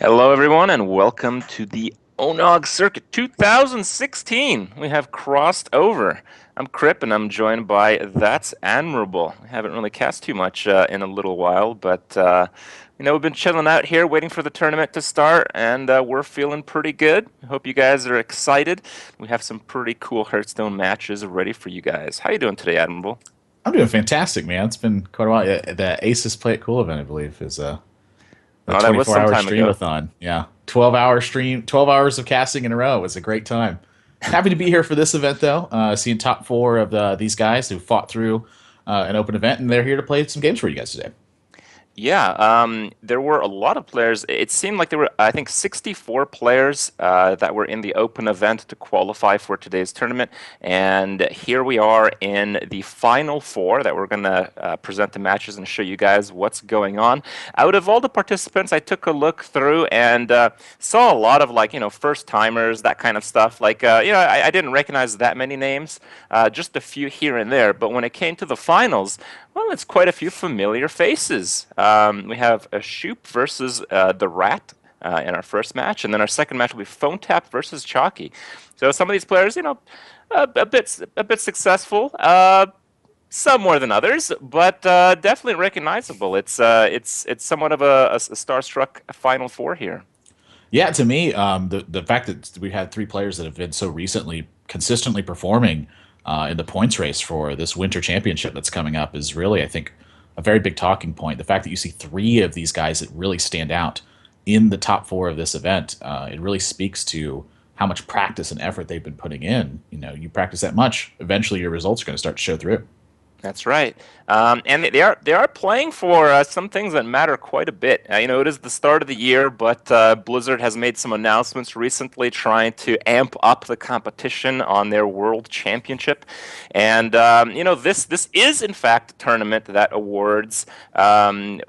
Hello, everyone, and welcome to the ONOG Circuit 2016. We have crossed over. I'm Crip, and I'm joined by That's Admirable. We haven't really cast too much in a little while, but we've been chilling out here, waiting for the tournament to start, and we're feeling pretty good. I hope you guys are excited. We have some pretty cool Hearthstone matches ready for you guys. How you doing today, Admirable? I'm doing fantastic, man. It's been quite a while. Yeah, the Aces Play It Cool event, I believe, is the Oh, that was some 24-hour time ago. streamathon. Yeah, 12-hour stream, 12 hours of casting in a row. It was a great time. Happy to be here for this event, though. Seeing top four of these guys who fought through an open event, and they're here to play some games for you guys today. Yeah, there were a lot of players. It seemed like there were, I think, 64 players that were in the open event to qualify for today's tournament. And here we are in the final four that we're going to present the matches and show you guys what's going on. Out of all the participants, I took a look through and saw a lot of first timers, that kind of stuff. I didn't recognize that many names, just a few here and there. But when it came to the finals, well, it's quite a few familiar faces. We have a Shup versus the Rat in our first match, and then our second match will be Phone Tap versus Chalky. So some of these players, a bit successful. Some more than others, but definitely recognizable. It's somewhat of a starstruck Final Four here. Yeah, to me, the fact that we had three players that have been so recently consistently performing in the points race for this winter championship that's coming up is really, I think, a very big talking point. The fact that you see three of these guys that really stand out in the top four of this event, it really speaks to how much practice and effort they've been putting in. You know, you practice that much, eventually your results are going to start to show through. That's right, and they are playing for some things that matter quite a bit. It is the start of the year, but Blizzard has made some announcements recently trying to amp up the competition on their World Championship, and this is in fact a tournament that awards World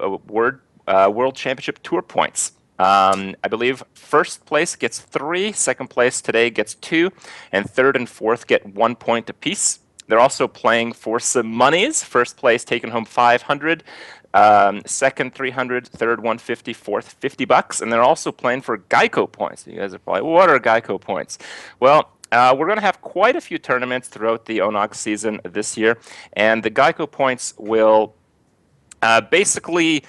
Championship Tour points. I believe first place gets 3, second place today gets 2, and third and fourth get 1 point apiece. They're also playing for some monies. First place taking home 500, second 300, third 150, fourth $50, and they're also playing for Geico points. You guys are probably, what are Geico points? Well, we're going to have quite a few tournaments throughout the ONOG season this year, and the Geico points will basically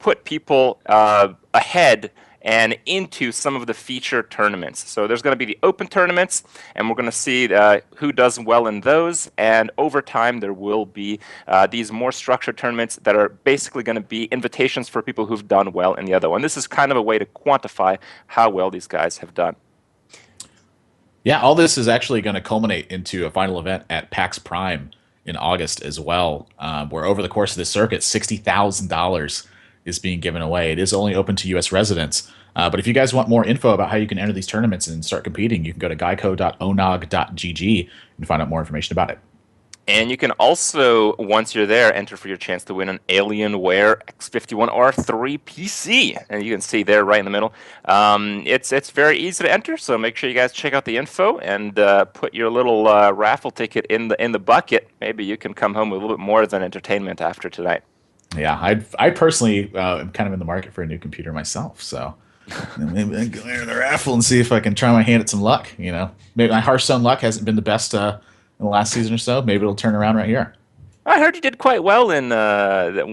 put people ahead and into some of the feature tournaments. So there's going to be the open tournaments, and we're going to see who does well in those. And over time, there will be these more structured tournaments that are basically going to be invitations for people who've done well in the other one. This is kind of a way to quantify how well these guys have done. Yeah, all this is actually going to culminate into a final event at PAX Prime in August as well, where over the course of this circuit, $60,000 is being given away. It is only open to U.S. residents. But if you guys want more info about how you can enter these tournaments and start competing, you can go to geico.onog.gg and find out more information about it. And you can also, once you're there, enter for your chance to win an Alienware X51R3 PC. And you can see there right in the middle. It's very easy to enter, so make sure you guys check out the info and put your little raffle ticket in the bucket. Maybe you can come home with a little bit more than entertainment after tonight. Yeah, I personally am kind of in the market for a new computer myself, so maybe I can enter the raffle and see if I can try my hand at some luck. You know, maybe my Hearthstone luck hasn't been the best in the last season or so. Maybe it'll turn around right here. I heard you did quite well in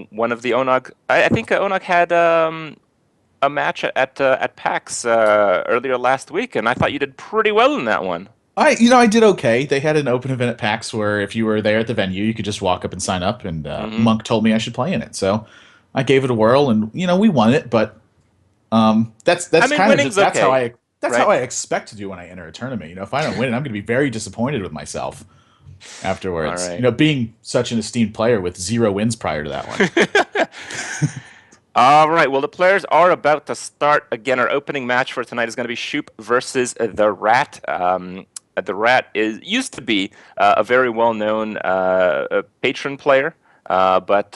one of the ONOG. I think ONOG had a match at PAX earlier last week, and I thought you did pretty well in that one. I did okay. They had an open event at PAX where if you were there at the venue, you could just walk up and sign up. And Hmm. Monk told me I should play in it, so I gave it a whirl, and we won it. But I that's mean, kind of winning's just that's how okay, I right? expect to do when I enter a tournament. If I don't win it, I'm going to be very disappointed with myself All afterwards. right. Being such an esteemed player with 0 wins prior to that one. All right. Well, the players are about to start. Again, our opening match for tonight is going to be Shup versus the Rat. The Rat used to be a very well-known patron player, but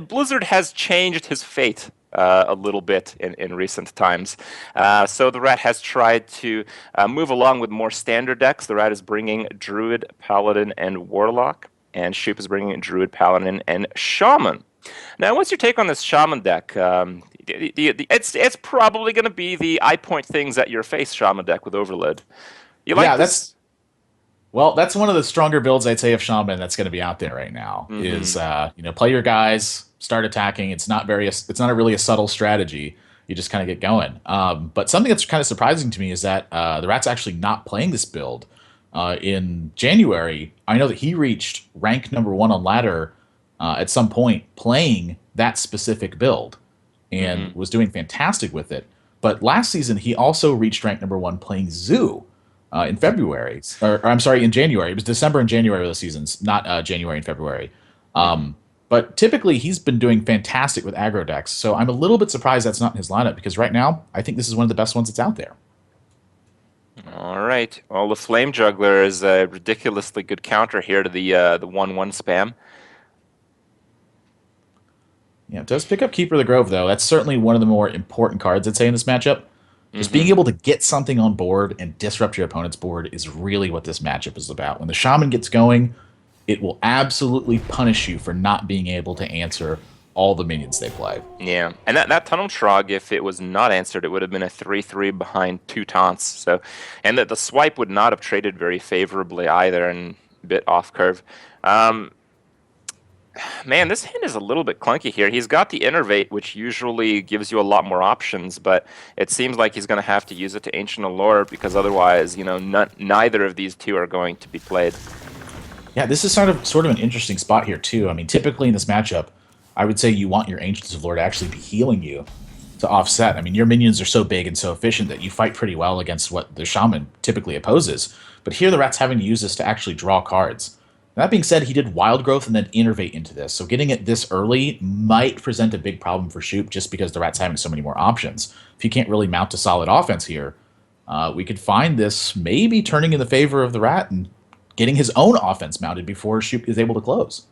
Blizzard has changed his fate a little bit in recent times. So the Rat has tried to move along with more standard decks. The Rat is bringing Druid, Paladin, and Warlock, and Shup is bringing Druid, Paladin, and Shaman. Now, what's your take on this Shaman deck? It's probably going to be the I point things at your face Shaman deck with Overload. You like Yeah, this? that's one of the stronger builds I'd say of Shaman that's going to be out there right now. Is Mm-hmm. play your guys, start attacking. It's not a really a subtle strategy. You just kind of get going. But something that's kind of surprising to me is that the Rat's actually not playing this build. In January, I know that he reached rank #1 on ladder at some point playing that specific build and Mm-hmm. was doing fantastic with it. But last season, he also reached rank #1 playing Zoo in February, or I'm sorry, in January. It was December and January of the seasons, not January and February. Mm-hmm. But typically, he's been doing fantastic with aggro decks. So I'm a little bit surprised that's not in his lineup because right now, I think this is one of the best ones that's out there. All right. Well, the Flame Juggler is a ridiculously good counter here to the 1/1 spam. Yeah, it does pick up Keeper of the Grove, though. That's certainly one of the more important cards, I'd say, in this matchup. Just being Mm-hmm. able to get something on board and disrupt your opponent's board is really what this matchup is about. When the Shaman gets going, it will absolutely punish you for not being able to answer all the minions they play. Yeah, and that Tunnel Trog, if it was not answered, it would have been a 3/3 behind two taunts. So, and that the swipe would not have traded very favorably either, and a bit off curve. Um, Man, this hand is a little bit clunky here. He's got the Innervate, which usually gives you a lot more options, but it seems like he's going to have to use it to Ancient Allure because otherwise, neither of these two are going to be played. Yeah, this is sort of an interesting spot here too. I mean, typically in this matchup, I would say you want your Ancients of Lore to actually be healing you to offset. I mean, your minions are so big and so efficient that you fight pretty well against what the Shaman typically opposes. But here the Rat's having to use this to actually draw cards. That being said, he did Wild Growth and then Innervate into this, so getting it this early might present a big problem for Shup just because the Rat's having so many more options. If he can't really mount a solid offense here, we could find this maybe turning in the favor of the Rat and getting his own offense mounted before Shup is able to close.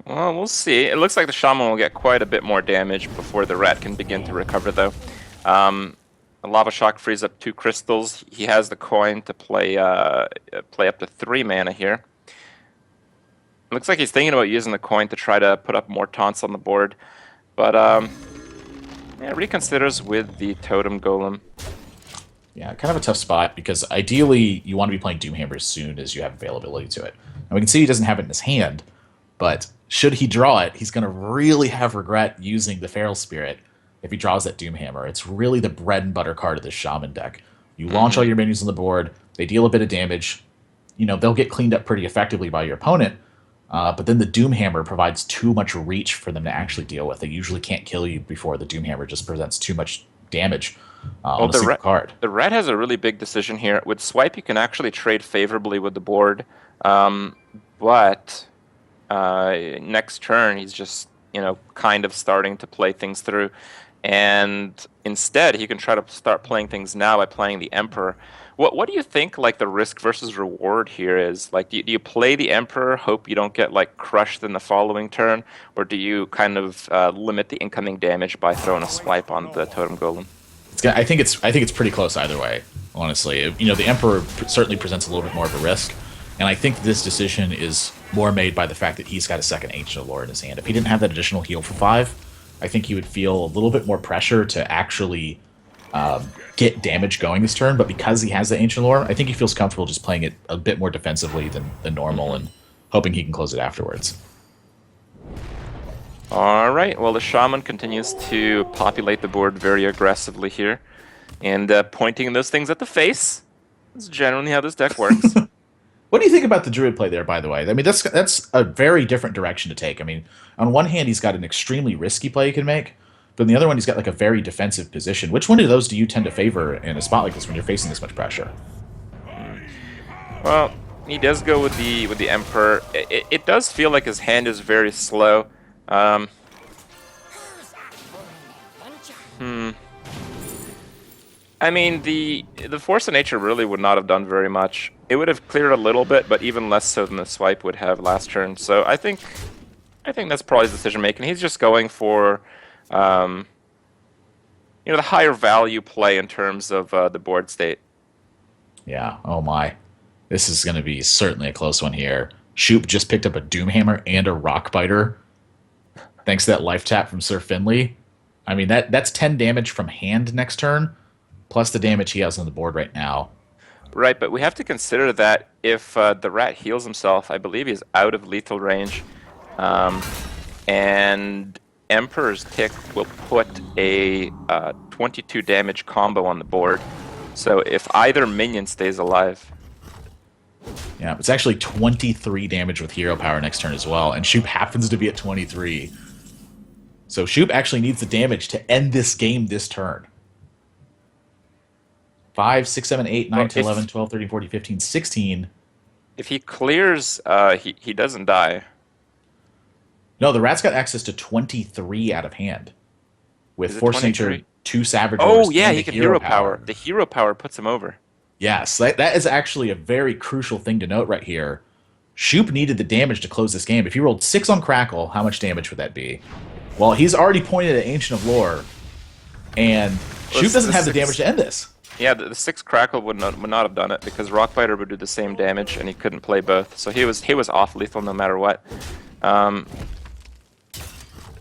Well, we'll see. It looks like the Shaman will get quite a bit more damage before the Rat can begin to recover, though. A Lava Shock frees up 2 crystals. He has the coin to play up to 3 mana here. Looks like he's thinking about using the coin to try to put up more taunts on the board. But, yeah, reconsiders with the Totem Golem. Yeah, kind of a tough spot because ideally you want to be playing Doomhammer as soon as you have availability to it. And we can see he doesn't have it in his hand, but should he draw it, he's going to really have regret using the Feral Spirit if he draws that Doomhammer. It's really the bread and butter card of this Shaman deck. You launch all your minions on the board, they deal a bit of damage, they'll get cleaned up pretty effectively by your opponent, but then the Doomhammer provides too much reach for them to actually deal with. They usually can't kill you before the Doomhammer just presents too much damage Well, on a single card. the red has a really big decision here. With Swipe, you can actually trade favorably with the board, but next turn he's just kind of starting to play things through, and instead he can try to start playing things now by playing the Emperor. What do you think like the risk versus reward here is? Like, do you play the Emperor, hope you don't get like crushed in the following turn, or do you kind of limit the incoming damage by throwing a Swipe on the Totem Golem? I think it's pretty close either way. Honestly, the Emperor certainly presents a little bit more of a risk, and I think this decision is more made by the fact that he's got a second Ancient Lore in his hand. If he didn't have that additional heal for 5, I think he would feel a little bit more pressure to actually get damage going this turn. But because he has the Ancient Lore, I think he feels comfortable just playing it a bit more defensively than normal and hoping he can close it afterwards. All right, well, the Shaman continues to populate the board very aggressively here, and pointing those things at the face is generally how this deck works. What do you think about the Druid play there, by the way? I mean, that's a very different direction to take. I mean, on one hand, he's got an extremely risky play he can make, but on the other one, he's got like a very defensive position. Which one of those do you tend to favor in a spot like this when you're facing this much pressure? Well, he does go with the Emperor. It does feel like his hand is very slow. Um, I mean, the Force of Nature really would not have done very much. It would have cleared a little bit, but even less so than the Swipe would have last turn. So I think that's probably his decision making. He's just going for, the higher value play in terms of the board state. Yeah. Oh my, this is going to be certainly a close one here. Shoop just picked up a Doomhammer and a Rockbiter. thanks to that life tap from Sir Finley. I mean, that's 10 damage from hand next turn, plus the damage he has on the board right now. Right, but we have to consider that if the rat heals himself, I believe he's out of lethal range, um, and Emperor's Tick will put a 22 damage combo on the board. So if either minion stays alive, Yeah, it's actually 23 damage with hero power next turn as well, and Shup happens to be at 23. So Shup actually needs the damage to end this game this turn. 5, 6, 7, 8, 9, Well, 10, 11, 12, 13, 14, 15, 16. if he clears, he doesn't die. No, the rat's got access to 23 out of hand. With Is it Force 23? Nature, 2 Savage Oh Wars, yeah, and he the can hero power. The hero power puts him over. Yes, that is actually a very crucial thing to note right here. Shup needed the damage to close this game. If he rolled 6 on Crackle, how much damage would that be? Well, he's already pointed at Ancient of Lore, and Shup doesn't have the damage to end this. Yeah, the 6 Crackle would not have done it because Rockbiter would do the same damage, and he couldn't play both. So he was off lethal no matter what.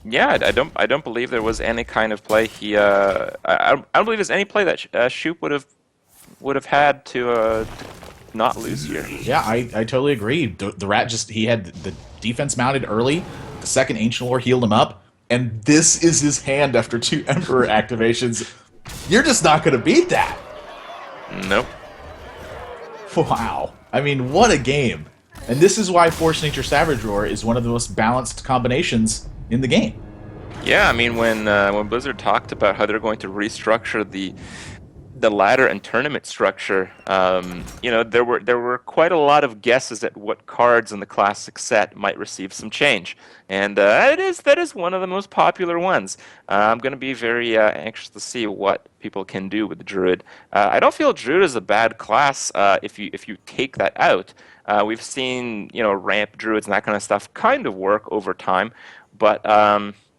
Yeah, I don't believe there was any kind of play I don't believe there's any play that Shup would have had to not lose here. Yeah, I totally agree. The rat he had the defense mounted early. The second Ancient Lore healed him up, and this is his hand after 2 Emperor activations. You're just not going to beat that. Nope. Wow. I mean, what a game. And this is why Force Nature Savage Roar is one of the most balanced combinations in the game. Yeah, I mean when Blizzard talked about how they're going to restructure the ladder and tournament structure, there were quite a lot of guesses at what cards in the classic set might receive some change, and that is one of the most popular ones. I'm going to be very anxious to see what people can do with the Druid. I don't feel Druid is a bad class if you take that out. We've seen ramp Druids and that kind of stuff kind of work over time, but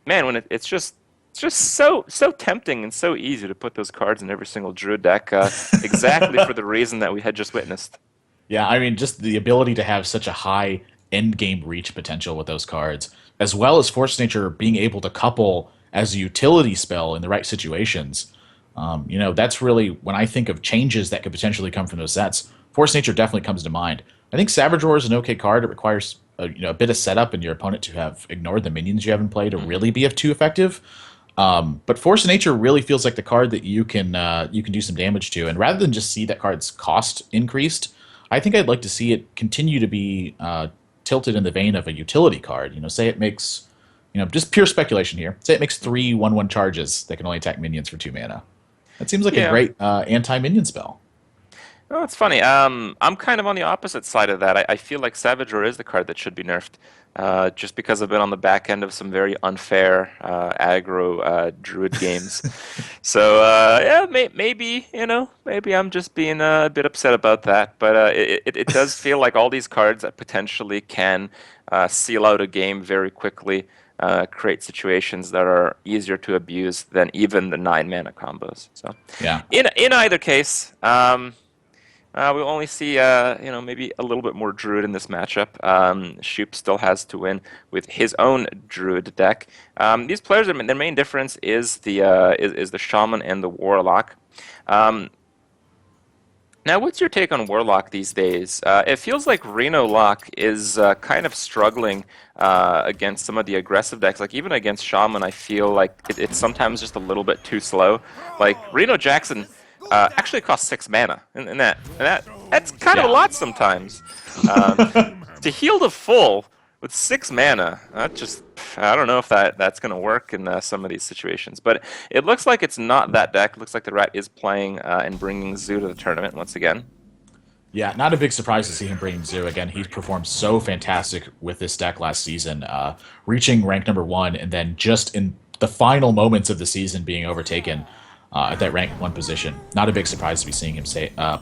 man, when it's just so tempting and so easy to put those cards in every single Druid deck, exactly for the reason that we had just witnessed. Yeah, I mean, just the ability to have such a high end game reach potential with those cards, as well as Force Nature being able to couple as a utility spell in the right situations. That's really, when I think of changes that could potentially come from those sets, Force Nature definitely comes to mind. I think Savage Roar is an okay card. It requires a bit of setup and your opponent to have ignored the minions you have in play to really be too effective. But Force of Nature really feels like the card that you can do some damage to, and rather than just see that card's cost increased, I think I'd like to see it continue to be tilted in the vein of a utility card. Say it makes, just pure speculation here. Say it makes 3 1/1 charges that can only attack minions for 2 mana. That seems like a great anti-minion spell. Oh, it's funny. I'm kind of on the opposite side of that. I feel like Savage Roar is the card that should be nerfed, just because I've been on the back end of some very unfair aggro Druid games. So yeah, maybe I'm just being a bit upset about that. But it does feel like all these cards that potentially can seal out a game very quickly, create situations that are easier to abuse than even the 9 mana combos. So Yeah. In either case. We'll only see, maybe a little bit more Druid in this matchup. Shup still has to win with his own Druid deck. These players, their main difference is the Shaman and the Warlock. Now, what's your take on Warlock these days? It feels like Reno Lock is kind of struggling against some of the aggressive decks. Like, even against Shaman, I feel like it's sometimes just a little bit too slow. Like, Reno Jackson actually costs 6 mana, and that's kind of a lot sometimes. To heal to full with 6 mana, I don't know if that's going to work in some of these situations. But it looks like it's not that deck. It looks like the Rat is playing and bringing Zoo to the tournament once again. Yeah, not a big surprise to see him bring Zoo again. He performed so fantastic with this deck last season, reaching rank number 1, and then just in the final moments of the season being overtaken at that rank 1 position. Not a big surprise to be seeing him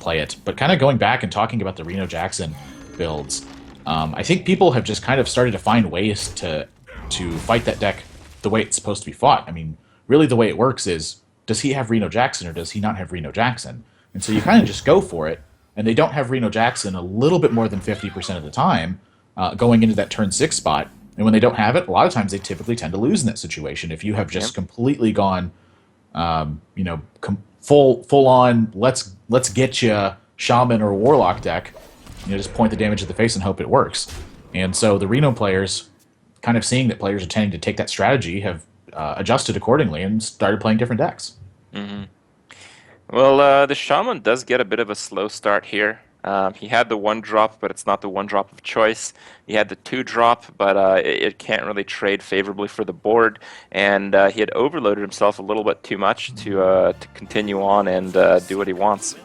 play it. But kind of going back and talking about the Reno Jackson builds, I think people have just kind of started to find ways to fight that deck the way it's supposed to be fought. I mean, really the way it works is, does he have Reno Jackson or does he not have Reno Jackson? And so you kind of just go for it, and they don't have Reno Jackson a little bit more than 50% of the time going into that turn 6 spot. And when they don't have it, a lot of times they typically tend to lose in that situation. If you have Yeah. just completely gone, full on, let's get you shaman or warlock deck, just point the damage at the face and hope it works. And so the Reno players, kind of seeing that players are tending to take that strategy, have adjusted accordingly and started playing different decks. Hmm. Well, the Shaman does get a bit of a slow start here. He had the one drop, but it's not the one drop of choice. He had the two drop, but it can't really trade favorably for the board. And he had overloaded himself a little bit too much to continue on and do what he wants.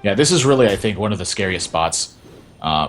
Yeah, this is really, I think, one of the scariest spots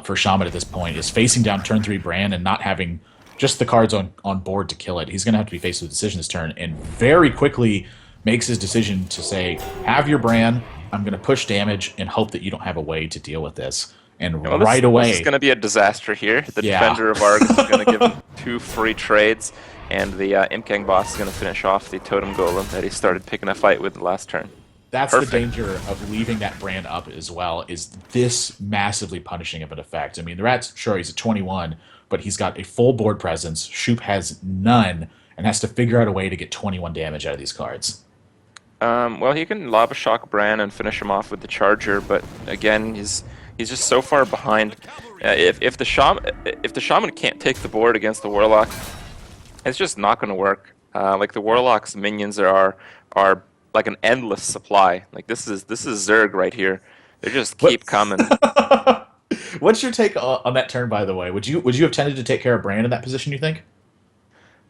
for Shaman at this point is facing down turn 3 Bran and not having just the cards on board to kill it. He's going to have to be faced with a decision this turn, and very quickly makes his decision to say, have your Bran, I'm going to push damage and hope that you don't have a way to deal with this. And Well, right this is away, going to be a disaster here. The yeah. defender of Argus is going to give him 2 free trades, and the Imkang boss is going to finish off the totem golem that he started picking a fight with the last turn. That's Perfect. the danger of leaving that brand up as well, is this massively punishing of an effect. I mean, the Rat's, sure, he's at 21, but he's got a full board presence. Shup has none and has to figure out a way to get 21 damage out of these cards. Well, he can lob a shock Bran and finish him off with the charger, but again, he's just so far behind. If the shaman can't take the board against the warlock, it's just not going to work. Like the warlock's minions are like an endless supply. Like this is Zerg right here. They just keep coming. What's your take on that turn, by the way? Would you have tended to take care of Bran in that position, you think?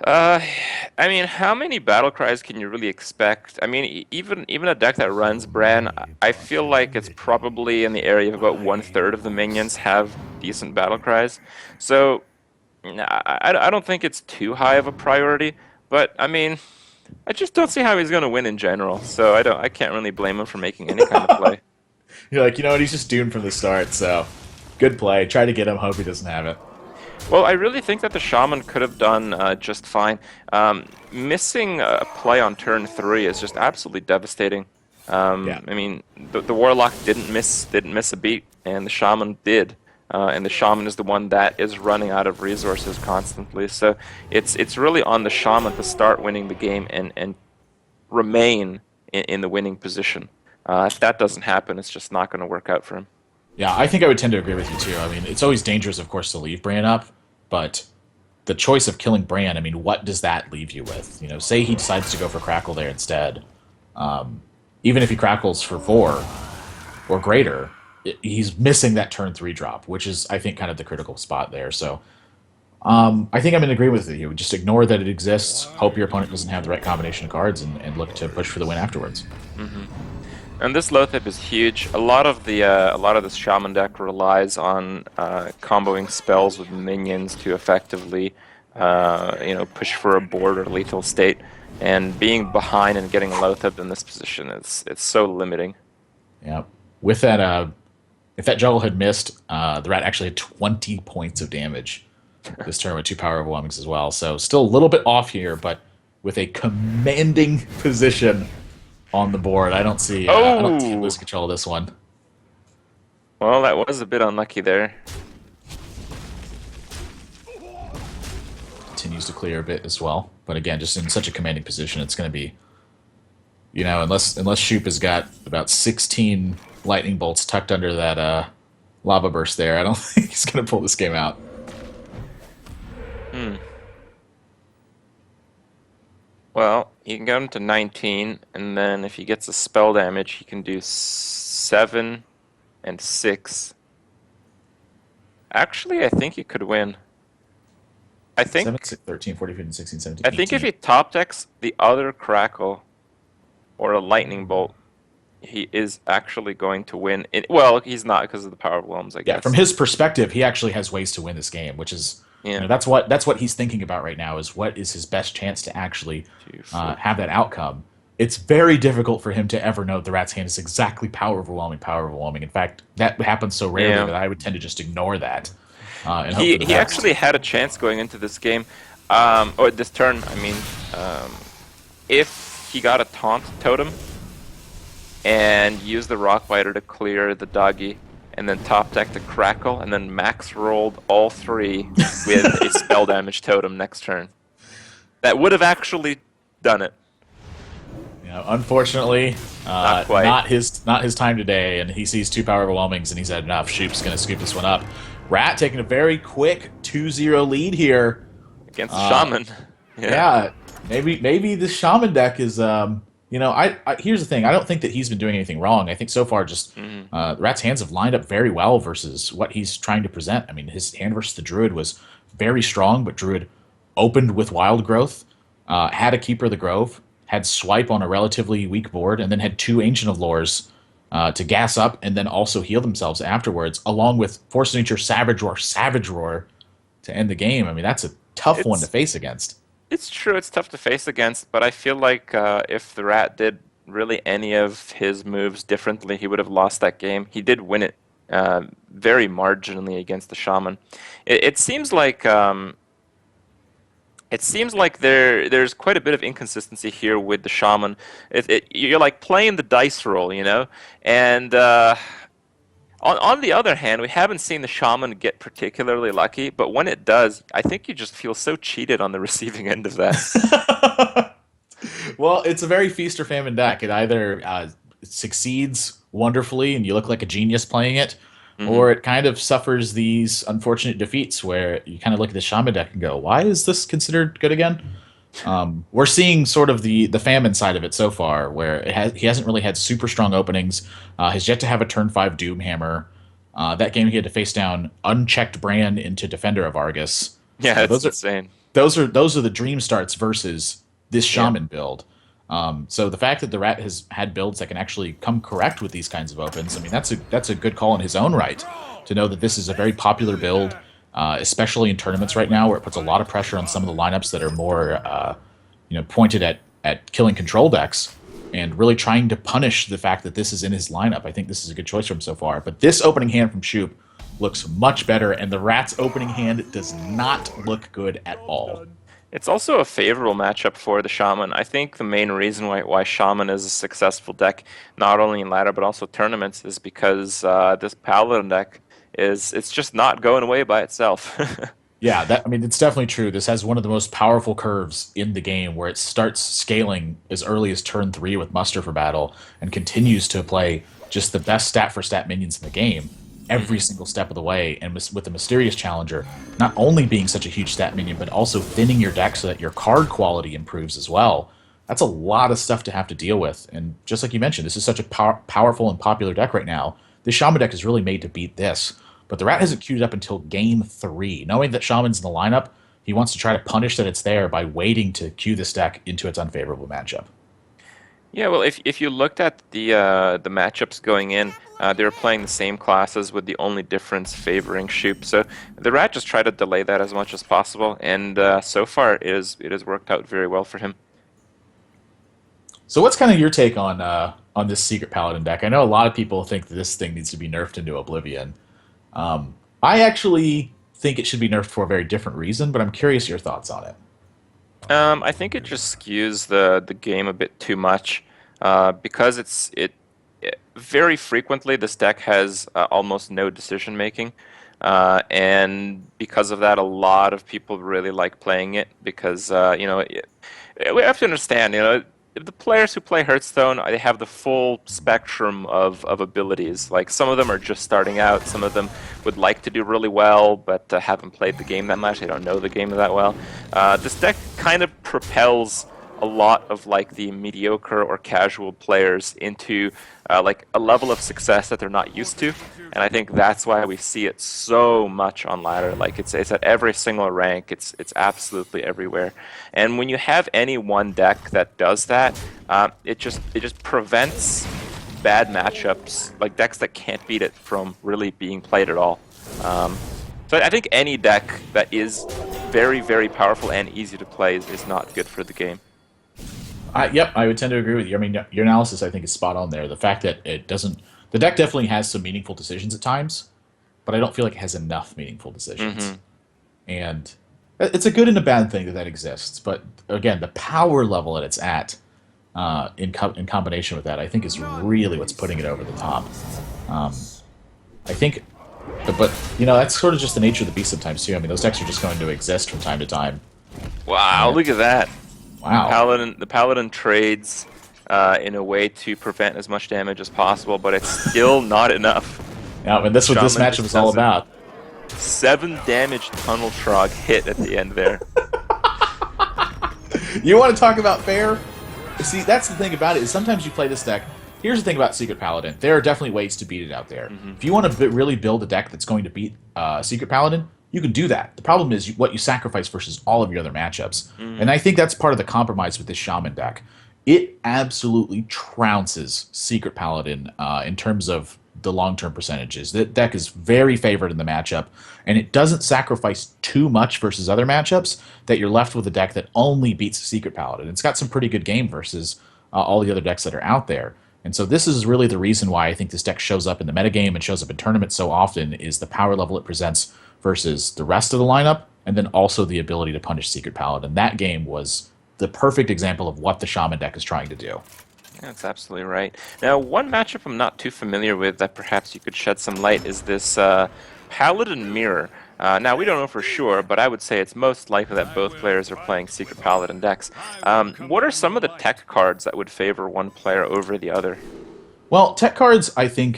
Uh, I mean, how many battle cries can you really expect? I mean, even a deck that runs Bran, I feel like it's probably in the area of about 1/3 of the minions have decent battle cries. So I don't think it's too high of a priority. But I mean, I just don't see how he's going to win in general. So I can't really blame him for making any kind of play. You're like, you know what, he's just doomed from the start, so good play. Try to get him, hope he doesn't have it. Well, I really think that the Shaman could have done just fine. Missing a play on turn 3 is just absolutely devastating. Yeah. I mean, the Warlock didn't miss a beat, and the Shaman did. And the Shaman is the one that is running out of resources constantly. So it's really on the Shaman to start winning the game and remain in the winning position. If that doesn't happen, it's just not going to work out for him. Yeah, I think I would tend to agree with you too. I mean, it's always dangerous, of course, to leave Bran up, but the choice of killing Bran, I mean, what does that leave you with? Say he decides to go for Crackle there instead. Even if he crackles for 4 or greater, he's missing that turn 3 drop, which is, I think, kind of the critical spot there. So I think I'm in agreement with you. Just ignore that it exists, hope your opponent doesn't have the right combination of cards, and look to push for the win afterwards. Mm-hmm. And this Lothip is huge. A lot of this Shaman deck relies on comboing spells with minions to effectively, push for a board or lethal state. And being behind and getting Lothip in this position it's so limiting. Yeah. With that, if that juggle had missed, the Rat actually had 20 points of damage this turn with 2 power overwhelmings as well. So still a little bit off here, but with a commanding position on the board. I don't see him lose control of this one. Well, that was a bit unlucky there. Continues to clear a bit as well, but again, just in such a commanding position, it's going to be, unless Shup has got about 16 lightning bolts tucked under that lava burst there, I don't think he's going to pull this game out. Well, he can get him to 19, and then if he gets a spell damage, he can do 7 and 6. Actually, I think he could win. I think 7, 6, 13, 14, 15, 16, 17, I think 18. if he top decks the other Crackle or a Lightning Bolt, he is actually going to win. Well, he's not because of the power overwhelms, I guess. Yeah, from his perspective, he actually has ways to win this game, which is that's what he's thinking about right now, is what is his best chance to actually have that outcome. It's very difficult for him to ever know the Rat's hand is exactly power overwhelming. In fact, that happens so rarely that I would tend to just ignore that. And hope for the he best. actually had a chance going into this game, or this turn. I mean, if he got a taunt totem and used the Rockbiter to clear the doggy and then top deck the Crackle, and then Max rolled all three with a spell damage totem next turn. That would have actually done it. You know, unfortunately, Not quite. not his time today, and he sees two power overwhelmings, and he's had enough. Shoop's going to scoop this one up. Rat taking a very quick 2-0 lead here Against the Shaman. Yeah, maybe this Shaman deck is you know, here's the thing. I don't think that he's been doing anything wrong. I think so far just Rat's hands have lined up very well versus what he's trying to present. I mean, his hand versus the Druid was very strong, but Druid opened with Wild Growth, had a Keeper of the Grove, had Swipe on a relatively weak board, and then had two Ancient of Lores to gas up and then also heal themselves afterwards, along with Force of Nature, Savage Roar to end the game. I mean, that's a tough one to face against. It's true, it's tough to face against, but I feel like if the Rat did really any of his moves differently, he would have lost that game. He did win it very marginally against the Shaman. It seems like there's quite a bit of inconsistency here with the Shaman. You're like playing the dice roll, you know, and on the other hand, we haven't seen the Shaman get particularly lucky, but when it does, I think you just feel so cheated on the receiving end of that. Well, it's a very feast or famine deck. It either succeeds wonderfully and you look like a genius playing it, or it kind of suffers these unfortunate defeats where you kind of look at the Shaman deck and go, why is this considered good again? We're seeing sort of the famine side of it so far, where he hasn't really had super strong openings. Has yet to have a turn 5 Doomhammer. That game he had to face down unchecked Bran into Defender of Argus. Yeah, that's insane. Those are the dream starts versus this Shaman build. So the fact that the Rat has had builds that can actually come correct with these kinds of opens, I mean, that's a good call in his own right to know that this is a very popular build. Especially in tournaments right now, where it puts a lot of pressure on some of the lineups that are more, pointed at killing control decks, and really trying to punish the fact that this is in his lineup. I think this is a good choice for him so far. But this opening hand from Shup looks much better, and the Rat's opening hand does not look good at all. It's also a favorable matchup for the Shaman. I think the main reason why Shaman is a successful deck, not only in ladder but also tournaments, is because this Paladin deck it's just not going away by itself. Yeah, it's definitely true. This has one of the most powerful curves in the game, where it starts scaling as early as turn 3 with Muster for Battle and continues to play just the best stat for stat minions in the game every single step of the way. And with the Mysterious Challenger not only being such a huge stat minion, but also thinning your deck so that your card quality improves as well. That's a lot of stuff to have to deal with. And just like you mentioned, this is such a powerful and popular deck right now. This Shaman deck is really made to beat this. But the Rat hasn't queued up until game 3. Knowing that Shaman's in the lineup, he wants to try to punish that it's there by waiting to queue this deck into its unfavorable matchup. Yeah, well, if you looked at the matchups going in, they were playing the same classes with the only difference favoring Shup. So the Rat just tried to delay that as much as possible, and so far it has worked out very well for him. So what's kind of your take on this Secret Paladin deck? I know a lot of people think that this thing needs to be nerfed into oblivion. I actually think it should be nerfed for a very different reason, but I'm curious your thoughts on it. I think it just skews the game a bit too much, because it very frequently this deck has almost no decision making, and because of that, a lot of people really like playing it because we have to understand, the players who play Hearthstone, they have the full spectrum of abilities. Like, some of them are just starting out, some of them would like to do really well, but haven't played the game that much, they don't know the game that well. This deck kind of propels a lot of like the mediocre or casual players into like a level of success that they're not used to, and I think that's why we see it so much on ladder. Like it's at every single rank, it's absolutely everywhere. And when you have any one deck that does that, it just prevents bad matchups, like decks that can't beat it, from really being played at all. So I think any deck that is very, very powerful and easy to play is not good for the game. Yep, I would tend to agree with you. I mean, your analysis, I think, is spot on there. The fact that the deck definitely has some meaningful decisions at times, but I don't feel like it has enough meaningful decisions. And it's a good and a bad thing that exists. But again, the power level that it's at, in combination with that, I think is really what's putting it over the top. I think, but that's sort of just the nature of the beast sometimes too. I mean, those decks are just going to exist from time to time. Wow, And look at that. wow, The paladin trades in a way to prevent as much damage as possible, but it's still not enough. yeah, and this what this Shaman matchup just is all does it. about. 7 damage tunnel trog hit at the end there. You want to talk about fair? See, that's the thing about it is sometimes you play this deck. Here's the thing about Secret Paladin. There are definitely ways to beat it out there. If you want to really build a deck that's going to beat Secret Paladin, you can do that. The problem is what you sacrifice versus all of your other matchups. And I think that's part of the compromise with this Shaman deck. It absolutely trounces Secret Paladin in terms of the long-term percentages. The deck is very favored in the matchup, and it doesn't sacrifice too much versus other matchups that you're left with a deck that only beats Secret Paladin. It's got some pretty good game versus all the other decks that are out there. And so this is really the reason why I think this deck shows up in the metagame and shows up in tournaments so often is the power level it presents versus the rest of the lineup, and then also the ability to punish Secret Paladin. That game was the perfect example of what the Shaman deck is trying to do. That's absolutely right. Now, one matchup I'm not too familiar with that perhaps you could shed some light is this Paladin Mirror. Now, we don't know for sure, but I would say it's most likely that both players are playing Secret Paladin decks. What are some of the tech cards that would favor one player over the other? Well, tech cards, I think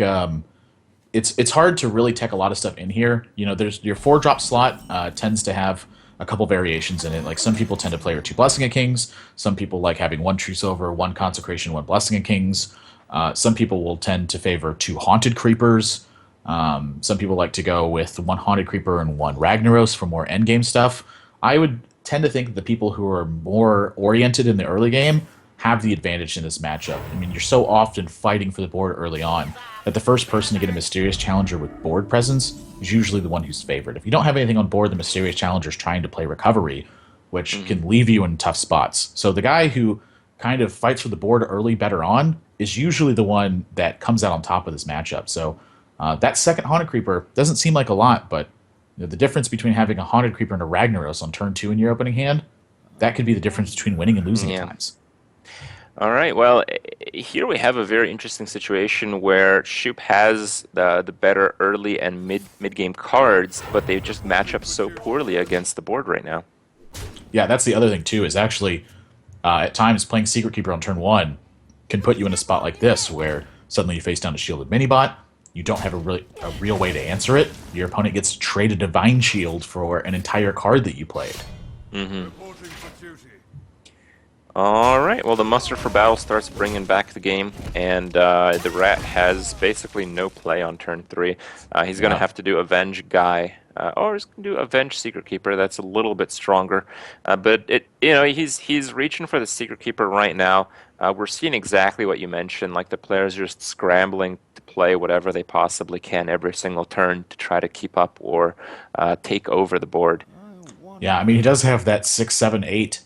it's hard to really tech a lot of stuff in here. There's your 4-drop slot tends to have a couple variations in it. Like some people tend to play with 2 Blessing of Kings. Some people like having 1 True Silver, 1 Consecration, 1 Blessing of Kings. Some people will tend to favor 2 Haunted Creepers. Some people like to go with 1 Haunted Creeper and 1 Ragnaros for more endgame stuff. I would tend to think that the people who are more oriented in the early game have the advantage in this matchup. I mean, you're so often fighting for the board early on that the first person to get a Mysterious Challenger with board presence is usually the one who's favored. If you don't have anything on board, the Mysterious Challenger is trying to play Recovery, which can leave you in tough spots. So the guy who kind of fights for the board early better on is usually the one that comes out on top of this matchup. So that second Haunted Creeper doesn't seem like a lot, but the difference between having a Haunted Creeper and a Ragnaros on turn 2 in your opening hand, that could be the difference between winning and losing at times. All right. Well, here we have a very interesting situation where Shup has the better early and mid game cards, but they just match up so poorly against the board right now. Yeah, that's the other thing too. Is actually at times playing Secret Keeper on turn 1 can put you in a spot like this where suddenly you face down a shielded minibot. You don't have a real way to answer it. Your opponent gets to trade a Divine Shield for an entire card that you played. All right. Well, the muster for battle starts bringing back the game, and the rat has basically no play on turn 3. He's going to have to do Avenge Guy, or he's going to do Avenge Secret Keeper. That's a little bit stronger, but he's reaching for the Secret Keeper right now. We're seeing exactly what you mentioned. Like the players are just scrambling to play whatever they possibly can every single turn to try to keep up or take over the board. Yeah, I mean he does have that 6, 7, 8.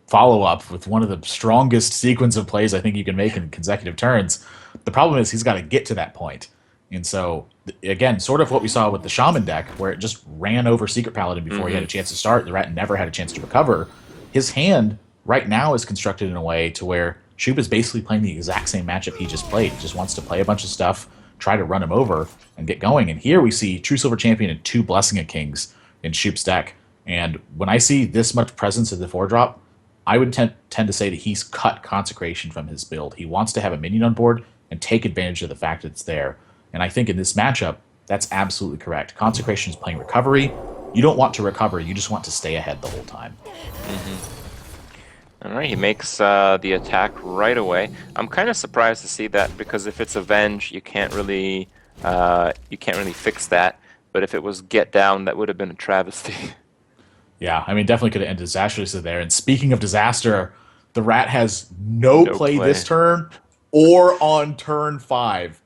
Follow up with one of the strongest sequence of plays I think you can make in consecutive turns. The problem is he's got to get to that point. And so, again, sort of what we saw with the Shaman deck, where it just ran over Secret Paladin before he had a chance to start. The rat never had a chance to recover. His hand right now is constructed in a way to where Shup is basically playing the exact same matchup he just played. He just wants to play a bunch of stuff, try to run him over, and get going. And here we see True Silver Champion and 2 Blessing of Kings in Shup's deck. And when I see this much presence at the 4-drop, I would tend to say that he's cut Consecration from his build. He wants to have a minion on board and take advantage of the fact that it's there. And I think in this matchup, that's absolutely correct. Consecration is playing Recovery. You don't want to recover, you just want to stay ahead the whole time. All right, he makes the attack right away. I'm kind of surprised to see that because if it's Avenge, you can't really fix that. But if it was Get Down, that would have been a travesty. Yeah, I mean, definitely could have ended disastrously there. And speaking of disaster, the rat has no play this turn or on turn 5.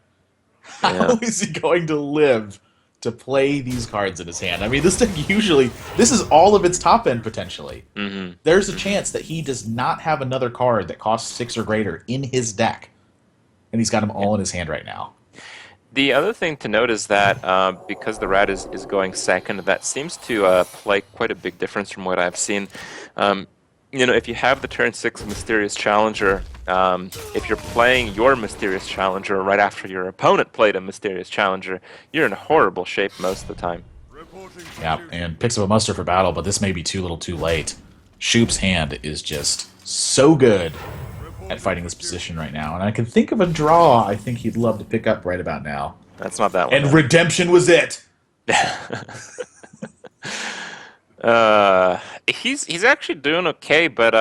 How is he going to live to play these cards in his hand? I mean, this deck this is all of its top end potentially. There's a chance that he does not have another card that costs 6 or greater in his deck. And he's got them all in his hand right now. The other thing to note is that because the rat is going second, that seems to play quite a big difference from what I've seen. if you have the turn 6 Mysterious Challenger, if you're playing your Mysterious Challenger right after your opponent played a Mysterious Challenger, you're in horrible shape most of the time. Yeah, and picks up a muster for battle, but this may be too little too late. Shoop's hand is just so good at fighting this position right now, and I can think of a draw I think he'd love to pick up right about now. That's not that one. And redemption was it! He's actually doing okay, but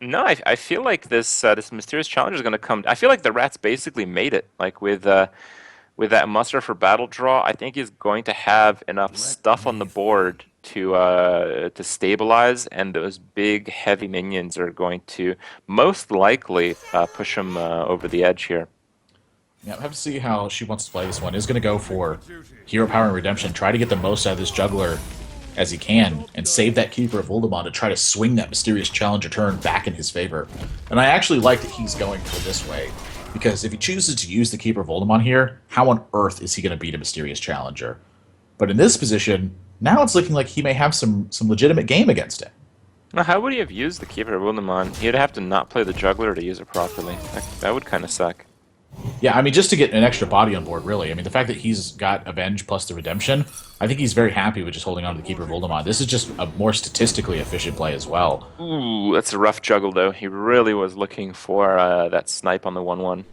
no, I feel like this Mysterious Challenger is going to come. I feel like the Rats basically made it. Like with that muster for battle draw, I think he's going to have enough stuff on the board to stabilize, and those big heavy minions are going to most likely push him over the edge here. Yeah, we'll have to see how she wants to play this one. Is going to go for hero power and redemption, try to get the most out of this juggler as he can, and save that Keeper of Uldamon to try to swing that Mysterious Challenger turn back in his favor. And I actually like that he's going for this way, because if he chooses to use the Keeper of Uldamon here, how on earth is he going to beat a Mysterious Challenger? But in this position, now it's looking like he may have some legitimate game against it. Now, how would he have used the Keeper of Uldamon? He'd have to not play the juggler to use it properly. That would kind of suck. Yeah, I mean, just to get an extra body on board, really. I mean, the fact that he's got Avenge plus the Redemption, I think he's very happy with just holding on to the Keeper of Uldamon. This is just a more statistically efficient play as well. Ooh, that's a rough juggle, though. He really was looking for that snipe on the 1-1.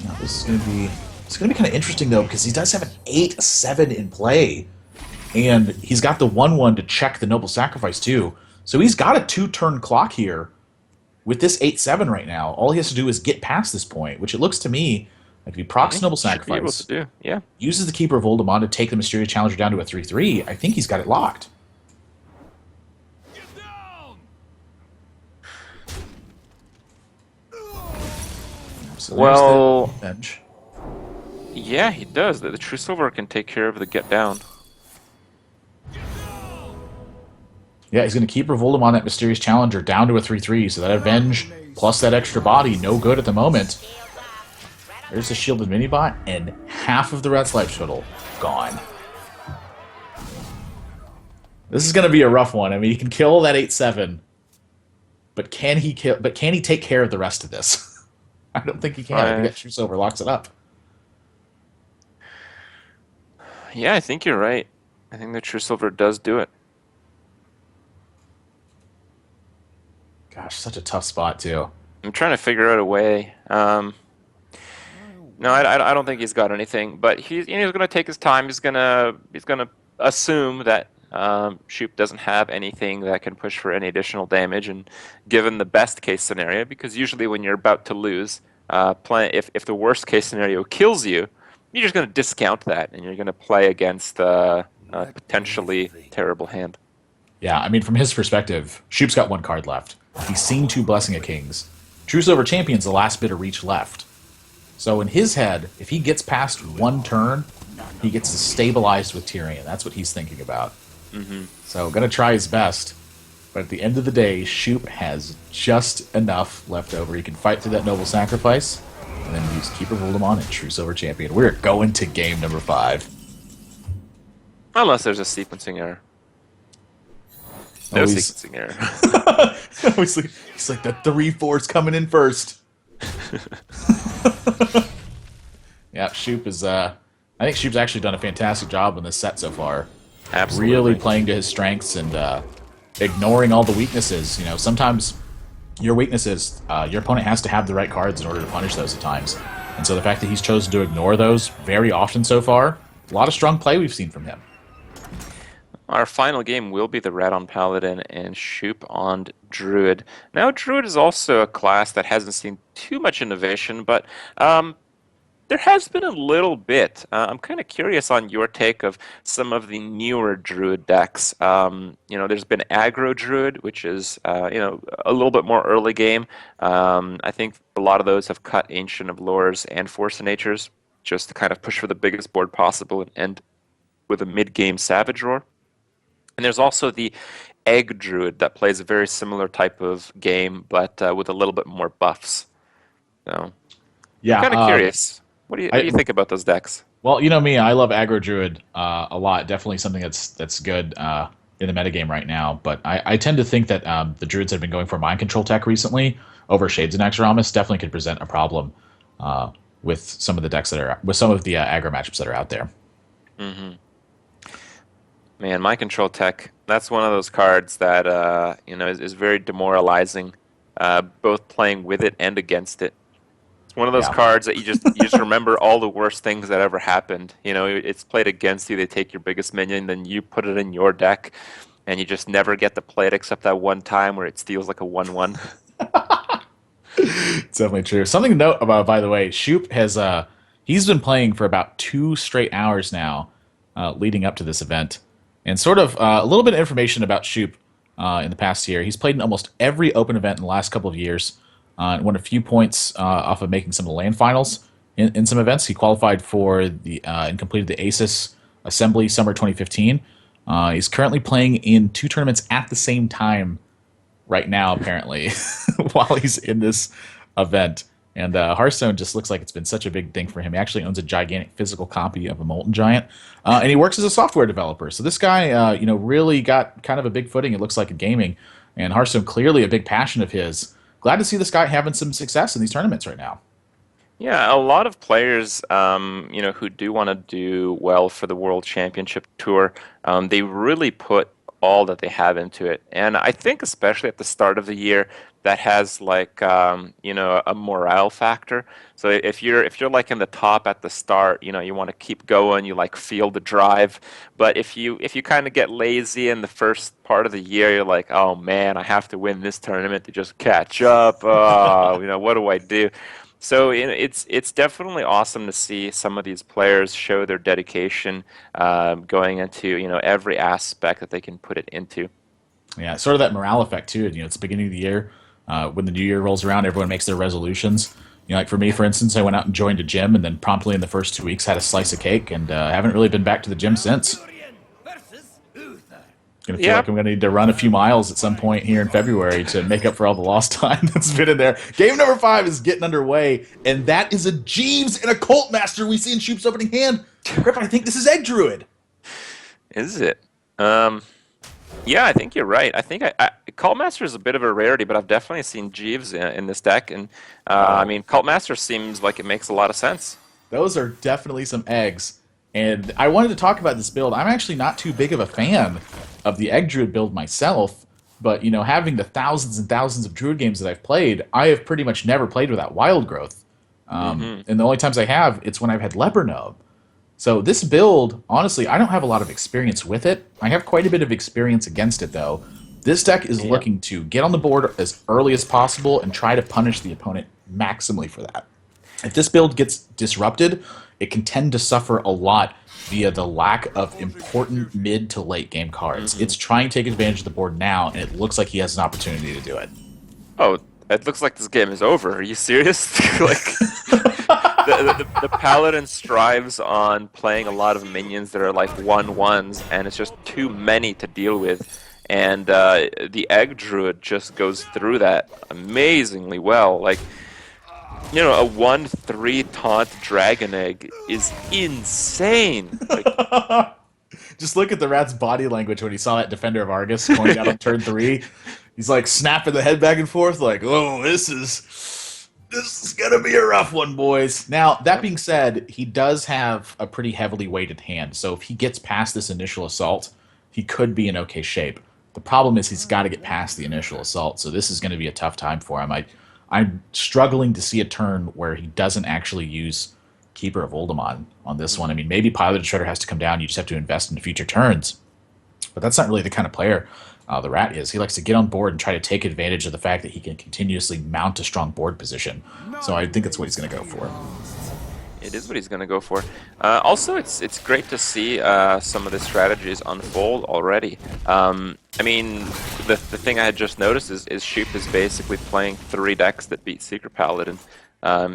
Now, this is going to be... It's going to be kind of interesting, though, because he does have an 8-7 in play. And he's got the 1-1 to check the Noble Sacrifice, too. So he's got a 2-turn clock here. With this 8-7 right now, all he has to do is get past this point, which it looks to me like if he procs Noble Sacrifice, yeah, uses the Keeper of Uldamon to take the Mysterious Challenger down to a 3-3, I think he's got it locked. So well, bench. Yeah, he does. The True Silver can take care of the get down. Yeah, he's going to keep Revoldem that Mysterious Challenger down to a 3-3, so that Avenge plus that extra body, no good at the moment. There's the shielded minibot, and half of the Rat's life total gone. This is going to be a rough one. I mean, he can kill that 8-7, but can he take care of the rest of this? I don't think he can. I think that True Silver locks it up. Yeah, I think you're right. I think the True Silver does do it. Gosh, such a tough spot, too. I'm trying to figure out a way. No, I don't think he's got anything, but he's going to take his time. He's going to assume that Shup doesn't have anything that can push for any additional damage, and given the best case scenario, because usually when you're about to lose, if the worst case scenario kills you, you're just going to discount that, and you're going to play against a potentially terrible hand. Yeah, I mean, from his perspective, Shup's got one card left. He's seen two Blessing of Kings. True Silver Champion's the last bit of reach left. So in his head, if he gets past one turn, he gets stabilized with Tyrion. That's what he's thinking about. Mm-hmm. So going to try his best. But at the end of the day, Shup has just enough left over. He can fight through that Noble Sacrifice, and then use Keeper of Uldamon and True Silver Champion. We're going to game number 5. Unless there's a sequencing error. No sequencing error. He's like, the 3-4's coming in first. Yeah, Shup is... I think Shup's actually done a fantastic job on this set so far. Absolutely. Really playing to his strengths and ignoring all the weaknesses. You know, sometimes your weaknesses, your opponent has to have the right cards in order to punish those at times. And so the fact that he's chosen to ignore those very often so far, a lot of strong play we've seen from him. Our final game will be the Rat on Paladin and Shup on Druid. Now, Druid is also a class that hasn't seen too much innovation, but there has been a little bit. I'm kind of curious on your take of some of the newer Druid decks. There's been Aggro Druid, which is a little bit more early game. I think a lot of those have cut Ancient of Lores and Force of Natures just to kind of push for the biggest board possible and end with a mid-game Savage Roar. And there's also the Egg Druid that plays a very similar type of game, but with a little bit more buffs. So, yeah, I'm kind of curious. What do you think about those decks? Well, you know me, I love Aggro Druid a lot. Definitely something that's good. in the metagame right now. But I tend to think that the Druids have been going for mind control tech recently over Shades and Exoramus definitely could present a problem uh, with some of the decks that are with some of the aggro matchups that are out there. Hmm. Man, my control tech, that's one of those cards that is very demoralizing, both playing with it and against it. It's one of those Yeah. cards that you just remember all the worst things that ever happened. It's played against you, they take your biggest minion, then you put it in your deck, and you just never get to play it except that one time where it steals like a 1/1. It's definitely true. Something to note about, by the way, Shup has he's been playing for about 2 straight hours now, leading up to this event, and sort of a little bit of information about Shup in the past year. He's played in almost every open event in the last couple of years. And won a few points off of making some of the land finals in some events. He qualified for the and completed the ASUS Assembly Summer 2015. He's currently playing in 2 tournaments at the same time right now, apparently, while he's in this event. And Hearthstone just looks like it's been such a big thing for him. He actually owns a gigantic physical copy of a Molten Giant, and he works as a software developer. So this guy, really got kind of a big footing. It looks like in gaming, and Hearthstone clearly a big passion of his. Glad to see this guy having some success in these tournaments right now. Yeah, a lot of players, who do want to do well for the World Championship Tour, they really put all that they have into it. And I think especially at the start of the year, that has like, a morale factor. So if you're like in the top at the start, you want to keep going, you like feel the drive. But if you kind of get lazy in the first part of the year, you're like, oh man, I have to win this tournament to just catch up. Oh, what do I do? So it's definitely awesome to see some of these players show their dedication, going into every aspect that they can put it into. Yeah, sort of that morale effect too. It's the beginning of the year. When the new year rolls around, everyone makes their resolutions. Like for me, for instance, I went out and joined a gym, and then promptly in the first 2 weeks had a slice of cake, and haven't really been back to the gym since. Gonna feel Yeah, like I'm gonna need to run a few miles at some point here in February to make up for all the lost time that's been in there. Game number 5 is getting underway, and that is a Jeeves and a Cult Master we see in Shoop's opening hand. Griffin, I think this is Egg Druid. is it? Yeah, I think you're right. I think Cult Master is a bit of a rarity, but I've definitely seen Jeeves in this deck, and I Oh, mean, Cult Master seems like it makes a lot of sense. those are definitely some eggs. And I wanted to talk about this build. I'm actually not too big of a fan of the Egg Druid build myself, but having the thousands and thousands of Druid games that I've played, I have pretty much never played without Wild Growth. Hmm. And the only times I have, it's when I've had Leper Node. So this build, honestly, I don't have a lot of experience with it. I have quite a bit of experience against it, though. This deck is Yeah. looking to get on the board as early as possible and try to punish the opponent maximally for that. If this build gets disrupted, it can tend to suffer a lot via the lack of important mid to late game cards. Hmm. It's trying to take advantage of the board now, and it looks like he has an opportunity to do it. Oh, it looks like this game is over. Are you serious? Like the paladin strives on playing a lot of minions that are like 1/1s, and it's just too many to deal with. And the egg druid just goes through that amazingly well. Like, a 1/3 taunt dragon egg is insane. Like, Just look at the rat's body language when he saw that Defender of Argus going out on turn 3. He's like snapping the head back and forth, like, "Oh, this is gonna be a rough one, boys." Now, that being said, he does have a pretty heavily weighted hand, so if he gets past this initial assault, he could be in okay shape. The problem is he's got to get past the initial assault, so this is going to be a tough time for him. I'm struggling to see a turn where he doesn't actually use Keeper of Oldemon on this one. I mean, maybe Pilot Shredder has to come down. You just have to invest in future turns. But that's not really the kind of player the Rat is. He likes to get on board and try to take advantage of the fact that he can continuously mount a strong board position. So I think that's what he's going to go for. it is what he's going to go for. Also, it's great to see some of the strategies unfold already. I mean, the thing I had just noticed is Sheep is basically playing 3 decks that beat Secret Paladin.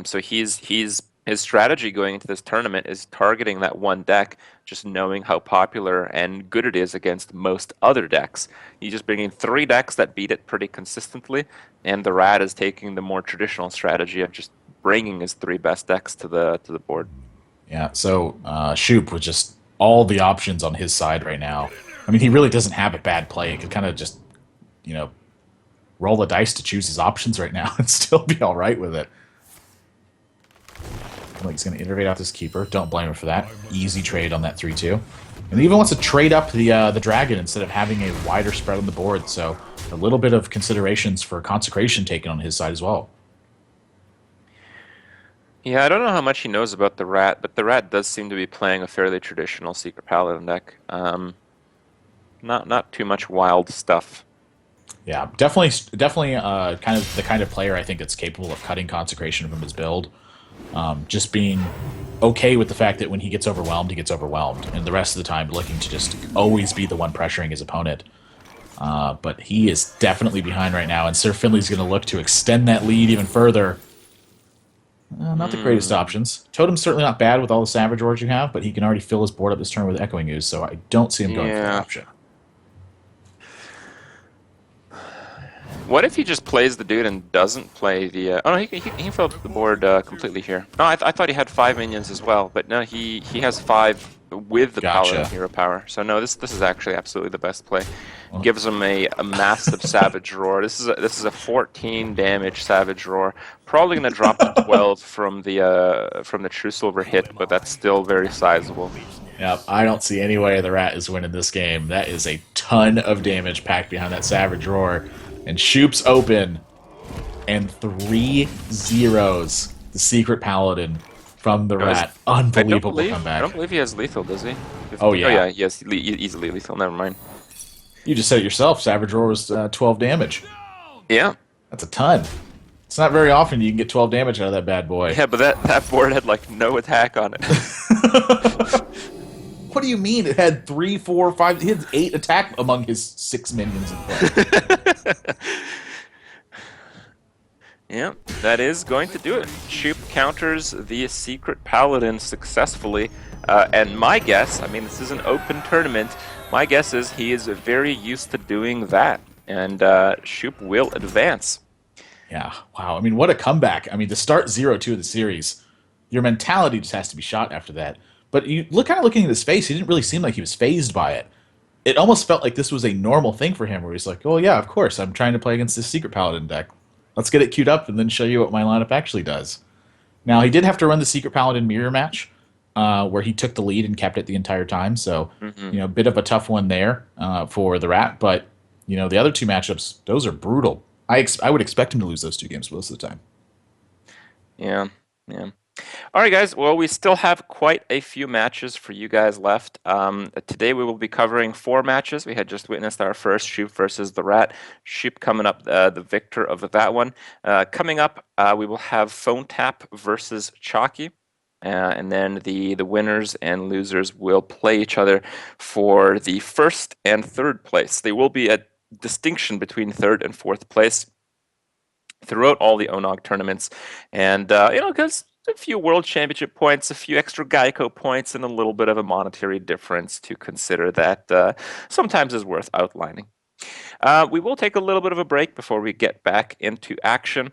So his strategy going into this tournament is targeting that one deck, just knowing how popular and good it is against most other decks. He's just bringing 3 decks that beat it pretty consistently, and the Rat is taking the more traditional strategy of just bringing his 3 best decks to the board. Yeah, so Shoop with just all the options on his side right now. I mean, he really doesn't have a bad play. He could kind of just, you know, roll the dice to choose his options right now and still be all right with it. Like he's going to innervate out this keeper. Don't blame him for that. Easy trade on that 3-2. And he even wants to trade up the dragon instead of having a wider spread on the board. So a little bit of considerations for consecration taken on his side as well. Yeah, I don't know how much he knows about the rat, but the rat does seem to be playing a fairly traditional Secret Paladin deck. Not too much wild stuff. Yeah, definitely, kind of player I think that's capable of cutting consecration from his build. Just being okay with the fact that when he gets overwhelmed, he gets overwhelmed, and the rest of the time looking to just always be the one pressuring his opponent. But he is definitely behind right now, and Sir Finley's going to look to extend that lead even further. Not the greatest Hmm. options. Totem's certainly not bad with all the Savage Roars you have, but he can already fill his board up this turn with Echoing Ooze, so I don't see him going for that Yeah. option. What if he just plays the dude and doesn't play the? Oh no, he can fill up the board completely here. No, I thought he had 5 minions as well, but no, he has 5 with the Paladin Gotcha. hero power. So no, this is actually absolutely the best play. Well, Gives him a massive Savage Roar. This is a 14 damage Savage Roar. Probably gonna drop to 12 from the True Silver hit, but that's still very sizable. yeah, I don't see any way the Rat is winning this game. That is a ton of damage packed behind that Savage Roar. And Shoop's open, and 3 zeros the Secret Paladin from the No, Rat. Unbelievable I don't comeback. believe he has lethal, does he? Oh, Oh yeah. yeah, yes, easily lethal. Never mind. You just said it yourself. Savage Roar was 12 damage. Yeah. That's a ton. It's not very often you can get 12 damage out of that bad boy. Yeah, but that board had like no attack on it. What do you mean? It had 3, 4, 5. He had 8 attack among his 6 minions in play. Yeah, that is going to do it. Shup counters the Secret Paladin successfully. And my guess, I mean, this is an open tournament. My guess is he is very used to doing that. And Shup will advance. Yeah, wow. I mean, what a comeback. I mean, to start 0-2 of the series, your mentality just has to be shot after that. But you look kind of looking at his face, he didn't really seem like he was phased by it. It almost felt like this was a normal thing for him, where he's like, "Oh yeah, of course, I'm trying to play against this Secret Paladin deck. Let's get it queued up and then show you what my lineup actually does." Now he did have to run the Secret Paladin mirror match, where he took the lead and kept it the entire time. So, Hmm. a bit of a tough one there for the Rat. But the other two matchups, those are brutal. I would expect him to lose those two games most of the time. Yeah, yeah. All right, guys. Well, we still have quite a few matches for you guys left. Today we will be covering 4 matches. We had just witnessed our first Shup versus the Rat. Shup coming up, the victor of that one. Coming up, we will have Phone Tap versus Chalky. And then the winners and losers will play each other for the first and third place. There will be a distinction between third and fourth place throughout all the ONOG tournaments. And, because a few World Championship points, a few extra Geico points, and a little bit of a monetary difference to consider that sometimes is worth outlining. We will take a little bit of a break before we get back into action.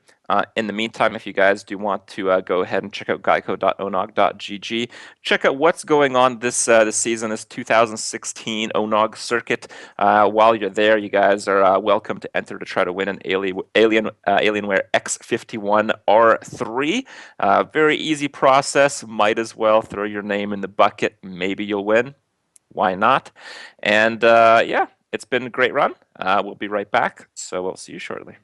In the meantime, if you guys do want to go ahead and check out geico.onog.gg, check out what's going on this season, this 2016 ONOG circuit. While you're there, you guys are welcome to enter to try to win an Alienware X51 R3. Very easy process. Might as well throw your name in the bucket. Maybe you'll win. Why not? And yeah, it's been a great run. We'll be right back, so we'll see you shortly.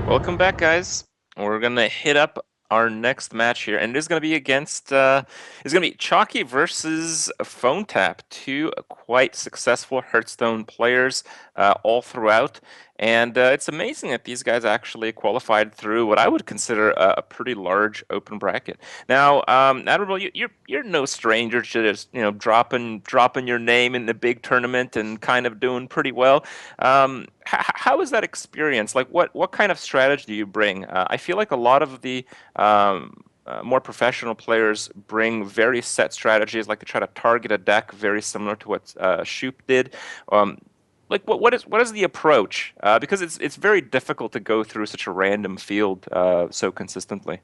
Welcome back, guys. We're gonna hit up our next match here, and it is gonna be against it's gonna be Chalky versus Phone Tap, two quite successful Hearthstone players all throughout. And it's amazing that these guys actually qualified through what I would consider a pretty large open bracket. Now, Admiral, you're no stranger to just dropping your name in the big tournament and kind of doing pretty well. How is that experience? Like, what kind of strategy do you bring? I feel like a lot of the more professional players bring very set strategies, like to try to target a deck very similar to what Shup did. Like, what is the approach? Because it's very difficult to go through such a random field so consistently.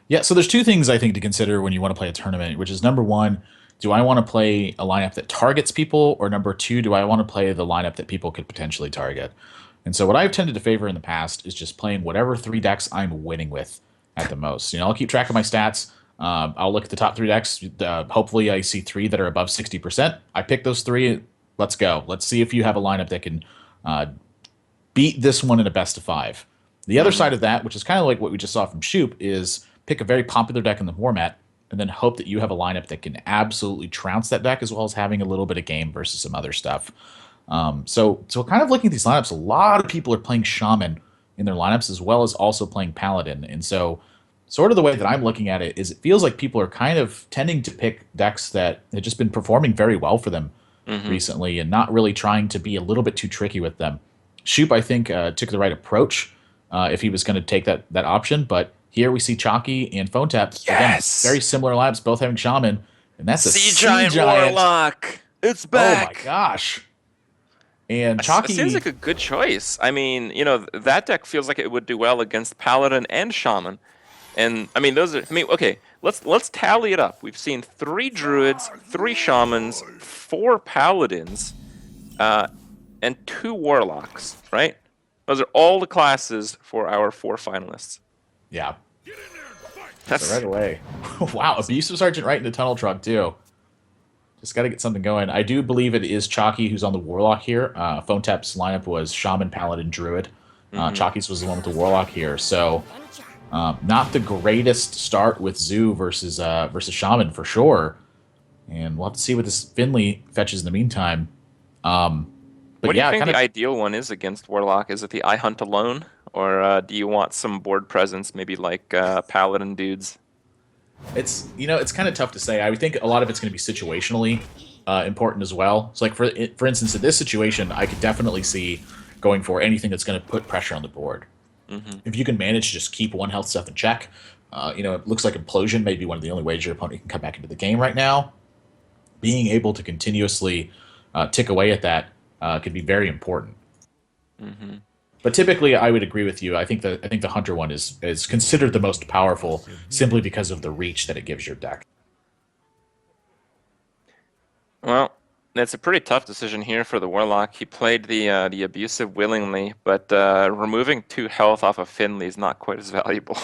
Yeah, so there's two things I think to consider when you want to play a tournament, which is number one, do I want to play a lineup that targets people, or number two, do I want to play the lineup that people could potentially target? And so what I've tended to favor in the past is just playing whatever three decks I'm winning with at the most. I'll keep track of my stats. I'll look at the top three decks. Hopefully, I see three that are above 60%. I pick those three. Let's go. Let's see if you have a lineup that can uh, beat this one in a best of five. The other Hmm. side of that, which is kind of like what we just saw from Shoop, is pick a very popular deck in the format and then hope that you have a lineup that can absolutely trounce that deck as well as having a little bit of game versus some other stuff. So kind of looking at these lineups, a lot of people are playing Shaman in their lineups as well as also playing Paladin. And so sort of the way that I'm looking at it is it feels like people are kind of tending to pick decks that have just been performing very well for them Hmm. recently and not really trying to be a little bit too tricky with them. Shoop, I think, took the right approach if he was going to take that option. But here we see Chalky and Phone Tap again, very Yes, similar labs, both having Shaman, and that's a Sea Sea Giant Giant. Warlock. It's Oh my back. gosh! And It seems like Chalky, a good choice. I mean, that deck feels like it would do well against Paladin and Shaman. And I mean, those are. I mean, okay. Let's tally it up. We've seen three druids, three shamans, four paladins, uh, and two warlocks. Right? Those are all the classes for our four finalists. yeah, so That's right away. Wow, Abusive Sergeant right into Tunnel Truck too. Just got to get something going. I do believe it is Chalky who's on the Warlock here. Phone Tap's lineup was Shaman, Paladin, Druid. hmm. Chalky's was the one with the Warlock here. So not the greatest start with Zoo versus Shaman for sure. And we'll have to see what this Finley fetches in the meantime. But What do you yeah, think kind the of ideal one is against Warlock? Is it the I Hunt alone, or do you want some board presence, maybe like Paladin dudes? it's kind of tough to say. I would think a lot of it's going to be situationally important as well. So like for instance, in this situation, I could definitely see going for anything that's going to put pressure on the board. Hmm. If you can manage to just keep one health stuff in check, it looks like implosion may be one of the only ways your opponent can come back into the game right now. Being able to continuously tick away at that could be very important. Hmm. But typically, I would agree with you. I think the hunter one is considered the most powerful simply because of the reach that it gives your deck. Well, it's a pretty tough decision here for the Warlock. He played the abusive willingly, but removing 2 health off of Finley is not quite as valuable.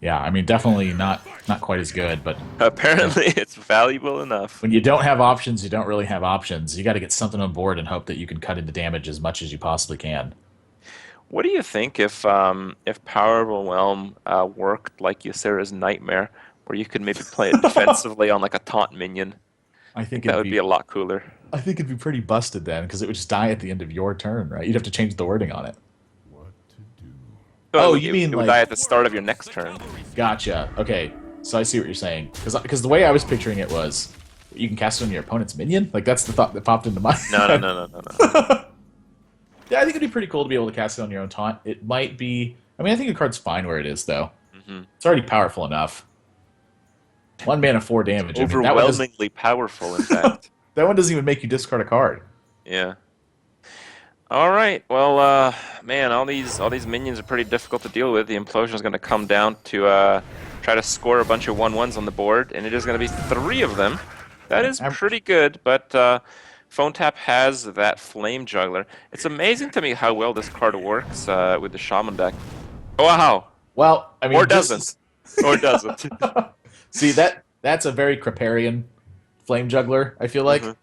Yeah, I mean, definitely not quite as good. But when Apparently, it's valuable enough. when you don't have options, you don't really have options. You got to get something on board and hope that you can cut into damage as much as you possibly can. What do you think if Power Overwhelm worked like Ysera's Nightmare, where you could maybe play it defensively on like a taunt minion? I I think think that it'd would be be a lot cooler. I think it'd be pretty busted then because it would just die at the end of your turn, right? You'd have to change the wording on it. Oh, Oh, you mean it would die like at the start of your next turn. gotcha? Okay, so I see what you're saying because the way I was picturing it was you can cast it on your opponent's minion. Like that's the thought that popped into my No, no, head. no, no, no, no. Yeah, I think it'd be pretty cool to be able to cast it on your own taunt. It might be. I mean, I think the card's fine where it is though. Hmm. It's already powerful enough. 1 mana, 4 damage. I mean, Overwhelmingly powerful, in fact. that one doesn't even make you discard a card. Yeah. All right. Well, man, all these minions are pretty difficult to deal with. The implosion is going to come down to try to score a bunch of 1/1s on the board, and it is going to be three of them. That is I'm- pretty good, but Phone Tap has that Flame Juggler. It's amazing to me how well this card works with the Shaman deck. Wow. well, I mean, Or this doesn't. is- Or doesn't. see that's a very Kriparian flame juggler. I feel like. Mhm.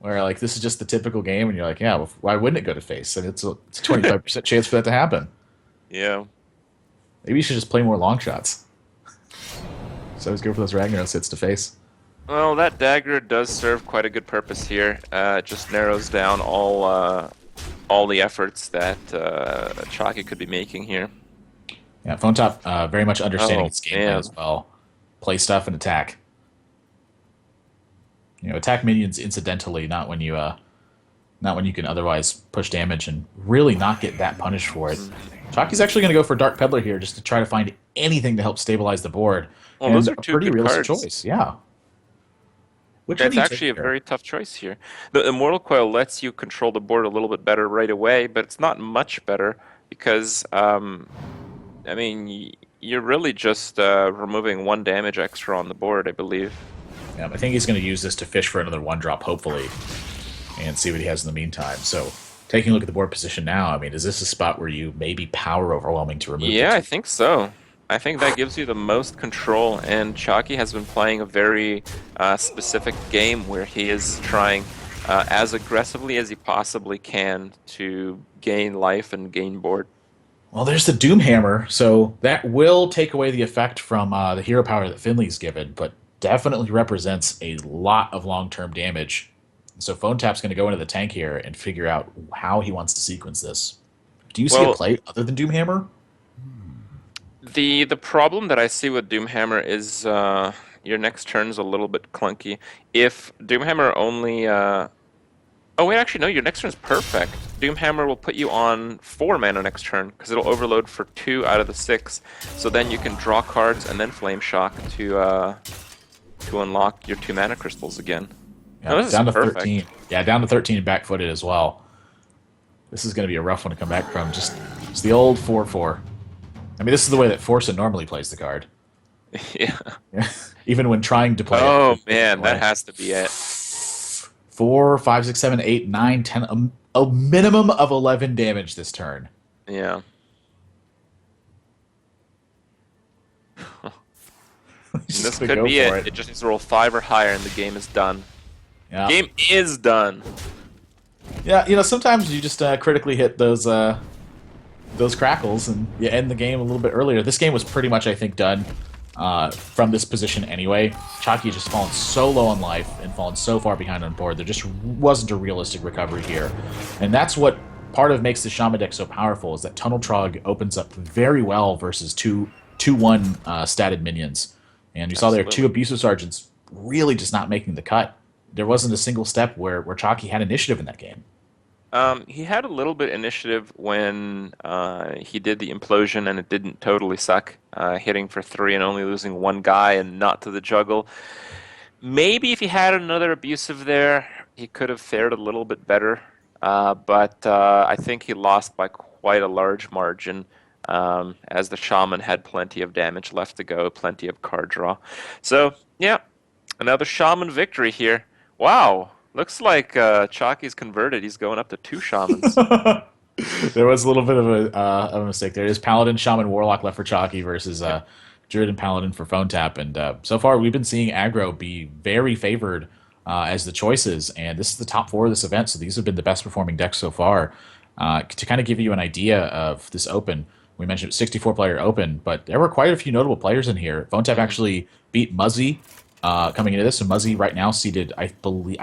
where like this is just the typical game, and you're like, yeah, well, why wouldn't it go to face? And it's a 25% chance for that to happen. Yeah. Maybe you should just play more long shots. So always go for those Ragnaros hits to face. Well, that dagger does serve quite a good purpose here. It just narrows down all the efforts that Chalky could be making here. Yeah, Phone Top very much understanding Oh, its gameplay man. as well. Play stuff and attack. Attack minions incidentally, not when you can otherwise push damage and really not get that punished for it. Chalky's actually going to go for Dark Peddler here just to try to find anything to help stabilize the board. Well, And those are a two pretty good realistic cards. choice, yeah. Which one That's do you take actually a here? very tough choice here. The Immortal Coil lets you control the board a little bit better right away, but it's not much better because, I mean, you're really just removing 1 damage extra on the board, I believe. Yeah, I think he's going to use this to fish for another 1-drop, hopefully, and see what he has in the meantime. So, taking a look at the board position now, I mean, is this a spot where you may be power overwhelming to remove Yeah, the I think so. I think that gives you the most control, and Chalky has been playing a very specific game where he is trying as aggressively as he possibly can to gain life and gain board. Well, there's the Doomhammer, so that will take away the effect from the hero power that Finley's given, but definitely represents a lot of long-term damage. So Phone Tap's going to go into the tank here and figure out how he wants to sequence this. Do you see a Well, play other than Doomhammer? the problem that I see with Doomhammer is your next turn's a little bit clunky. If Doomhammer only oh wait, actually no, your next turn's perfect. Doomhammer will put you on 4 mana next turn because it'll overload for 2 out of the 6. So then you can draw cards and then Flame Shock to unlock your 2 mana crystals again. Yeah, No, this is down to perfect. 13. Yeah, down to 13 and back-footed as well. This is going to be a rough one to come back from. Just the old 4/4. I mean, this is the way that Forza normally plays the card. Yeah. Yeah. Even when trying to play Oh it. man, that has to be it. 4, 5, 6, 7, 8, 9, 10. A minimum of 11 damage this turn. Yeah. He's This gonna could go be for it. It just needs to roll 5 or higher and the game is done. Yeah. Game is done. Yeah, sometimes you just critically hit those crackles and you end the game a little bit earlier. This game was pretty much, I think, done from this position anyway. Chalky just fallen so low on life and fallen so far behind on board. There just wasn't a realistic recovery here. And that's what part of makes the Shaman deck so powerful, is that Tunnel Trog opens up very well versus 2/1 statted minions. And you saw there 2 Abusive Sergeants really just not making the cut. There wasn't a single step where Chalky had initiative in that game. He had a little bit initiative when he did the implosion and it didn't totally suck, hitting for 3 and only losing 1 guy and not to the juggle. Maybe if he had another abusive there, he could have fared a little bit better, but I think he lost by quite a large margin, as the Shaman had plenty of damage left to go, plenty of card draw. So, yeah, another Shaman victory here. Wow. Looks like Chalky's converted. He's going up to 2 Shamans. There was a little bit of a mistake there. It is Paladin, Shaman, Warlock left for Chalky versus Druid and Paladin for Phone Tap. And so far, we've been seeing aggro be very favored as the choices. And this is the top 4 of this event, so these have been the best performing decks so far. To kind of give you an idea of this open, we mentioned 64-player open, but there were quite a few notable players in here. Phone Tap actually beat Muzzy coming into this, and Muzzy right now seated, I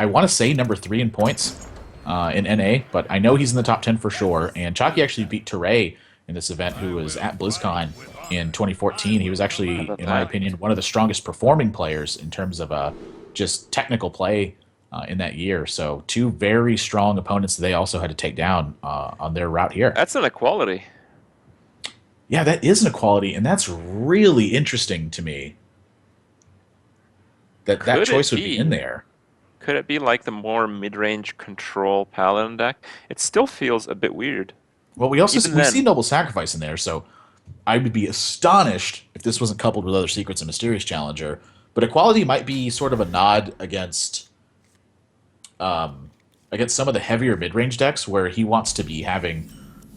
want to say number 3 in points in NA, but I know he's in the top 10 for sure. And Chalky actually beat Teray in this event, who was at BlizzCon in 2014. He was actually, in my opinion, one of the strongest performing players in terms of just technical play in that year. So 2 very strong opponents that they also had to take down on their route here. That's an equality. Yeah, that is an equality, and that's really interesting to me. That choice would be in there. Could it be like the more mid-range control Paladin deck? It still feels a bit weird. Well, we also Even then. see Noble Sacrifice in there, so I would be astonished if this wasn't coupled with other Secrets and Mysterious Challenger. But Equality might be sort of a nod against some of the heavier mid-range decks where he wants to be having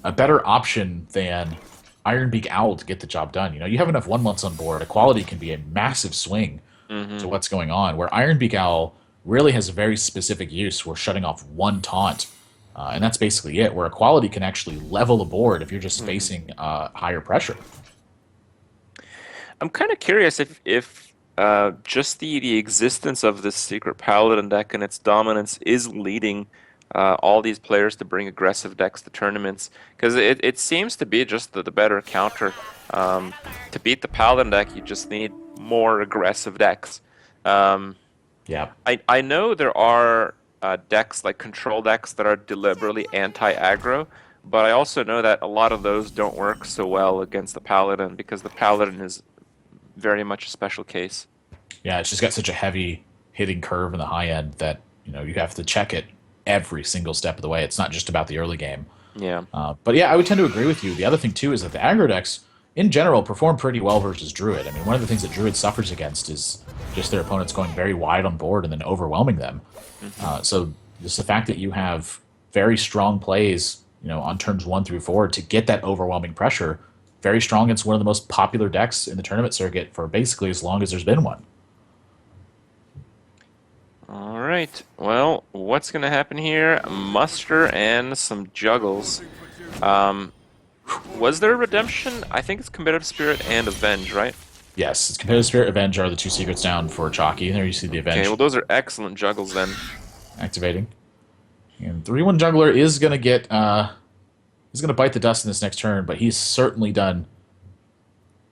a better option than Ironbeak Owl to get the job done. You have enough 1/1s on board. Equality can be a massive swing to what's going on, where Ironbeak Owl really has a very specific use. We're shutting off one taunt, and that's basically it. Where Equality can actually level a board if you're just facing higher pressure. I'm kind of curious if just the existence of this secret paladin deck and its dominance is leading all these players to bring aggressive decks to tournaments, because it seems to be just the better counter. To beat the paladin deck, you just need more aggressive decks. Yeah. I know there are decks like control decks that are deliberately anti-aggro, but I also know that a lot of those don't work so well against the paladin because the paladin is very much a special case. Yeah, it's just got such a heavy hitting curve in the high end that you have to check it every single step of the way. It's not just about the early game. Yeah. But yeah, I would tend to agree with you. The other thing too is that the aggro decks in general perform pretty well versus Druid. I mean, one of the things that Druid suffers against is just their opponents going very wide on board and then overwhelming them. So just the fact that you have very strong plays, on turns 1 through 4 to get that overwhelming pressure, very strong against one of the most popular decks in the tournament circuit for basically as long as there's been one. All right. Well, what's going to happen here? Muster and some juggles. Was there a redemption? I think it's Competitive Spirit and Avenge, right? Yes, it's Competitive Spirit, Avenge are the two secrets down for Chalky. There you see the Avenge. Okay, well, those are excellent juggles then. Activating. And 3/1 Juggler is going to get... he's going to bite the dust in this next turn, but he's certainly done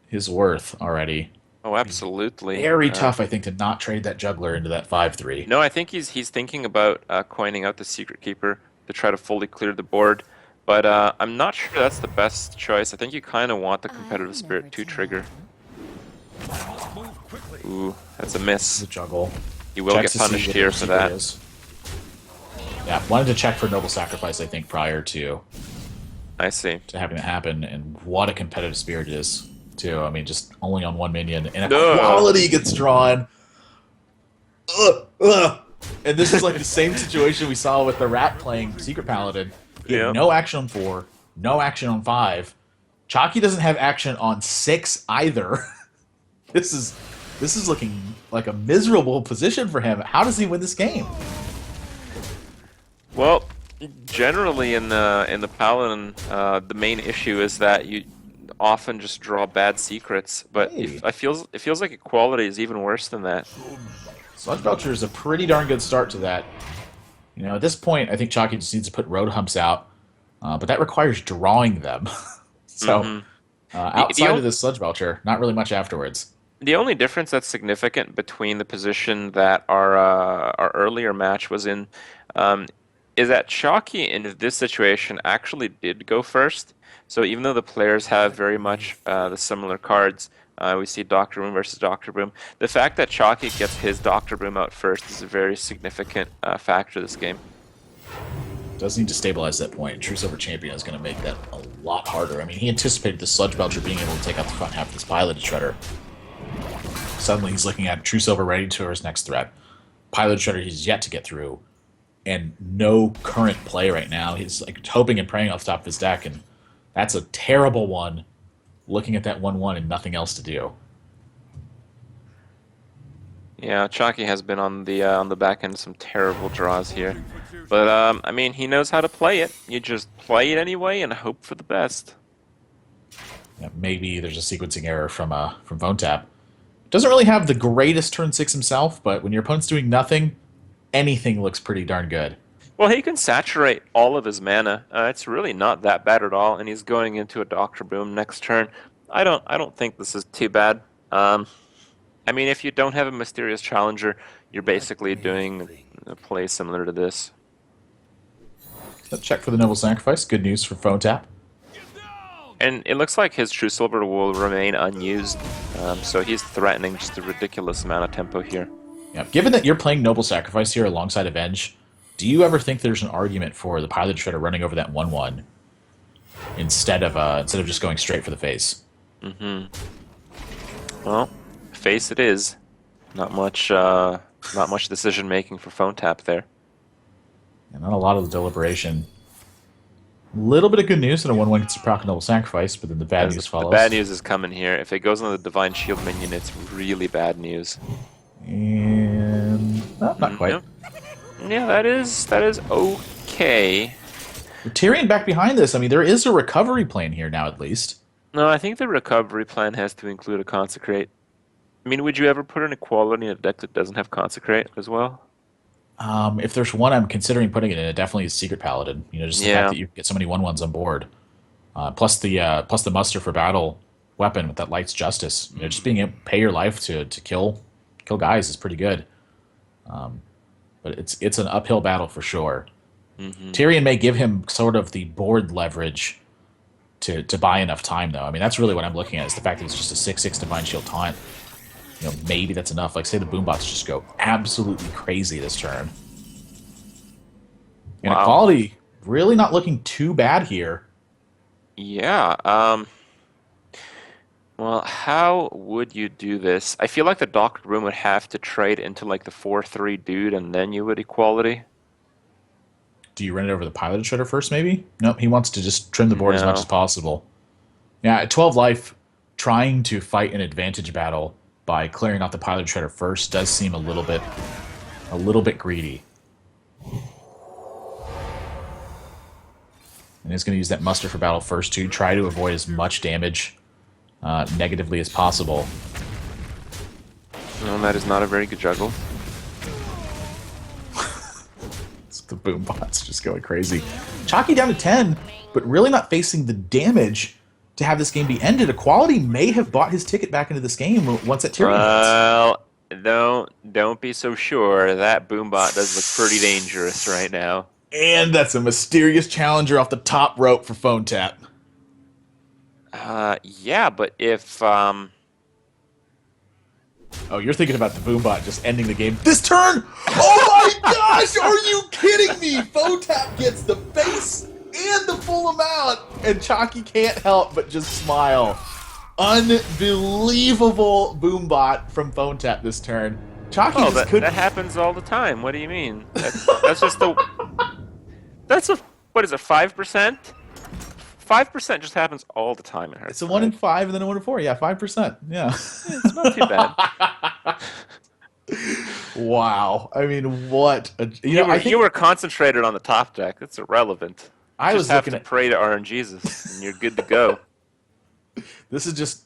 his worth already. Oh, absolutely. Very tough, I think, to not trade that Juggler into that 5/3. No, I think he's thinking about coining out the Secret Keeper to try to fully clear the board. But I'm not sure that's the best choice. I think you kind of want the Competitive Spirit 2 trigger. Ooh, that's a miss. The juggle. You will get punished here for that. Yeah, wanted to check for Noble Sacrifice, I think, prior to I see. to having that happen, and what a Competitive Spirit it is, too. I mean, just only on one minion, and Equality gets drawn. And this is like the same situation we saw with the Rat playing Secret Paladin. He had no action on 4, no action on 5. Chalky doesn't have action on 6 either. This is looking like a miserable position for him. How does he win this game? Well, generally in the Paladin, the main issue is that you often just draw bad secrets. But it feels like Equality is even worse than that. Sludge Belcher is a pretty darn good start to that. At this point, I think Chalky just needs to put road humps out, but that requires drawing them. So outside of this Sludge Belcher, not really much afterwards. The only difference that's significant between the position that our earlier match was in is that Chalky in this situation actually did go first. So even though the players have very much the similar cards, we see Dr. Boom versus Dr. Boom, the fact that Chalky gets his Dr. Boom out first is a very significant factor this game. Does need to stabilize that point. True Silver Champion is going to make that a lot harder. I mean, he anticipated the Sludge Belcher being able to take out the front half of this Piloted Shredder. Suddenly he's looking at True Silver ready to his next threat. Piloted Shredder he's yet to get through. And no current play right now. He's like hoping and praying off the top of his deck, and that's a terrible one. Looking at that 1/1 and nothing else to do. Yeah, Chalky has been on the back end some terrible draws here, but I mean he knows how to play it. You just play it anyway and hope for the best. Yeah, maybe there's a sequencing error from Phone Tap. Doesn't really have the greatest turn 6 himself, but when your opponent's doing nothing, anything looks pretty darn good. Well, he can saturate all of his mana. It's really not that bad at all, and he's going into a Dr. Boom next turn. I don't think this is too bad. I mean, if you don't have a Mysterious Challenger, you're basically doing a play similar to this. Let's check for the Noble Sacrifice. Good news for Phone Tap. And it looks like his True Silver will remain unused, so he's threatening just a ridiculous amount of tempo here. Yeah, given that you're playing Noble Sacrifice here alongside Avenge, do you ever think there's an argument for the Pilot Shredder running over that 1/1 instead of just going straight for the face? Well, face it is. Not much decision making for Phone Tap there. And not a lot of the deliberation. A little bit of good news that a 1/1 gets to proc Noble Sacrifice, but then the bad news follows. The bad news is coming here. If it goes on the Divine Shield minion, it's really bad news. And Not quite. Yep. Yeah, that is okay. With Tyrion back behind this, I mean, there is a recovery plan here now, at least. No, I think the recovery plan has to include a consecrate. I mean, would you ever put an equality in a deck that doesn't have consecrate as well? If there's one I'm considering putting it in, it definitely is Secret Paladin. You know, just the fact Yeah. that you get so many 1/1s on board, plus the muster for battle weapon with that Light's Justice. You know, just being able to pay your life to kill guys is pretty good. But it's an uphill battle for sure. Hmm. Tyrion may give him sort of the board leverage to buy enough time, though. I mean, that's really what I'm looking at, is the fact that it's just a 6/6 Divine Shield taunt. You know, maybe that's enough. Like, say the Boombots just go absolutely crazy this turn. And Wow. equality really not looking too bad here. Yeah. Well, how would you do this? I feel like the Doctored Room would have to trade into like the 4/3 dude, and then you would equality. Do you run it over the Piloted Shredder first, maybe? Nope, he wants to just trim the board as much as No. possible. Yeah, at 12 life, trying to fight an advantage battle by clearing out the Piloted Shredder first does seem a little bit greedy. And he's going to use that muster for battle first to try to avoid as much damage negatively as possible. No, that is not a very good juggle. The boom bots just going crazy. Chalky down to 10, but really not facing the damage to have this game be ended. Equality may have bought his ticket back into this game once that Tyrion hits. Well, don't be so sure. That Boombot does look pretty dangerous right now. And that's a mysterious challenger off the top rope for phone tap. Yeah, but if Oh, you're thinking about the Boombot just ending the game this turn? Oh my gosh, are you kidding me? Phone tap gets the face and the full amount, and Chalky can't help but just smile. Unbelievable Boombot from phone tap this turn. Chalky oh, just that couldn't. happens all the time. What do you mean? That's just the that's a what is it? 5%? 5% just happens all the time in It's a Hearthstone. 1 in 5 and then a 1 in 4. Yeah, 5%. Yeah. It's not too bad. Wow. I mean, what? You were concentrated on the top deck. That's irrelevant. I You was just have looking to at. pray to RNGesus, and you're good to go. This is just.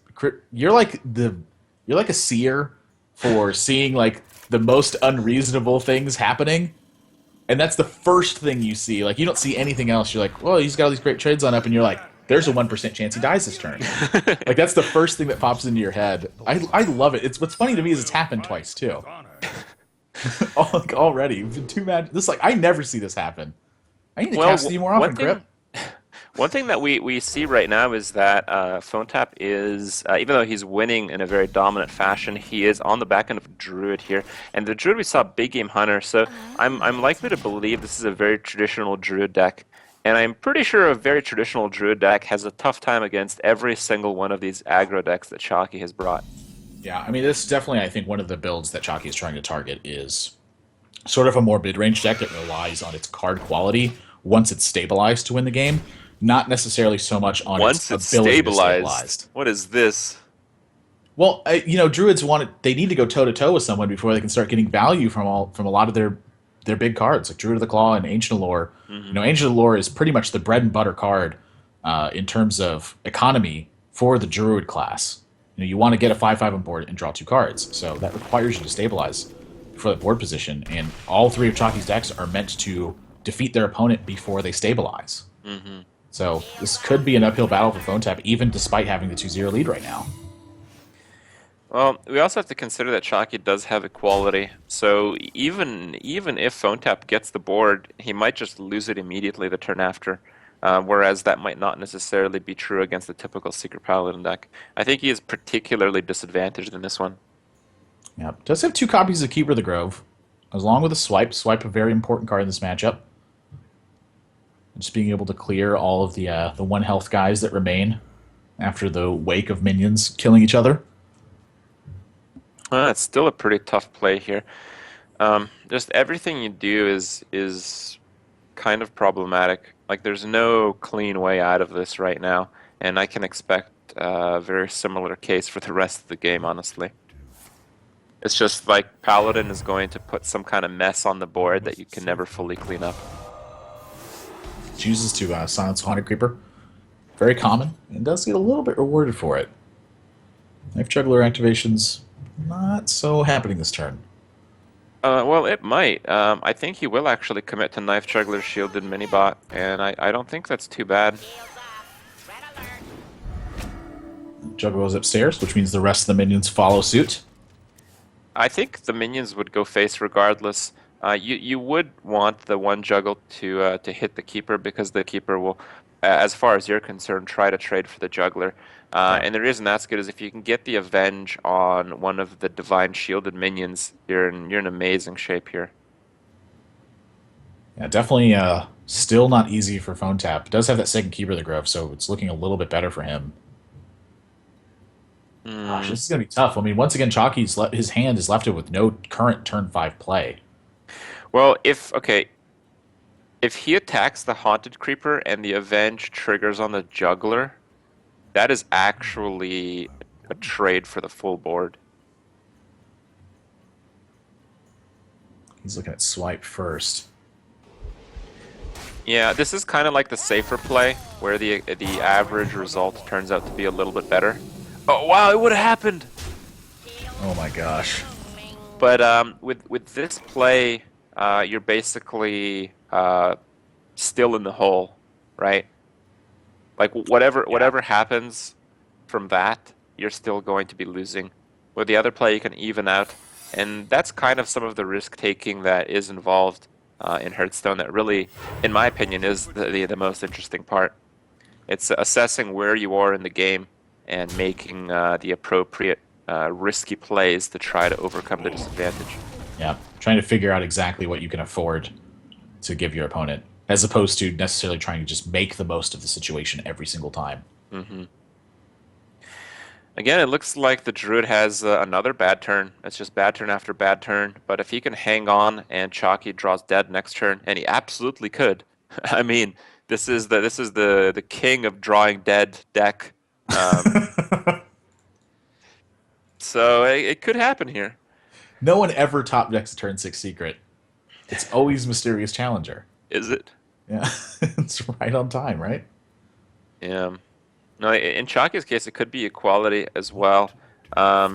You're like a seer for seeing like the most unreasonable things happening. And that's the first thing you see. Like, you don't see anything else. You're like, well, he's got all these great trades on up, and you're like, there's a 1% chance he dies this turn. Like, that's the first thing that pops into your head. I love it. It's what's funny to me is it's happened twice too. Like, already, we've been too mad. This like I never see this happen. I need to cast you more often, Grip. One thing that we see right now is that Phone Tap is, even though he's winning in a very dominant fashion, he is on the back end of Druid here. And the Druid we saw Big Game Hunter, so I'm likely to believe this is a very traditional Druid deck. And I'm pretty sure a very traditional Druid deck has a tough time against every single one of these aggro decks that Chalky has brought. Yeah, I mean, this is definitely, I think, one of the builds that Chalky is trying to target is sort of a more mid-range deck that relies on its card quality once it's stabilized to win the game, not necessarily so much on Once its it's ability stabilized, to stabilize. what is this? Well, Druids they need to go toe to toe with someone before they can start getting value from a lot of their big cards, like Druid of the Claw and Ancient Allure. Mm-hmm. Ancient Allure is pretty much the bread and butter card in terms of economy for the Druid class. You want to get a 5/5 on board and draw 2 cards, so that requires you to stabilize for the board position. And all 3 of Chalky's decks are meant to defeat their opponent before they stabilize. Mm-hmm. So this could be an uphill battle for Phone Tap, even despite having the 2-0 lead right now. Well, we also have to consider that Chalky does have equality, so even if Phone Tap gets the board, he might just lose it immediately the turn after, whereas that might not necessarily be true against the typical Secret Paladin deck. I think he is particularly disadvantaged in this one. Yeah, does have 2 copies of Keeper of the Grove, along with a Swipe. Swipe, a very important card in this matchup. Just being able to clear all of the 1 health guys that remain after the wake of minions killing each other. It's still a pretty tough play here. Just everything you do is kind of problematic. Like, there's no clean way out of this right now, and I can expect a very similar case for the rest of the game, honestly. It's just like Paladin is going to put some kind of mess on the board that you can never fully clean up. Chooses to silence Haunted Creeper. Very common, and does get a little bit rewarded for it. Knife Juggler activations, not so happening this turn. Well, it might. I think he will actually commit to Knife Juggler Shielded Minibot, and I don't think that's too bad. Juggler goes upstairs, which means the rest of the minions follow suit. I think the minions would go face regardless. You would want the one juggle to hit the keeper because the keeper will, as far as you're concerned, try to trade for the juggler. And the reason that's good is if you can get the avenge on one of the divine shielded minions, you're in amazing shape here. Yeah, definitely still not easy for Phone Tap. Does have that second Keeper of the Grove, so it's looking a little bit better for him. Gosh, this is going to be tough. I mean, once again, Chalky's his hand is left with no current turn 5 play. Well, if he attacks the Haunted Creeper and the Avenge triggers on the Juggler, that is actually a trade for the full board. He's looking at swipe first. Yeah, this is kind of like the safer play, where the average result turns out to be a little bit better. Oh wow, it would have happened! Oh my gosh. But with this play, you're basically still in the hole, right? Like whatever happens from that, you're still going to be losing. With the other play, you can even out, and that's kind of some of the risk taking that is involved in Hearthstone. That really, in my opinion, is the most interesting part. It's assessing where you are in the game and making the appropriate risky plays to try to overcome the disadvantage. Yeah, trying to figure out exactly what you can afford to give your opponent, as opposed to necessarily trying to just make the most of the situation every single time. Mm-hmm. Again, it looks like the Druid has another bad turn. It's just bad turn after bad turn. But if he can hang on and Chalky draws dead next turn, and he absolutely could. I mean, this is the king of drawing dead deck. So it could happen here. No one ever top decks a turn 6 secret. It's always Mysterious Challenger. Is it? Yeah, it's right on time, right? Yeah. No, in Chalky's case, it could be equality as well. I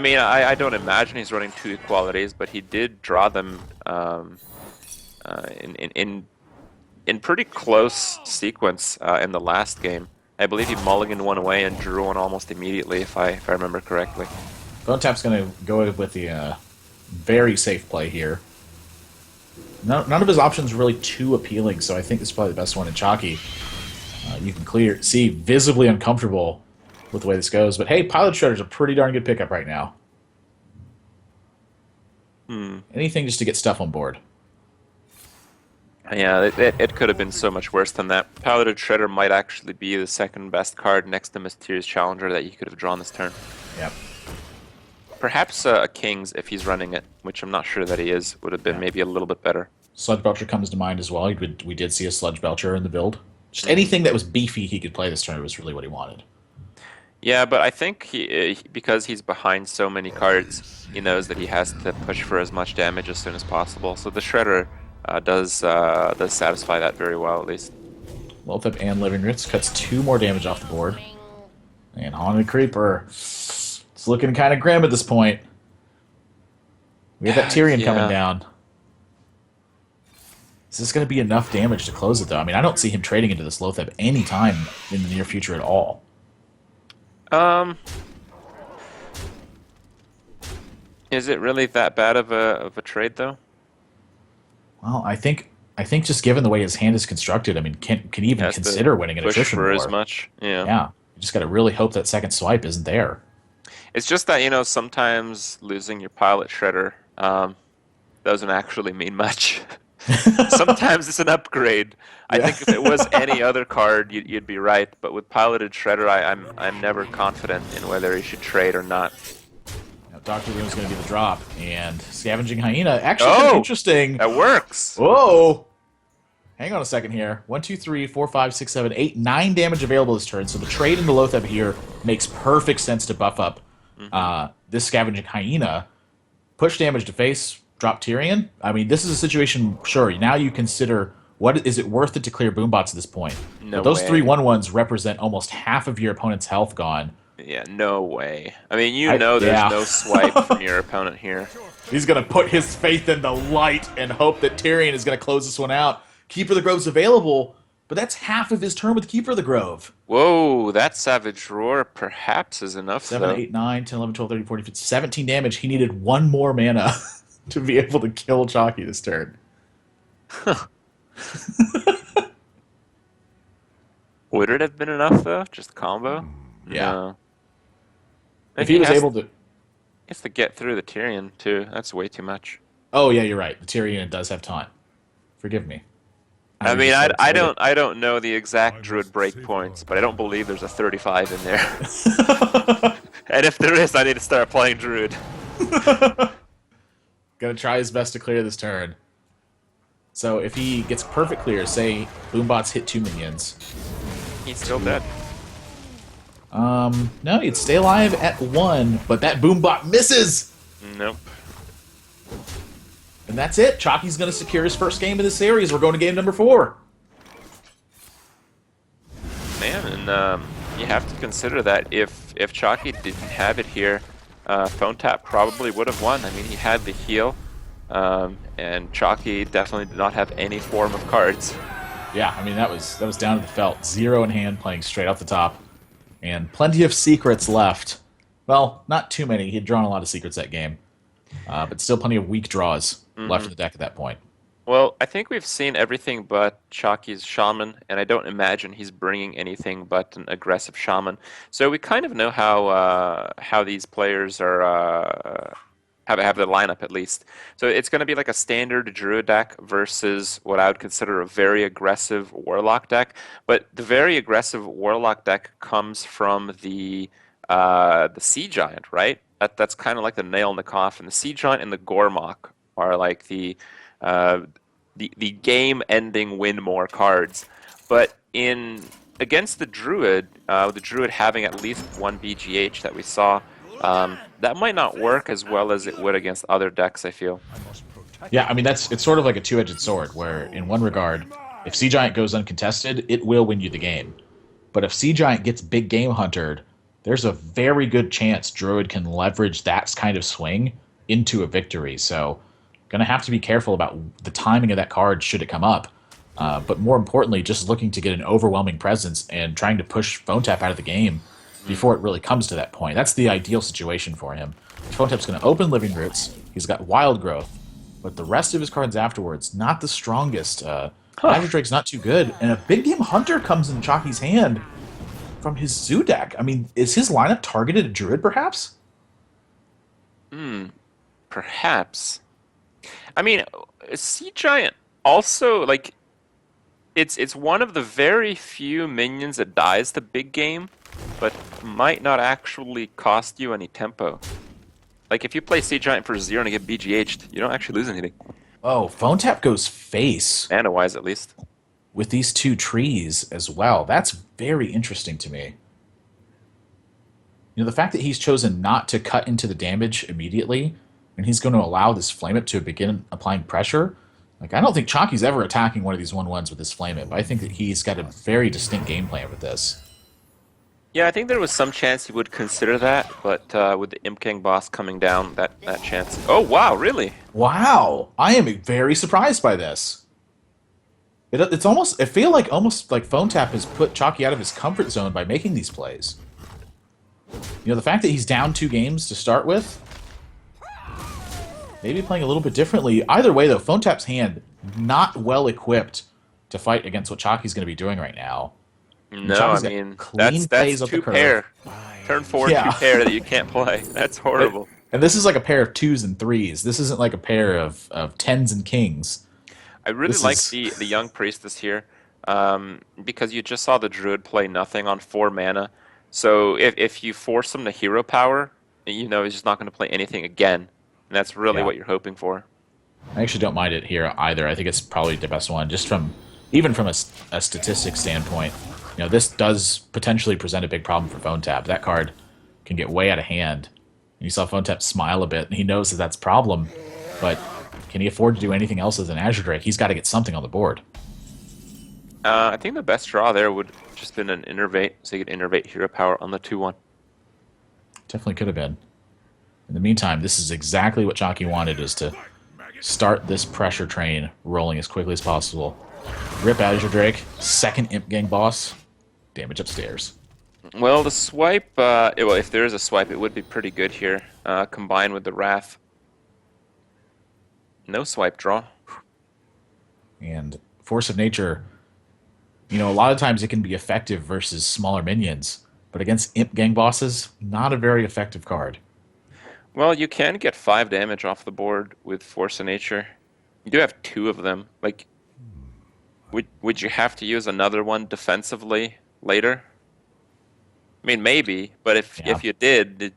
mean, I don't imagine he's running 2 equalities, but he did draw them in pretty close sequence in the last game. I believe he mulliganed one away and drew one almost immediately, if I remember correctly. Phone Tap's going to go with the very safe play here. None of his options are really too appealing, so I think this is probably the best one in Chalky. You can see visibly uncomfortable with the way this goes, but hey, Pilot Shredder's a pretty darn good pickup right now. Anything just to get stuff on board. Yeah, it could have been so much worse than that. Piloted Shredder might actually be the second best card next to Mysterious Challenger that you could have drawn this turn. Yep. Perhaps a King's, if he's running it, which I'm not sure that he is, would have been maybe a little bit better. Sludge Belcher comes to mind as well. We did see a Sludge Belcher in the build. Just anything that was beefy he could play this turn was really what he wanted. Yeah, but I think because he's behind so many cards, he knows that he has to push for as much damage as soon as possible. So the Shredder does satisfy that very well, at least. Lothep and Living Roots cuts 2 more damage off the board. And Haunted Creeper, it's looking kind of grim at this point. We have that Tyrion coming down. Is this going to be enough damage to close it, though? I mean, I don't see him trading into this Lothep anytime in the near future at all. Is it really that bad of a trade, though? Well, I think just given the way his hand is constructed, I mean, can he even consider winning an attrition war? Push for as much, yeah. Yeah, you just got to really hope that second swipe isn't there. It's just that, you know, sometimes losing your Pilot Shredder doesn't actually mean much. Sometimes it's an upgrade. I think if it was any other card, you'd be right. But with Piloted Shredder, I'm never confident in whether he should trade or not. Now, Dr. Room's going to be the drop, and Scavenging Hyena actually interesting. That works. Whoa! Hang on a second here. 1, 2, 3, 4, 5, 6, 7, 8, 9 damage available this turn. So the trade into Lothep here makes perfect sense to buff up this Scavenging Hyena. push damage to face, drop Tyrion. I mean, this is a situation, sure, now you consider, what is it worth it to clear Boombots at this point? No But those way. 3 1/1s represent almost half of your opponent's health gone. Yeah, no way. I mean, there's Yeah. no swipe from your opponent here. He's going to put his faith in the light and hope that Tyrion is going to close this one out. Keeper of the Grove's available, but that's half of his turn with Keeper of the Grove. Whoa, that Savage Roar perhaps is enough, 7, though. 8, 9, 10, 11, 12, 13, 14, 15, 17 damage. He needed 1 more mana to be able to kill Chalky this turn. Would it have been enough, though? Just combo? Yeah. No. If he was able to... He has to get through the Tyrion, too. That's way too much. Oh, yeah, you're right. The Tyrion does have taunt. Forgive me. I mean, I don't know the exact Druid breakpoints, but I don't believe there's a 35 in there. And if there is, I need to start playing Druid. Gonna try his best to clear this turn. So if he gets perfect clear, say Boombots hit 2 minions. He's still dead. No, he'd stay alive at 1, but that Boombot misses! Nope. And that's it. Chalky's going to secure his first game of the series. We're going to game number 4. Man, and you have to consider that if Chalky didn't have it here, Phone Tap probably would have won. I mean, he had the heal, and Chalky definitely did not have any form of cards. Yeah, I mean, that was down to the felt. 0 in hand, playing straight off the top. And plenty of secrets left. Well, not too many. He had drawn a lot of secrets that game. But still plenty of weak draws left in the deck at that point. Well, I think we've seen everything but Chalky's Shaman, and I don't imagine he's bringing anything but an aggressive Shaman. So we kind of know how these players are have the lineup, at least. So it's going to be like a standard Druid deck versus what I would consider a very aggressive Warlock deck. But the very aggressive Warlock deck comes from the Sea Giant, right? That's kind of like the nail in the coffin. The Sea Giant and the Gormok are like the game-ending win more cards. But against the Druid having at least 1 BGH that we saw, that might not work as well as it would against other decks, I feel. Yeah, I mean, it's sort of like a two-edged sword, where in one regard, if Sea Giant goes uncontested, it will win you the game. But if Sea Giant gets big game huntered, there's a very good chance Druid can leverage that kind of swing into a victory. So, gonna have to be careful about the timing of that card should it come up. But more importantly, just looking to get an overwhelming presence and trying to push Phone Tap out of the game before it really comes to that point. That's the ideal situation for him. Phone Tap's going to open Living Roots. He's got Wild Growth, but the rest of his cards afterwards, not the strongest. Magic Drake's not too good, and a Big Game Hunter comes in Chalky's hand from his Zoo deck. I mean, is his lineup targeted at Druid, perhaps? Perhaps. I mean, Sea Giant also, like, it's one of the very few minions that dies the big game, but might not actually cost you any tempo. Like, if you play Sea Giant for 0 and get BGH'd, you don't actually lose anything. Oh, Phone Tap goes face. Mana-wise, at least. With these 2 trees as well. That's very interesting to me. You know, the fact that he's chosen not to cut into the damage immediately, and he's going to allow this Flame Whip to begin applying pressure. Like, I don't think Chalky's ever attacking one of these 1/1s with this Flame Whip. I think that he's got a very distinct game plan with this. Yeah, I think there was some chance he would consider that, but with the Imp King boss coming down, that chance... Oh, wow, really? Wow! I am very surprised by this. It's almost... I feel like almost like Phone Tap has put Chalky out of his comfort zone by making these plays. You know, the fact that he's down 2 games to start with, maybe playing a little bit differently. Either way, though, Phone Tap's hand not well equipped to fight against what Chalky's going to be doing right now. No, I mean, that's 2 pair. Turn 4, 2 pair that you can't play. That's horrible. And this is like a pair of 2s and 3s. This isn't like a pair of 10s and kings. I really like the Young Priestess here, because you just saw the Druid play nothing on 4 mana. So if you force him to hero power, you know he's just not going to play anything again. And that's really what you're hoping for. I actually don't mind it here either. I think it's probably the best one, just even from a statistics standpoint. You know, this does potentially present a big problem for Phone Tap. That card can get way out of hand. And you saw PhoneTap smile a bit, and he knows that that's a problem. But can he afford to do anything else as an Azure Drake? He's got to get something on the board. I think the best draw there would just been an Innervate, so you could Innervate Hero Power on the 2-1. Definitely could have been. In the meantime, this is exactly what Chalky wanted, is to start this pressure train rolling as quickly as possible. Rip Azure Drake, second Imp Gang boss, damage upstairs. Well, the swipe, well, if there is a swipe, it would be pretty good here, combined with the Wrath. No swipe draw. And Force of Nature, you know, a lot of times it can be effective versus smaller minions, but against Imp Gang bosses, not a very effective card. Well, you can get 5 damage off the board with Force of Nature. You do have 2 of them. Like, would you have to use another one defensively later? I mean, maybe, but if you did,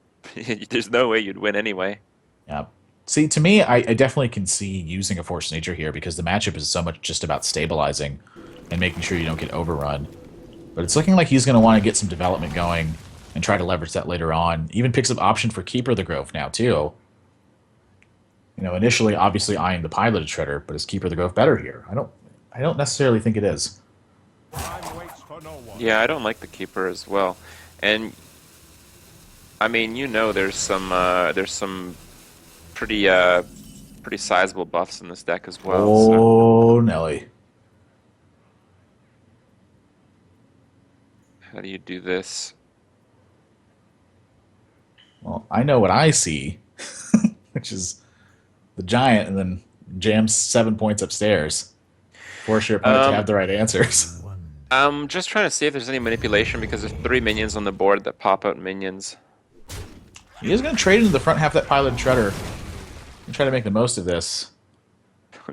there's no way you'd win anyway. Yeah. See, to me, I definitely can see using a Force of Nature here because the matchup is so much just about stabilizing and making sure you don't get overrun. But it's looking like he's going to want to get some development going and try to leverage that later on. Even picks up option for Keeper of the Grove now, too. You know, initially, obviously eyeing the Piloted Shredder, but is Keeper of the Grove better here? I don't necessarily think it is. Yeah, I don't like the Keeper as well. And, I mean, you know there's some pretty sizable buffs in this deck as well. Oh, so. Nelly. How do you do this? Well, I know what I see, which is the Giant and then jams 7 points upstairs. Force your opponent to have the right answers. I'm just trying to see if there's any manipulation because there's 3 minions on the board that pop out minions. He is going to trade into the front half of that Piloted Shredder and try to make the most of this.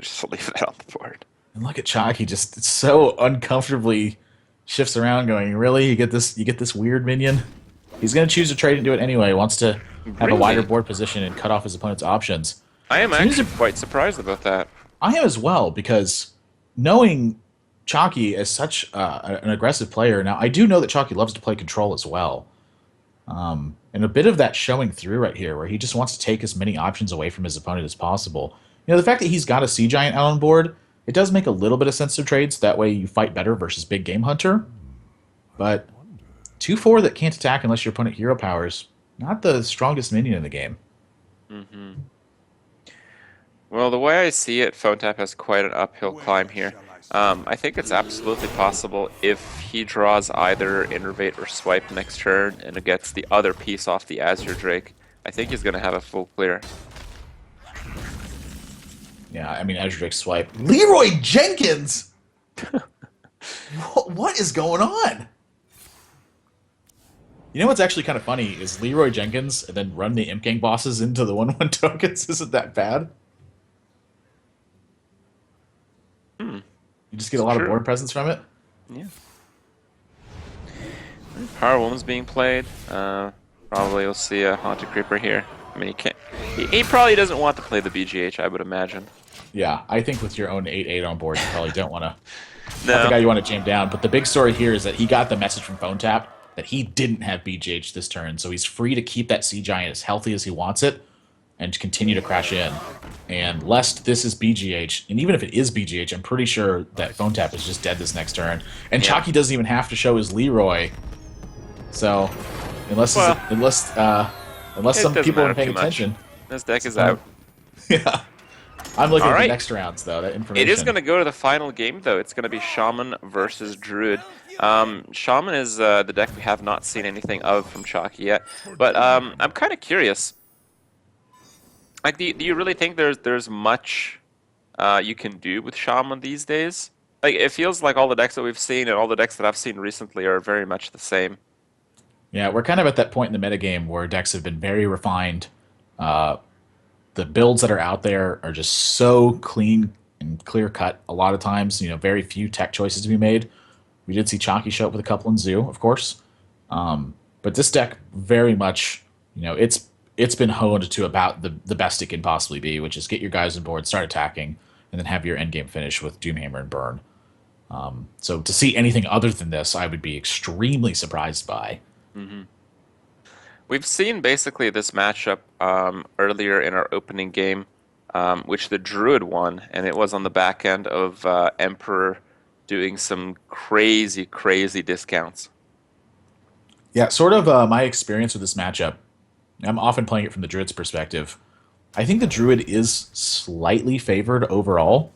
Just leave that on the board. And look at Chalky, just so uncomfortably shifts around, going, "Really? You get this weird minion?" He's going to choose to trade into it anyway. He wants to have a wider board position and cut off his opponent's options. I am actually quite surprised about that. I am as well, because knowing Chalky as such an aggressive player, now I do know that Chalky loves to play control as well. And a bit of that showing through right here, where he just wants to take as many options away from his opponent as possible. You know, the fact that he's got a Sea Giant out on board, it does make a little bit of sense to trades. That way you fight better versus Big Game Hunter. But 2/4 that can't attack unless your opponent hero powers, not the strongest minion in the game. Mm-hmm. Well, the way I see it, PhoneTap has quite an uphill climb here. I think it's absolutely possible if he draws either Innervate or Swipe next turn and gets the other piece off the Azure Drake. I think he's going to have a full clear. Yeah, I mean, Azure Drake Swipe. Leroy Jenkins! What is going on? You know what's actually kind of funny is Leroy Jenkins and then run the Imp Gang bosses into the 1/1 tokens. Isn't that bad? You just get a lot of board presence from it? Yeah. Power Woman's being played. Probably you'll see a Haunted Creeper here. I mean, he can't. He probably doesn't want to play the BGH, I would imagine. Yeah, I think with your own 8/8 on board, you probably don't want to. No. Not the guy you want to jam down. But the big story here is that he got the message from PhoneTap that he didn't have BGH this turn, so he's free to keep that Sea Giant as healthy as he wants it and continue to crash in. And lest this is BGH, and even if it is BGH, I'm pretty sure that PhoneTap is just dead this next turn. And Chalky doesn't even have to show his Leroy. So, unless some people are paying attention. This deck is out. Yeah. I'm looking at the next rounds, though, that information. It is going to go to the final game, though. It's going to be Shaman versus Druid. Shaman is the deck we have not seen anything of from Chalky yet. But I'm kind of curious. Like, do you really think there's much you can do with Shaman these days? Like, it feels like all the decks that we've seen and all the decks that I've seen recently are very much the same. Yeah, we're kind of at that point in the metagame where decks have been very refined. The builds that are out there are just so clean and clear-cut a lot of times. You know, very few tech choices to be made. We did see Chalky show up with a couple in Zoo, of course. But this deck very much, you know, it's been honed to about the best it can possibly be, which is get your guys on board, start attacking, and then have your endgame finish with Doomhammer and Burn. So to see anything other than this, I would be extremely surprised by. Mm-hmm. We've seen basically this matchup earlier in our opening game, which the Druid won, and it was on the back end of Emperor doing some crazy, crazy discounts. Yeah, sort of my experience with this matchup. I'm often playing it from the Druid's perspective. I think the Druid is slightly favored overall,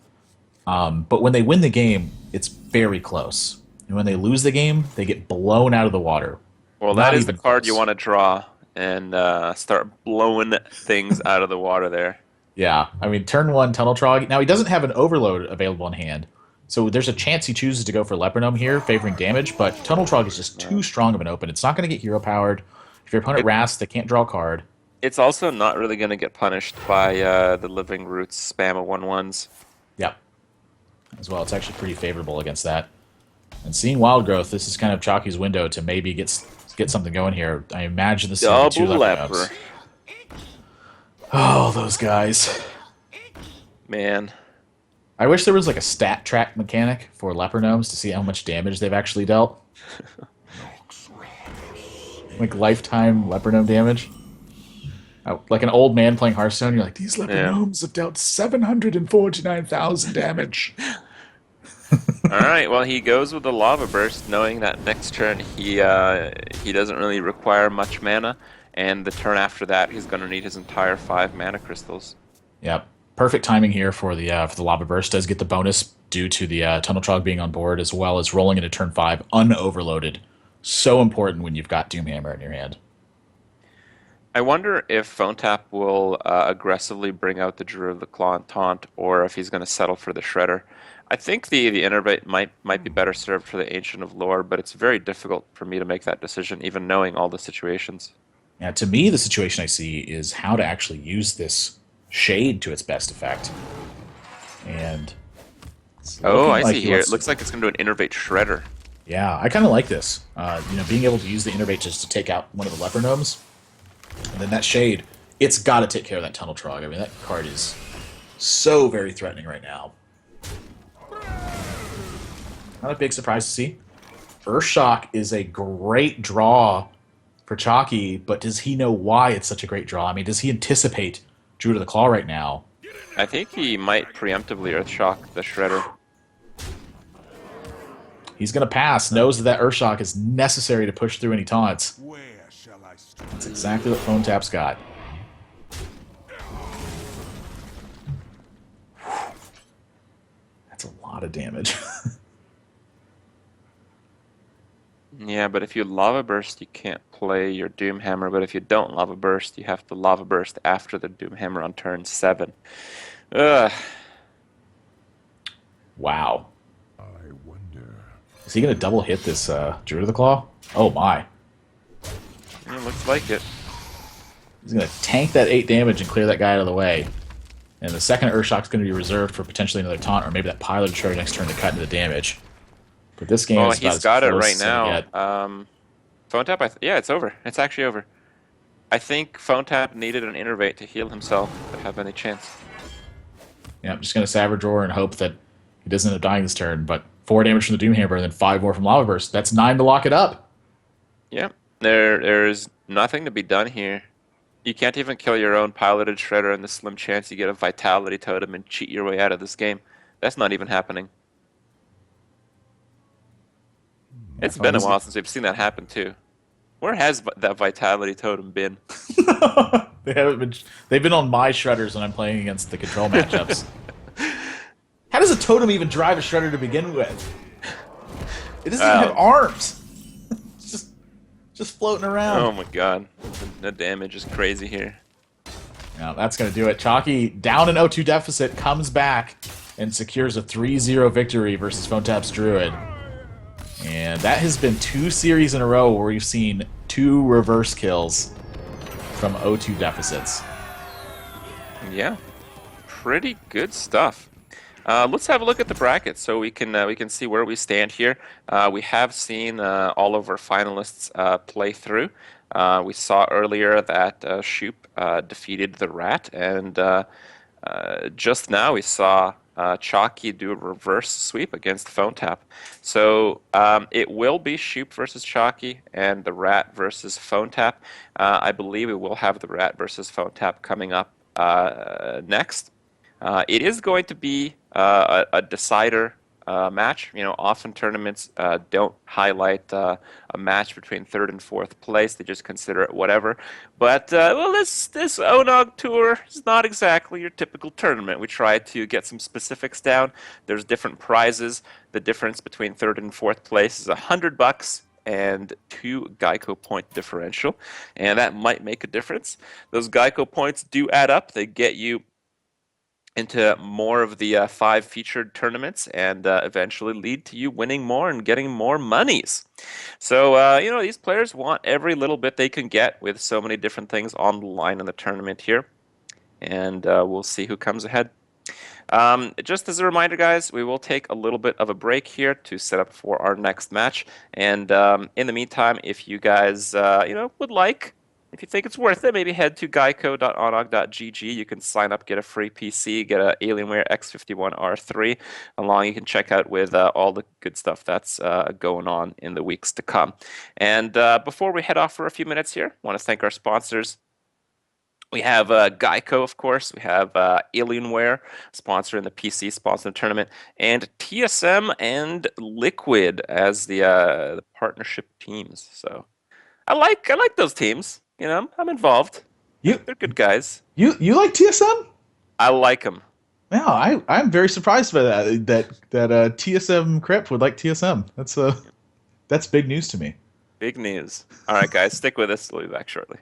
but when they win the game, it's very close. And when they lose the game, they get blown out of the water. Well, that Not is the even card you close. want to draw and start blowing things out of the water there. Yeah, I mean, turn one Tunnel Trog. Now he doesn't have an Overload available in hand, so there's a chance he chooses to go for Leopardome here, favoring damage. But Tunnel Trog is just Uh, too strong of an open. It's not going to get hero powered. If your opponent it Wraths, they can't draw a card. it's also not really going to get punished by the Living Roots spam of 1/1s. Yep, as well. It's actually pretty favorable against that. And seeing Wild Growth, this is kind of Chalky's window to maybe get something going here. I imagine this is going to be two Double Leopardomes. leper, Oh, those guys. man. I wish there was like a stat track mechanic for Leopardomes to see how much damage they've actually dealt. Like lifetime Leopardome damage. Like an old man playing Hearthstone, you're like, these Yeah. Leopardomes have dealt 749,000 damage. All right. Well, he goes with the Lava Burst, knowing that next turn he doesn't really require much mana, and the turn after that he's going to need his entire 5 mana crystals. Yep. Perfect timing here for the Lava Burst. Does get the bonus due to the Tunnel Trog being on board, as well as rolling into turn 5 unoverloaded. So important when you've got Doomhammer in your hand. I wonder if Phone Tap will aggressively bring out the Drew of the Claw and Taunt, or if he's going to settle for the Shredder. I think the Innervate might be better served for the Ancient of Lore, but it's very difficult for me to make that decision, even knowing all the situations. Now, to me, the situation I see is how to actually use this Shade to its best effect. And it's Oh, looking I like see he here. It wants to. looks like it's going to do an Innervate Shredder. Yeah, I kind of like this. Being able to use the Innervate just to take out one of the Leper Gnomes. And then that Shade, it's got to take care of that Tunnel Trog. I mean, that card is so very threatening right now. Not a big surprise to see. Earthshock is a great draw for Chalky, but does he know why it's such a great draw? I mean, does he anticipate Druid of the Claw right now? I think he might preemptively Earthshock the Shredder. He's going to pass, knows that that Earthshock is necessary to push through any taunts. Where shall I start? That's exactly what Phone Tap's got. That's a lot of damage. Yeah, but if you Lava Burst, you can't play your Doomhammer. But if you don't Lava Burst, you have to Lava Burst after the Doomhammer on turn 7. Ugh. Wow. I wonder. Is he going to double hit this Druid of the Claw? Oh my. It looks like it. He's going to tank that 8 damage and clear that guy out of the way. And the second Earthshock's going to be reserved for potentially another taunt, or maybe that Pilot Shredder next turn to cut into the damage. But this game Oh, is about he's as got it close right as gonna now. get. Phone Tap, yeah, it's over. It's actually over. I think Phone Tap needed an Innervate to heal himself to have any chance. Yeah, I'm just going to Savage Roar and hope that he doesn't end up dying this turn. But 4 damage from the Doomhammer and then 5 more from Lava Burst. That's 9 to lock it up. Yeah, there's nothing to be done here. You can't even kill your own piloted Shredder and the slim chance you get a Vitality Totem and cheat your way out of this game. That's not even happening. It's been a while since we've seen that happen too. Where has that Vitality Totem been? They haven't been. They've been on my Shredders when I'm playing against the control matchups. How does a totem even drive a Shredder to begin with? It doesn't even have arms. It's just floating around. Oh my god. The damage is crazy here. Now that's going to do it. Chalky, down an 0-2 deficit, comes back and secures a 3-0 victory versus Phone Tap's Druid. And that has been 2 series in a row where we've seen 2 reverse kills from 0-2 deficits. Yeah. Pretty good stuff. Let's have a look at the bracket so we can see where we stand here. We have seen all of our finalists play through. We saw earlier that Shup defeated the Rat, and just now we saw Chalky do a reverse sweep against Phone Tap. So it will be Shup versus Chalky and the Rat versus Phone Tap. I believe we will have the Rat versus Phone Tap coming up next. It is going to be a decider match. You know, often tournaments don't highlight a match between third and fourth place. They just consider it whatever. But well, this ONOG tour is not exactly your typical tournament. We try to get some specifics down. There's different prizes. The difference between third and fourth place is $100 and 2 Geico point differential, and that might make a difference. Those Geico points do add up. They get you into more of the 5 featured tournaments and eventually lead to you winning more and getting more monies. So, you know, these players want every little bit they can get with so many different things on the line in the tournament here. And we'll see who comes ahead. Just as a reminder, guys, we will take a little bit of a break here to set up for our next match. And in the meantime, if you guys, you know, would like, if you think it's worth it, maybe head to geico.onog.gg. You can sign up, get a free PC, get an Alienware X51R3 along. You can check out with all the good stuff that's going on in the weeks to come. And before we head off for a few minutes here, I want to thank our sponsors. We have Geico, of course. We have Alienware, sponsoring the PC, sponsoring the tournament, and TSM and Liquid as the partnership teams. So I like those teams. You know, I'm involved. They're good guys. You like TSM? I like them. Yeah, I'm very surprised by that TSM Crep would like TSM. That's big news to me. Big news. All right, guys, stick with us. We'll be back shortly.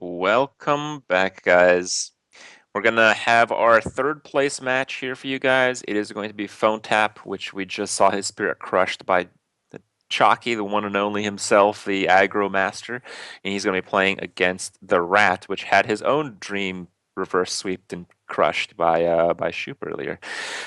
Welcome back, guys. We're gonna have our third place match here for you guys. It is going to be Phone Tap, which we just saw his spirit crushed by the Chalky, the one and only himself, the aggro master, and he's gonna be playing against the Rat, which had his own dream reverse sweeped and crushed by Shup earlier.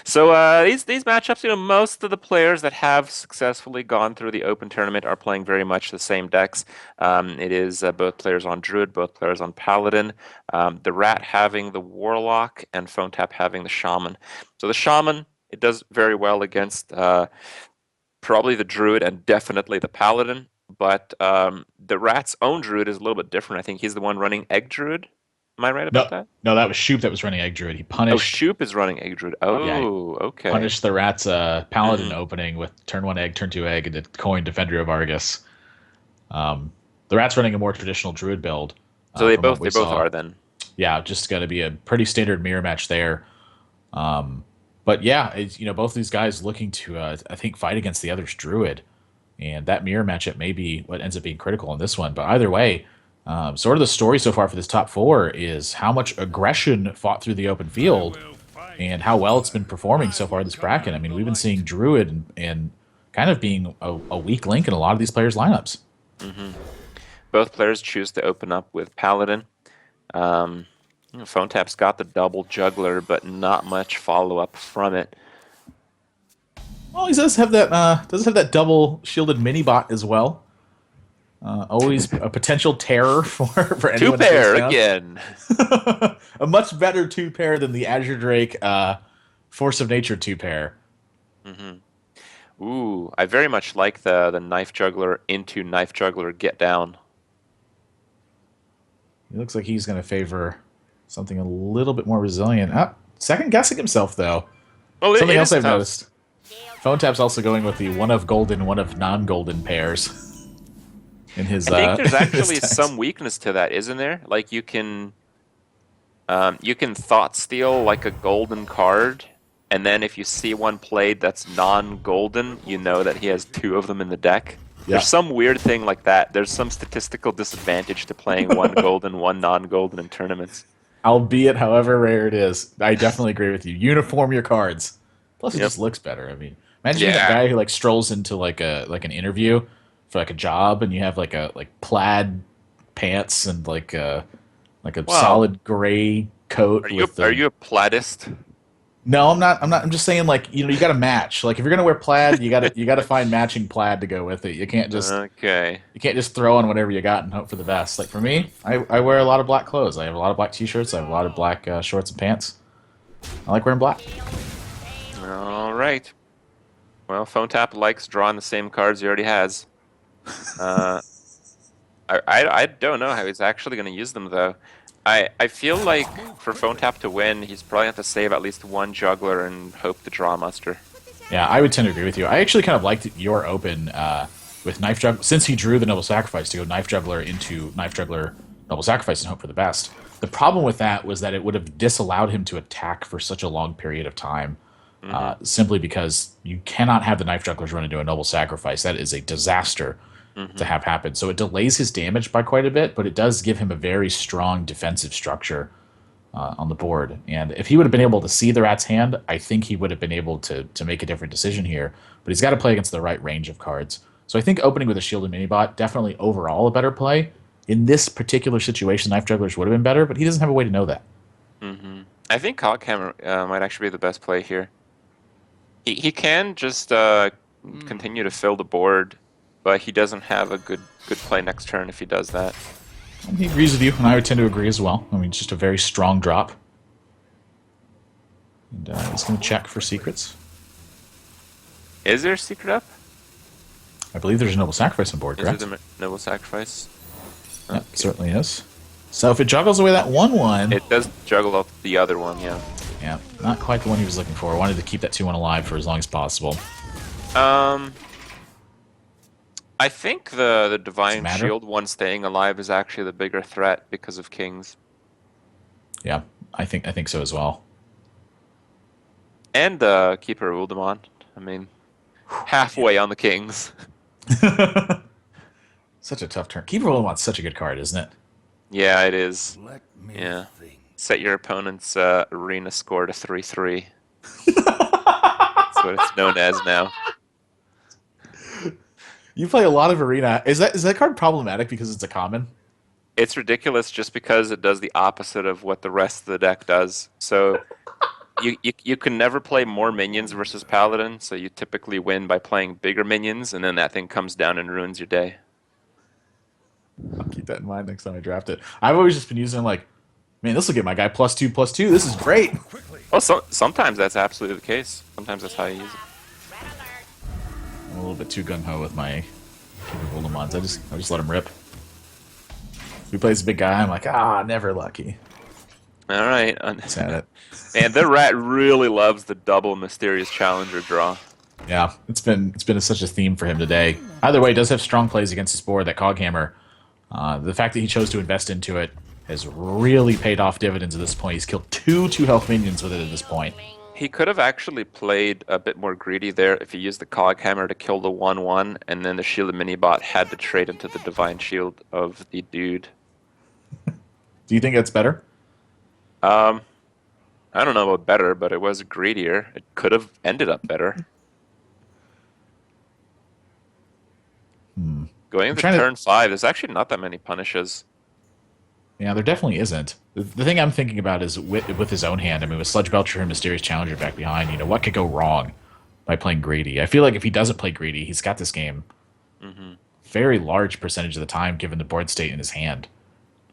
So these matchups, most of the players that have successfully gone through the Open tournament are playing very much the same decks. It is both players on Druid, both players on Paladin. The Rat having the Warlock and Phone Tap having the Shaman. So the Shaman, it does very well against probably the Druid and definitely the Paladin. But the Rat's own Druid is a little bit different. I think he's the one running Egg Druid. Am I right about No, that? no, that was Shup that was running Egg Druid. He Oh, punished Shup is running Egg Druid. Yeah, Oh, okay. punished the Rat's Paladin opening with turn 1 Egg, turn 2 Egg, and a coin Defender of Argus. The Rat's running a more traditional Druid build. So they from what both we they both saw. are then. Yeah, just going to be a pretty standard mirror match there. But yeah, it's, both these guys looking to, I think, fight against the other's Druid. And that mirror matchup may be what ends up being critical in this one. But either way, sort of the story so far for this top four is how much aggression fought through the open field and how well it's been performing so far this bracket. I mean, we've been seeing Druid and kind of being a weak link in a lot of these players' lineups. Both players choose to open up with Paladin. Phone Tap's got the double juggler, but not much follow up from it. Well, he does have that double shielded mini bot as well. Always a potential terror for anyone. Two pair again. A much better two pair than the Azure Drake Force of Nature two pair. Ooh, I very much like the knife juggler into knife juggler get down. He looks like he's going to favor something a little bit more resilient. Second guessing himself though. Oh, Something else I've tough. noticed. Phone Tap's also going with the one of golden, one of non-golden pairs. In his, I think there's his actually text. some weakness to that, isn't there? Like you can thought steal like a golden card, and then if you see one played that's non-golden, you know that he has two of them in the deck. Yeah. There's some weird thing like that. There's some statistical disadvantage to playing one golden, one non-golden in tournaments. Albeit, however rare it is, I definitely agree with you. Uniform your cards. Plus, it Yep. just looks better. I mean, imagine being that guy who like strolls into like an interview for like a job, and you have like plaid pants and like a Wow. solid gray coat. Are you a plaidist? No, I'm not. I'm just saying like you got to match. Like if you're gonna wear plaid, you gotta find matching plaid to go with it. You can't just throw on whatever you got and hope for the best. Like for me, I wear a lot of black clothes. I have a lot of black t-shirts. I have a lot of black shorts and pants. I like wearing black. All right. Well, Phone Tap likes drawing the same cards he already has. I don't know how he's actually going to use them though. I feel like for Phone Tap to win, he's probably have to save at least one juggler and hope to draw a muster. Yeah, I would tend to agree with you. I actually kind of liked your open with Knife Juggler, since he drew the Noble Sacrifice, to go Knife Juggler into Knife Juggler Noble Sacrifice and hope for the best. The problem with that was that it would have disallowed him to attack for such a long period of time, simply because you cannot have the Knife Jugglers run into a Noble Sacrifice. That is a disaster to have happen. So it delays his damage by quite a bit, but it does give him a very strong defensive structure on the board. And if he would have been able to see the Rat's hand, I think he would have been able to make a different decision here. But he's got to play against the right range of cards. So I think opening with a shielded minibot, definitely overall a better play. In this particular situation, Knife Jugglers would have been better, but he doesn't have a way to know that. I think Coghammer might actually be the best play here. He can just continue to fill the board, but he doesn't have a good play next turn if he does that. And he agrees with you, and I would tend to agree as well. I mean, it's just a very strong drop. And he's going to check for secrets. Is there a secret up? I believe there's a Noble Sacrifice on board, Is correct? there the Noble Sacrifice? Yeah, it certainly is. So if it juggles away that 1/1... It does juggle up the other one, yeah. Yeah, not quite the one he was looking for. Wanted to keep that 2/1 alive for as long as possible. I think the Divine matter? Shield one staying alive is actually the bigger threat because of Kings. Yeah, I think so as well. And Keeper of Uldamont. I mean, halfway on the Kings. Such a tough turn. Keeper of Want's such a good card, isn't it? Yeah, it is. Let me Yeah. think. Set your opponent's arena score to 3-3. That's what it's known as now. You play a lot of arena. Is that card problematic because it's a common? It's ridiculous just because it does the opposite of what the rest of the deck does. So you can never play more minions versus Paladin, so you typically win by playing bigger minions, and then that thing comes down and ruins your day. I'll keep that in mind next time I draft it. I've always just been using like, man, this will get my guy +2/+2. This is great. Well, sometimes that's absolutely the case. Sometimes that's how you use it. I'm a little bit too gung ho with my Keeper Voldemons. I just let him rip. If he plays a big guy, I'm like, never lucky. All right. It's at it. And the rat really loves the double mysterious challenger draw. Yeah, it's been such a theme for him today. Either way, he does have strong plays against his board. That Coghammer, the fact that he chose to invest into it has really paid off dividends at this point. He's killed 2 2 health minions with it at this point. He could have actually played a bit more greedy there if he used the Cog Hammer to kill the 1/1, and then the Shielded Minibot had to trade into the Divine Shield of the dude. Do you think that's better? I don't know about better, but it was greedier. It could have ended up better. Going into turn 5, there's actually not that many punishes. Yeah, there definitely isn't. The thing I'm thinking about is with his own hand. I mean, with Sludge Belcher and Mysterious Challenger back behind, what could go wrong by playing greedy? I feel like if he doesn't play greedy, he's got this game very large percentage of the time, given the board state in his hand.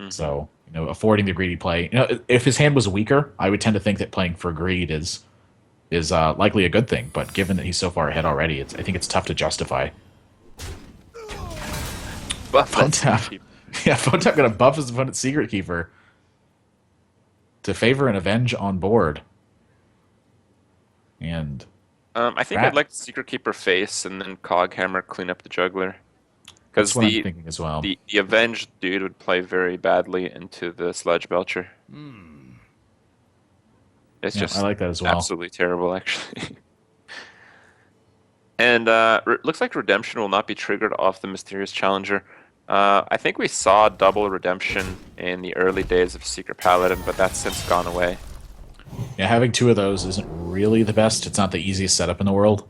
So, affording the greedy play. If his hand was weaker, I would tend to think that playing for greed is likely a good thing. But given that he's so far ahead already, I think it's tough to justify. Buff Phone that tap. Secret Keeper. Yeah, Phone tap gonna buff his opponent's Secret Keeper to favor an Avenge on board. And I think I'd like the Secret Keeper face and then Cog Hammer clean up the Juggler. Because that's what I'm thinking as well. the Avenged dude would play very badly into the Sludge Belcher. It's just I like that as well. absolutely terrible, actually. And looks like Redemption will not be triggered off the Mysterious Challenger. I think we saw double Redemption in the early days of Secret Paladin, but that's since gone away. Yeah, having 2 of those isn't really the best. It's not the easiest setup in the world.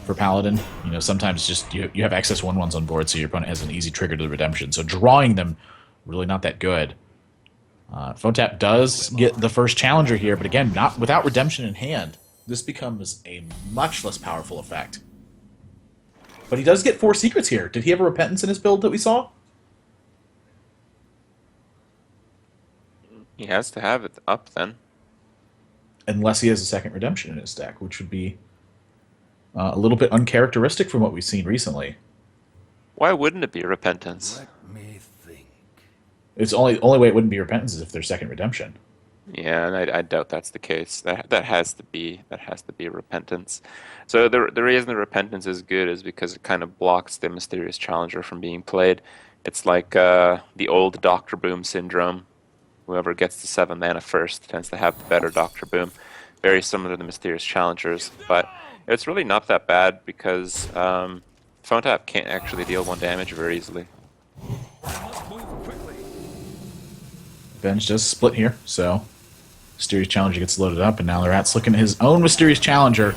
For Paladin, sometimes just you have excess 1/1s on board, so your opponent has an easy trigger to the Redemption. So drawing them, really not that good. Phone tap does get the first Challenger here, but again, not without Redemption in hand. This becomes a much less powerful effect. But he does get 4 secrets here. Did he have a Repentance in his build that we saw? He has to have it up then. Unless he has a second Redemption in his deck, which would be a little bit uncharacteristic from what we've seen recently. Why wouldn't it be Repentance? Let me think. It's only way it wouldn't be Repentance is if there's second Redemption. Yeah, and I doubt that's the case. That has to be Repentance. So the reason the Repentance is good is because it kind of blocks the Mysterious Challenger from being played. It's like the old Doctor Boom syndrome. Whoever gets to 7 mana first tends to have the better Doctor Boom. Very similar to the Mysterious Challengers, but it's really not that bad because Phone Tap can't actually deal 1 damage very easily. Bench does split here, so Mysterious Challenger gets loaded up, and now the Rat's looking at his own Mysterious Challenger.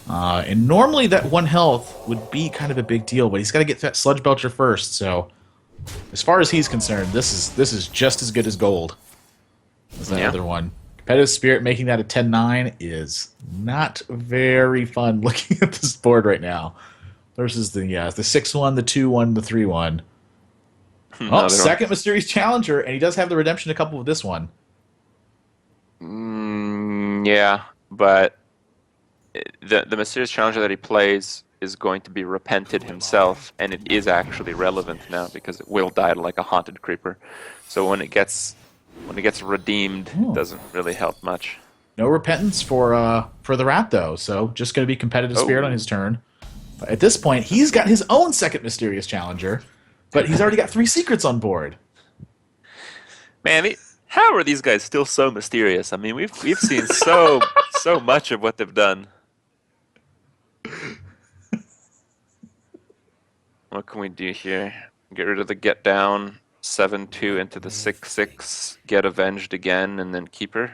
And normally that 1 health would be kind of a big deal, but he's got to get that Sludge Belcher first, so as far as he's concerned, this is just as good as gold as that other one. Competitive Spirit making that a 10-9 is not very fun looking at this board right now. Versus the 6-1, the 2-1, the 3-1. Second Mysterious Challenger, and he does have the Redemption a couple with this one. Yeah, but the Mysterious Challenger that he plays is going to be repented himself, and it is actually relevant now because it will die to like a haunted creeper. So when it gets redeemed, it doesn't really help much. No Repentance for the Rat though, so just going to be Competitive Spirit on his turn. But at this point, he's got his own second Mysterious Challenger, but he's already got 3 secrets on board. Man, how are these guys still so mysterious? I mean, we've seen so much of what they've done. What can we do here? Get rid of the get down. 7-2 into the 6-6, get avenged again, and then keeper.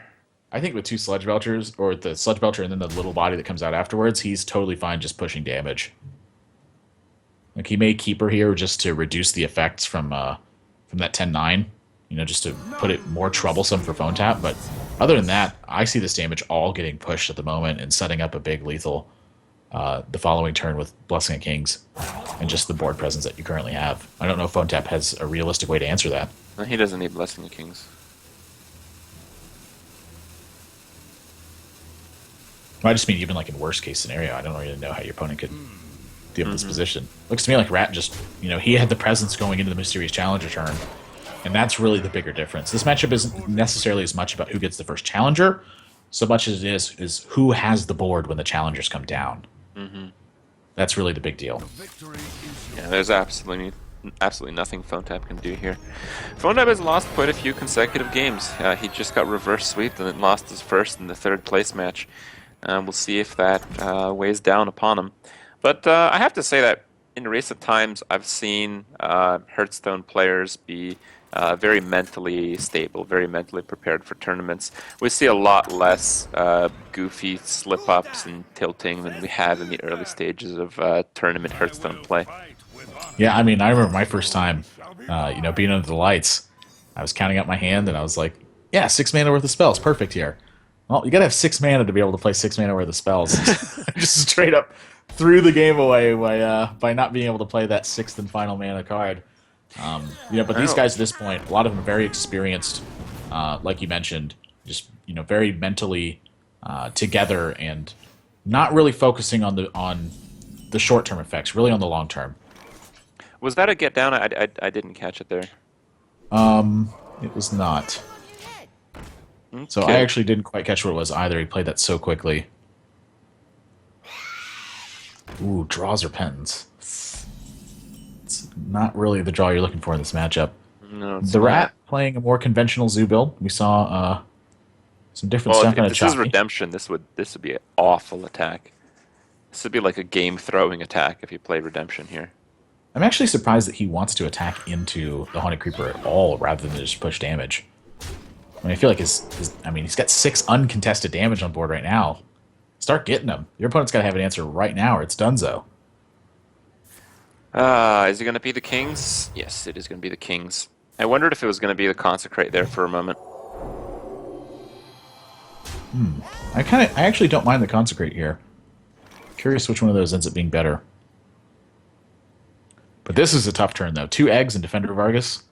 I think with 2 Sludge Belchers, or the Sludge Belcher and then the little body that comes out afterwards, he's totally fine just pushing damage. Like, he may Keeper here just to reduce the effects from that 10-9, just to put it more troublesome for Phone Tap, but other than that, I see this damage all getting pushed at the moment and setting up a big lethal the following turn with Blessing of Kings and just the board presence that you currently have. I don't know if Phone Tap has a realistic way to answer that. No, he doesn't need Blessing of Kings. I just mean even like in worst case scenario, I don't really know how your opponent could deal with this position. Looks to me like Rat just, he had the presence going into the Mysterious Challenger turn, and that's really the bigger difference. This matchup isn't necessarily as much about who gets the first Challenger, so much as it is who has the board when the Challengers come down. That's really the big deal. Yeah, there's absolutely nothing Phone Tap can do here. Phone Tap has lost quite a few consecutive games. He just got reverse sweeped and then lost his first in the 3rd place match. We'll see if that weighs down upon him. But I have to say that in recent times, I've seen Hearthstone players be very mentally stable, very mentally prepared for tournaments. We see a lot less goofy slip-ups and tilting than we had in the early stages of tournament Hearthstone play. Yeah, I mean, I remember my first time, being under the lights. I was counting out my hand, and I was like, yeah, 6 mana worth of spells, perfect here. Well, you gotta have 6 mana to be able to play 6 mana worth of spells. Just straight up threw the game away by not being able to play that 6th and final mana card. But these guys at this point, a lot of them are very experienced, like you mentioned, just very mentally together and not really focusing on the short-term effects, really on the long term. Was that a get down? I didn't catch it there. It was not. Okay. So I actually didn't quite catch what it was either. He played that so quickly. Ooh, draws Repentance. It's not really the draw you're looking for in this matchup. No, it's the not. Rat playing a more conventional zoo build. We saw some different Well, stuff if on this Chalky. is Redemption, this would be an awful attack. This would be like a game-throwing attack if he played Redemption here. I'm actually surprised that he wants to attack into the Haunted Creeper at all rather than just push damage. I mean, I feel like he's got 6 uncontested damage on board right now. Start getting them. Your opponent's got to have an answer right now or it's donezo. Is it going to be the Kings? Yes, it is going to be the Kings. I wondered if it was going to be the Consecrate there for a moment. I actually don't mind the Consecrate here. Curious which one of those ends up being better. But this is a tough turn, though. 2 eggs and Defender of Argus.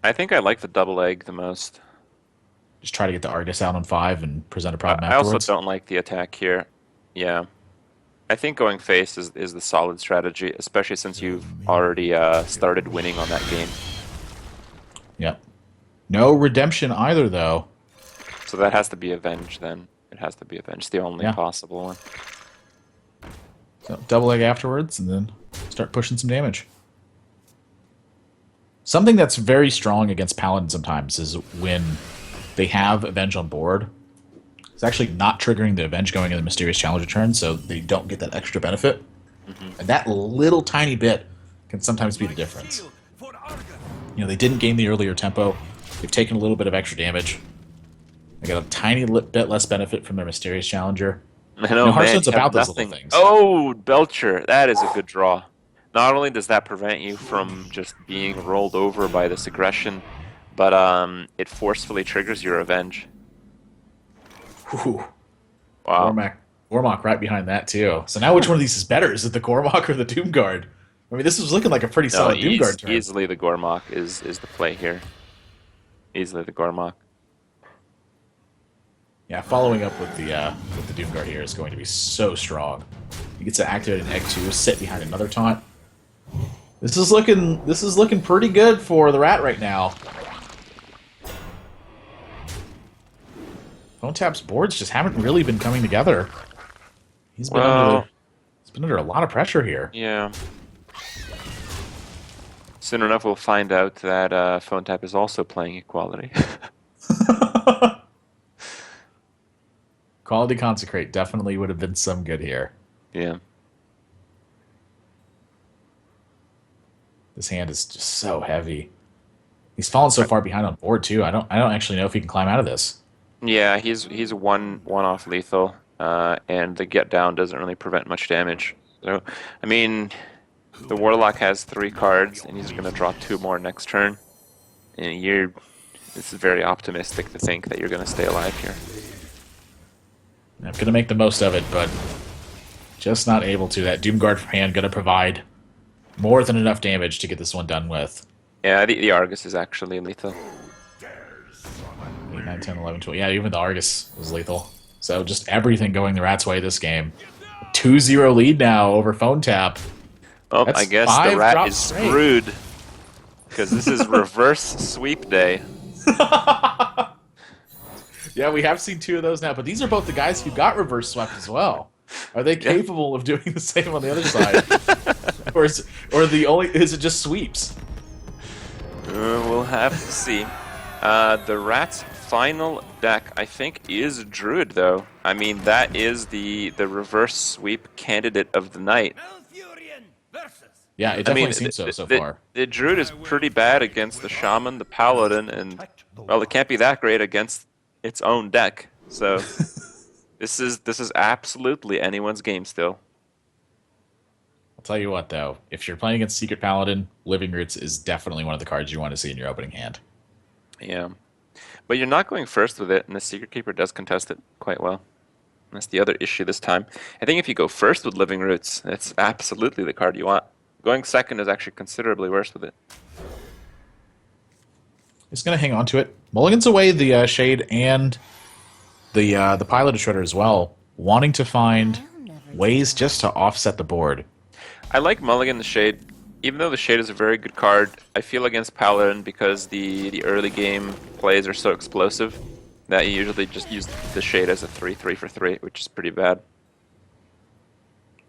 I think I like the double egg the most. Just try to get the Argus out on 5 and present a problem I also afterwards. don't like the attack here. Yeah. I think going face is the solid strategy, especially since you've already started winning on that game. Yep. No redemption either, though. So that has to be avenged then. It has to be avenged. The only possible one. So double egg afterwards, and then start pushing some damage. Something that's very strong against Paladin sometimes is when they have Avenge on board. It's actually not triggering the Avenge going in the Mysterious Challenger turn, so they don't get that extra benefit. And that little tiny bit can sometimes be the difference. They didn't gain the earlier tempo. They've taken a little bit of extra damage. They got a tiny bit less benefit from their Mysterious Challenger. I know, Hearthstone's man, you about have those little nothing. things. Oh, Belcher. That is a good draw. Not only does that prevent you from just being rolled over by this aggression, but it forcefully triggers your Avenge. Whew. Wow. Gormok right behind that, too. So now which one of these is better? Is it the Gormok or the Doomguard? I mean, this was looking like a pretty solid Doomguard turn. Easily the Gormok is the play here. Easily the Gormok. Yeah, following up with the Doomguard here is going to be so strong. He gets to activate an Egg 2, sit behind another taunt. This is looking pretty good for the Rat right now. Phone Tap's boards just haven't really been coming together. He's been under a lot of pressure here. Yeah. Soon enough, we'll find out that Phone Tap is also playing Equality. Quality Consecrate definitely would have been some good here. Yeah. This hand is just so heavy. He's fallen so far behind on board too. I don't actually know if he can climb out of this. Yeah, he's one off lethal, and the get down doesn't really prevent much damage. So, I mean, the Warlock has 3 cards, and he's gonna draw 2 more next turn. And this is very optimistic to think that you're gonna stay alive here. I'm gonna make the most of it, but just not able to. That Doomguard hand gonna provide more than enough damage to get this one done with. Yeah, the Argus is actually lethal. 8, 9, 10, 11, 12. Yeah, even the Argus was lethal. So just everything going the Rat's way this game. 2-0 lead now over Phone Tap. Oh, That's I guess 5 the Rat drops is straight. screwed. Because this is reverse sweep day. Yeah, we have seen 2 of those now, but these are both the guys who got reverse swept as well. Are they capable of doing the same on the other side? Is it just sweeps? We'll have to see. The Rat's final deck, I think, is Druid, though. I mean, that is the reverse sweep candidate of the night. Yeah, it definitely seems so far. The Druid is pretty bad against the Shaman, the Paladin, and, well, it can't be that great against its own deck. So, this is absolutely anyone's game still. I'll tell you what, though. If you're playing against Secret Paladin, Living Roots is definitely one of the cards you want to see in your opening hand. Yeah. But you're not going first with it, and the Secret Keeper does contest it quite well. That's the other issue this time. I think if you go first with Living Roots, that's absolutely the card you want. Going second is actually considerably worse with it. He's going to hang on to it. Mulligan's away the Shade and the Pilot Shredder as well, wanting to find ways just to offset the board. I like Mulligan the Shade. Even though the Shade is a very good card, I feel against Paladin because the early game plays are so explosive that you usually just use the Shade as a 3/3 for 3, which is pretty bad.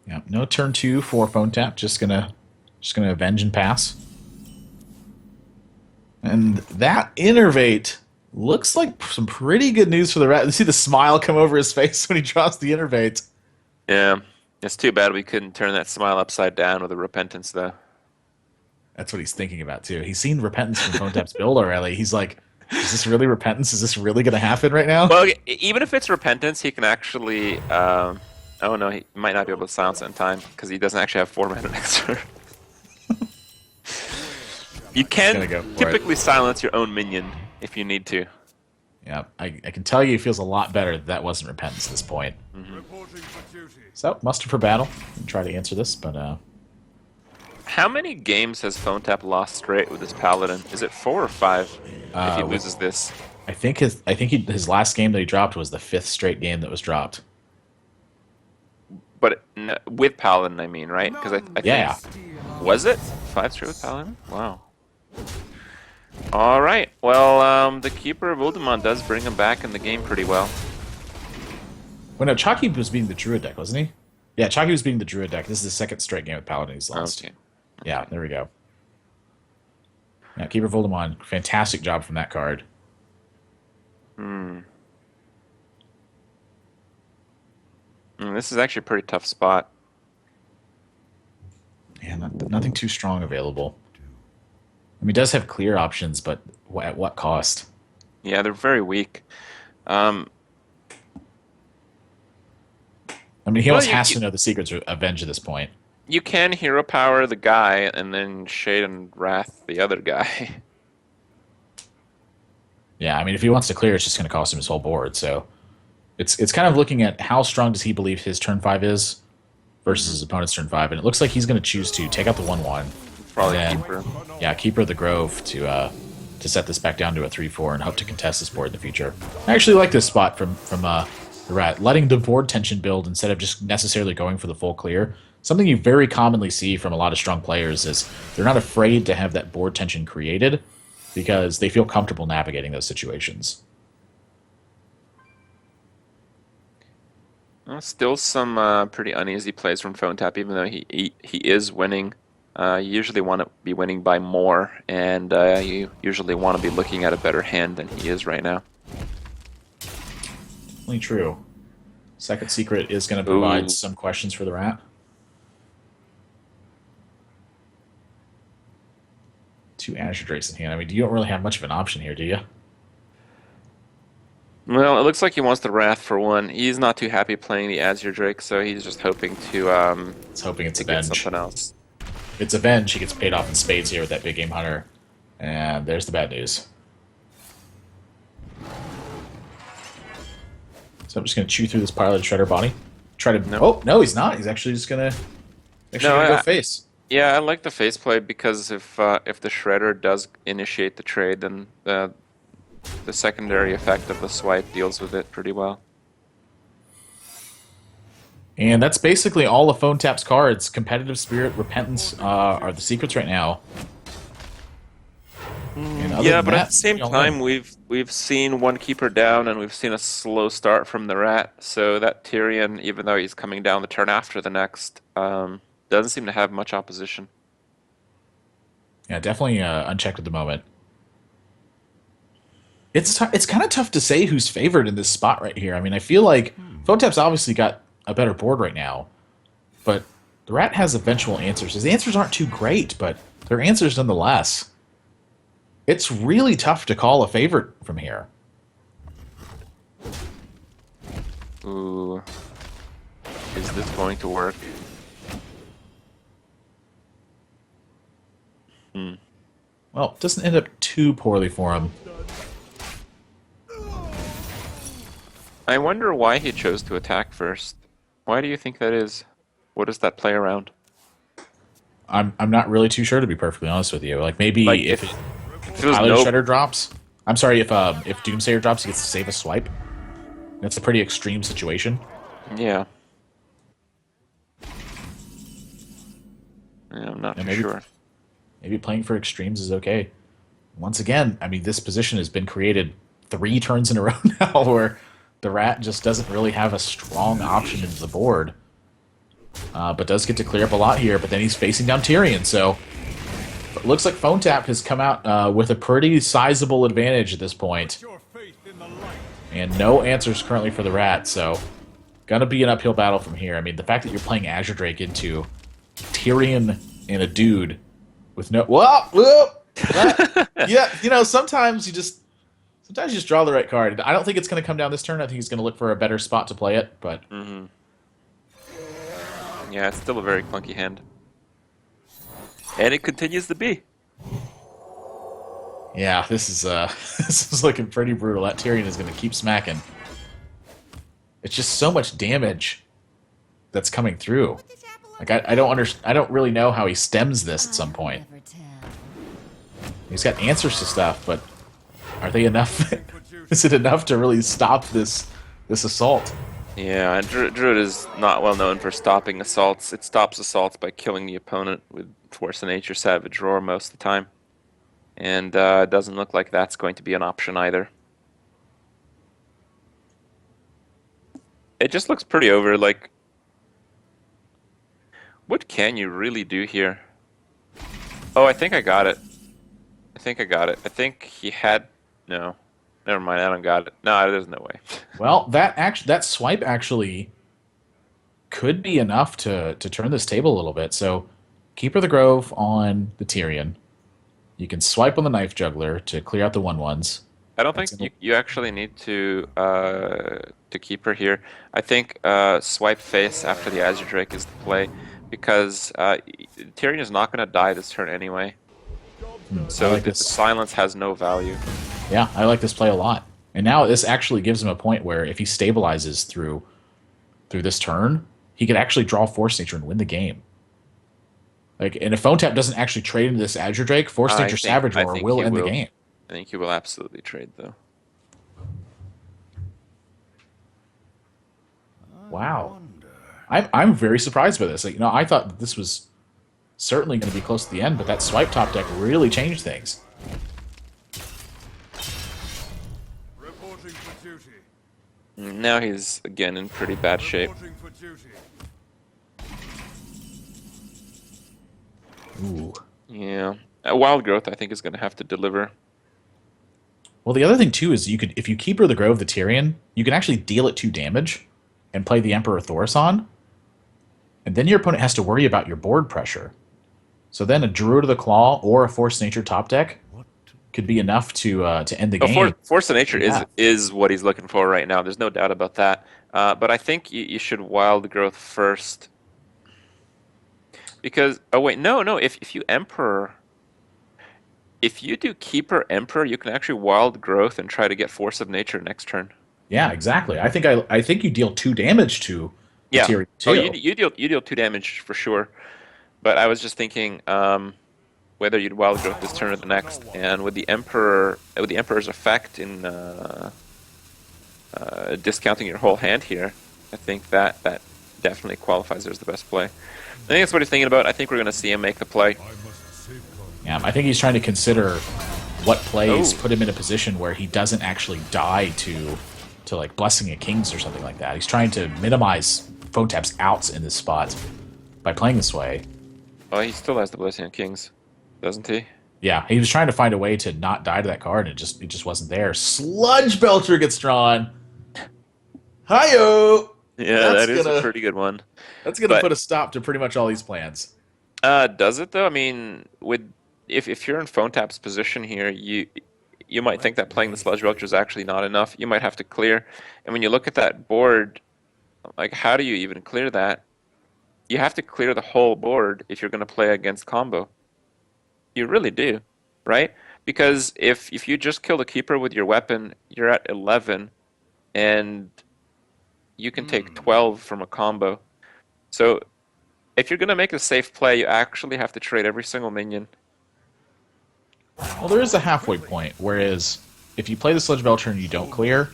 Yeah, no turn 2 for Phone Tap. Just gonna avenge and pass. And that Innervate looks like some pretty good news for the Rat. You see the smile come over his face when he draws the Innervate. Yeah, it's too bad we couldn't turn that smile upside down with a Repentance, though. That's what he's thinking about, too. He's seen Repentance from Phone Tap's build already. He's like, is this really Repentance? Is this really going to happen right now? Well, even if it's Repentance, he can actually... oh no, he might not be able to silence it in time, because he doesn't actually have 4 mana next turn. You can typically silence your own minion if you need to. Yeah, I can tell you it feels a lot better that wasn't Repentance at this point. So, muster for battle. I'll try to answer this, but... How many games has Phone Tap lost straight with this Paladin? Is it 4 or 5 if he loses this? I think his last game that he dropped was the 5th straight game that was dropped. But with Paladin, I mean, right? Because I think... Was it? 5 straight with Paladin? Wow. Alright, well, the Keeper of Uldaman does bring him back in the game pretty well. Well, no, Chalky was beating the Druid deck, wasn't he? Yeah, Chalky was beating the Druid deck. This is the 2nd straight game with Paladin he's lost. Okay. Yeah, there we go. Yeah, Keeper of Uldaman, fantastic job from that card. This is actually a pretty tough spot. Yeah, nothing too strong available. I mean, he does have clear options, but at what cost? Yeah, they're very weak. I mean, he almost has to know the secrets of Avenge at this point. You can hero power the guy and then Shade and Wrath the other guy. Yeah, I mean, if he wants to clear, it's just going to cost him his whole board. So it's kind of looking at how strong does he believe his turn 5 is versus his opponent's turn 5, and it looks like he's going to choose to take out the 1/1. Probably then, Keeper. Yeah, Keeper of the Grove to set this back down to a 3/4 and hope to contest this board in the future. I actually like this spot from the Rat, letting the board tension build instead of just necessarily going for the full clear. Something you very commonly see from a lot of strong players is they're not afraid to have that board tension created because they feel comfortable navigating those situations. Well, still some pretty uneasy plays from Phone Tap, even though he is winning. You usually want to be winning by more, and you usually want to be looking at a better hand than he is right now. Definitely true. Second Secret is going to provide some questions for the Rat. 2 Azure Drakes in hand. I mean, you don't really have much of an option here, do you? Well, it looks like he wants the Wrath for one. He's not too happy playing the Azure Drake, so he's just hoping It's hoping it's to get Avenge. something else. If it's Avenge, he gets paid off in spades here with that big game hunter. And there's the bad news. So I'm just going to chew through this Pilot Shredder body. Try to... No. Oh, no, he's not. He's actually just going to... No, go face. Yeah, I like the face play because if the Shredder does initiate the trade, then the secondary effect of the swipe deals with it pretty well. And that's basically all of Phone Tap's cards. Competitive Spirit, Repentance are the secrets right now. Yeah, but at the same time, we've seen one keeper down, and we've seen a slow start from the Rat. So that Tyrion, even though he's coming down the turn after the next, doesn't seem to have much opposition. Yeah, definitely unchecked at the moment. It's kind of tough to say who's favored in this spot right here. I mean, I feel like Phone Tap's obviously got a better board right now, but the Rat has eventual answers. His answers aren't too great, but they're answers nonetheless. It's really tough to call a favorite from here. Ooh. Is this going to work? Well, it doesn't end up too poorly for him. I wonder why he chose to attack first. Why do you think that is? What does that play around? I'm not really too sure, to be perfectly honest with you. Like, maybe Like, if it was Pilot no... Shredder drops... I'm sorry, if Doomsayer drops, he gets to save a swipe. That's a pretty extreme situation. Yeah. Yeah, I'm not too sure. Maybe playing for extremes is okay. Once again, I mean, this position has been created 3 turns in a row now where the Rat just doesn't really have a strong option into the board. But does get to clear up a lot here, but then he's facing down Tyrion, so it looks like Phone Tap has come out with a pretty sizable advantage at this point. And no answers currently for the Rat, so gonna be an uphill battle from here. I mean, the fact that you're playing Azure Drake into Tyrion and a dude with no... Whoa! Yeah, you know, sometimes you just draw the right card. I don't think it's going to come down this turn. I think he's going to look for a better spot to play it, but... Yeah, it's still a very clunky hand. And it continues to be. Yeah, this is this is looking pretty brutal. That Tyrion is going to keep smacking. It's just so much damage that's coming through. Like, I don't really know how he stems this at some point. He's got answers to stuff, but are they enough? Is it enough to really stop this assault? Yeah, and Druid is not well known for stopping assaults. It stops assaults by killing the opponent with Force of Nature, Savage Roar most of the time. And it doesn't look like that's going to be an option either. It just looks pretty over, like... What can you really do here? Oh, I think I got it. I think he had... No. Never mind, I don't got it. No, there's no way. Well, that swipe actually could be enough to turn this table a little bit. So, Keeper of the Grove on the Tyrion. You can swipe on the Knife Juggler to clear out the 1/1s. I don't think you actually need to keep her here. I think swipe face after the Azure Drake is the play, because Tyrion is not going to die this turn anyway. So the silence has no value. Yeah, I like this play a lot. And now this actually gives him a point where if he stabilizes through this turn, he could actually draw Force Nature and win the game. Like, and if Phone Tap doesn't actually trade into this Azure Drake, Force Nature Savage Roar will end the game. I think he will absolutely trade, though. Wow. I'm very surprised by this. Like, you know, I thought that this was certainly going to be close to the end, but that swipe top deck really changed things. Reporting for duty. Now he's, again, in pretty bad shape. Reporting for duty. Ooh. Yeah. Wild Growth, I think, is going to have to deliver. Well, the other thing, too, is if you Keeper the Grove the Tyrion, you can actually deal it 2 damage and play the Emperor Thoris on, and then your opponent has to worry about your board pressure. So then a Druid of the Claw or a Force Nature top deck could be enough to end the game. Force of Nature Yeah. is what he's looking for right now. There's no doubt about that. But I think you should Wild Growth first. Because, oh wait, no. If you Emperor, if you do Keeper Emperor, you can actually Wild Growth and try to get Force of Nature next turn. Yeah, exactly. I think you deal 2 damage to Yeah. Materia Oh, too. you deal 2 damage for sure. But I was just thinking whether you'd Wild Growth this turn or the next, and with the Emperor's effect in discounting your whole hand here, I think that definitely qualifies as the best play. I think that's what he's thinking about. I think we're going to see him make the play. Yeah, I think he's trying to consider what plays put him in a position where he doesn't actually die to like Blessing of Kings or something like that. He's trying to minimize phone tap's outs in this spot by playing this way. Well, he still has the Blessing of Kings, doesn't he? Yeah, he was trying to find a way to not die to that card, and it just wasn't there. Sludge Belcher gets drawn. Hi-yo! Yeah, that is a pretty good one. That's gonna put a stop to pretty much all these plans. Does it though? I mean, if you're in phone tap's position here, you might think that playing the Sludge Belcher is actually not enough. You might have to clear, and when you look at that board, like how do you even clear that? You have to clear the whole board if you're going to play against combo. You really do, right? Because if you just kill the Keeper with your weapon, you're at 11, and you can take 12 from a combo. So if you're going to make a safe play, you actually have to trade every single minion. Well, there is a halfway point, whereas if you play the Sludge Belcher and you don't clear,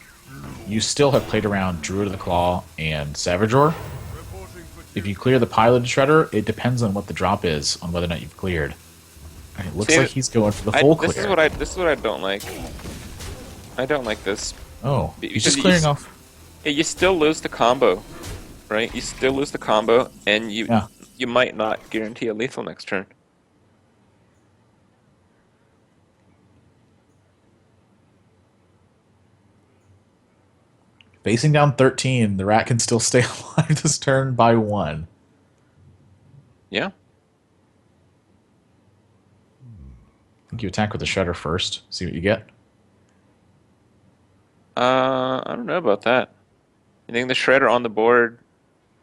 you still have played around Druid of the Claw and Savage Roar. If you clear the Pilot Shredder, it depends on what the drop is, on whether or not you've cleared. And it looks like he's going for the full clear. This is what I don't like. I don't like this. Oh, he's just clearing off. Yeah, you still lose the combo, right? You still lose the combo, and you might not guarantee a lethal next turn. Facing down 13, the rat can still stay alive this turn by 1. Yeah. I think you attack with the Shredder first. See what you get. I don't know about that. You think the Shredder on the board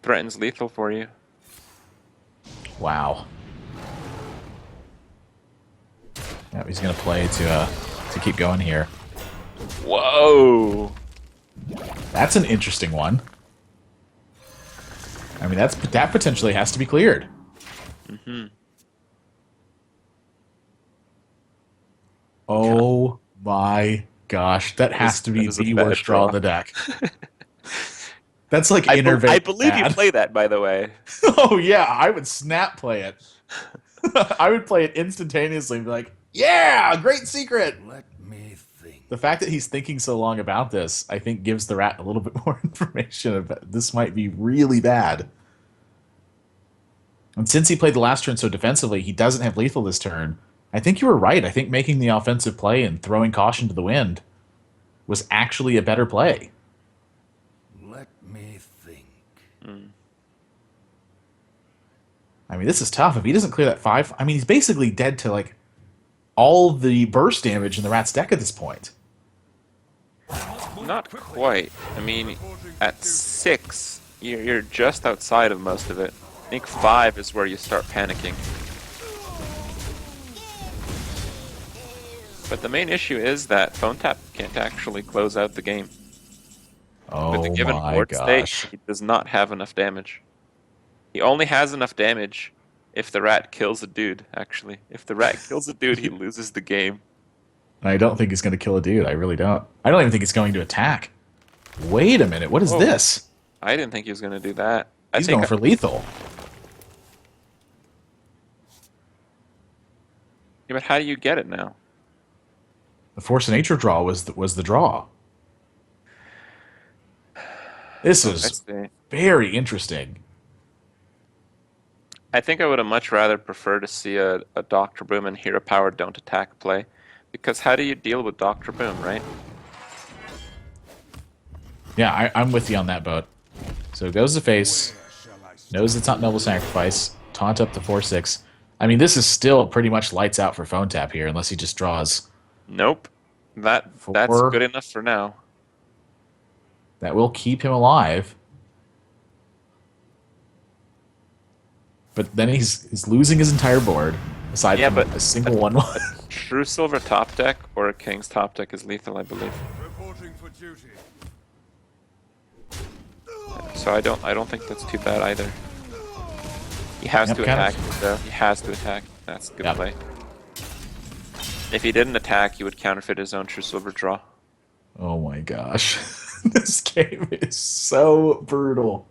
threatens lethal for you? Wow. Yeah, he's gonna play to keep going here. Whoa. That's an interesting one. I mean, that potentially has to be cleared. Mm-hmm. Oh my gosh, that has to be the worst draw in the deck. That's like Innervate. I believe you play that, by the way. Oh yeah, I would snap play it. I would play it instantaneously and be like, yeah, great secret. Let me think. The fact that he's thinking so long about this, I think, gives the rat a little bit more information about this might be really bad. And since he played the last turn so defensively, he doesn't have lethal this turn. I think you were right. I think making the offensive play and throwing caution to the wind was actually a better play. Let me think. I mean, this is tough. If he doesn't clear that 5, I mean, he's basically dead to, like, all the burst damage in the rat's deck at this point. Not quite. I mean, at 6, you're just outside of most of it. I think 5 is where you start panicking. But the main issue is that Phone Tap can't actually close out the game. Oh With the given my board state, gosh. he does not have enough damage. He only has enough damage if the rat kills a dude, actually. If the rat kills a dude, he loses the game. I don't think he's going to kill a dude. I really don't. I don't even think he's going to attack. Wait a minute. What is this? I didn't think he was going to do that. He's going for lethal. Yeah, but how do you get it now? The Force of Nature draw was the draw. This is very interesting. I think I would have much rather preferred to see a Dr. Boom and Hero Power don't attack play. Because how do you deal with Dr. Boom, right? Yeah, I'm with you on that boat. So it goes to face, knows it's not Noble Sacrifice, taunt up the 4/6. I mean, this is still pretty much lights out for Phone Tap here, unless he just draws Nope. That's 4. good enough for now. That will keep him alive. But then he's losing his entire board, aside Yeah, from but a single one. a true silver top deck or a king's top deck is lethal, I believe. Reporting for duty. So I don't think that's too bad either. He has Yep, to kind of. attack, though. He has to attack. That's a good Yep. play. If he didn't attack, he would counterfeit his own true silver draw. Oh my gosh. This game is so brutal.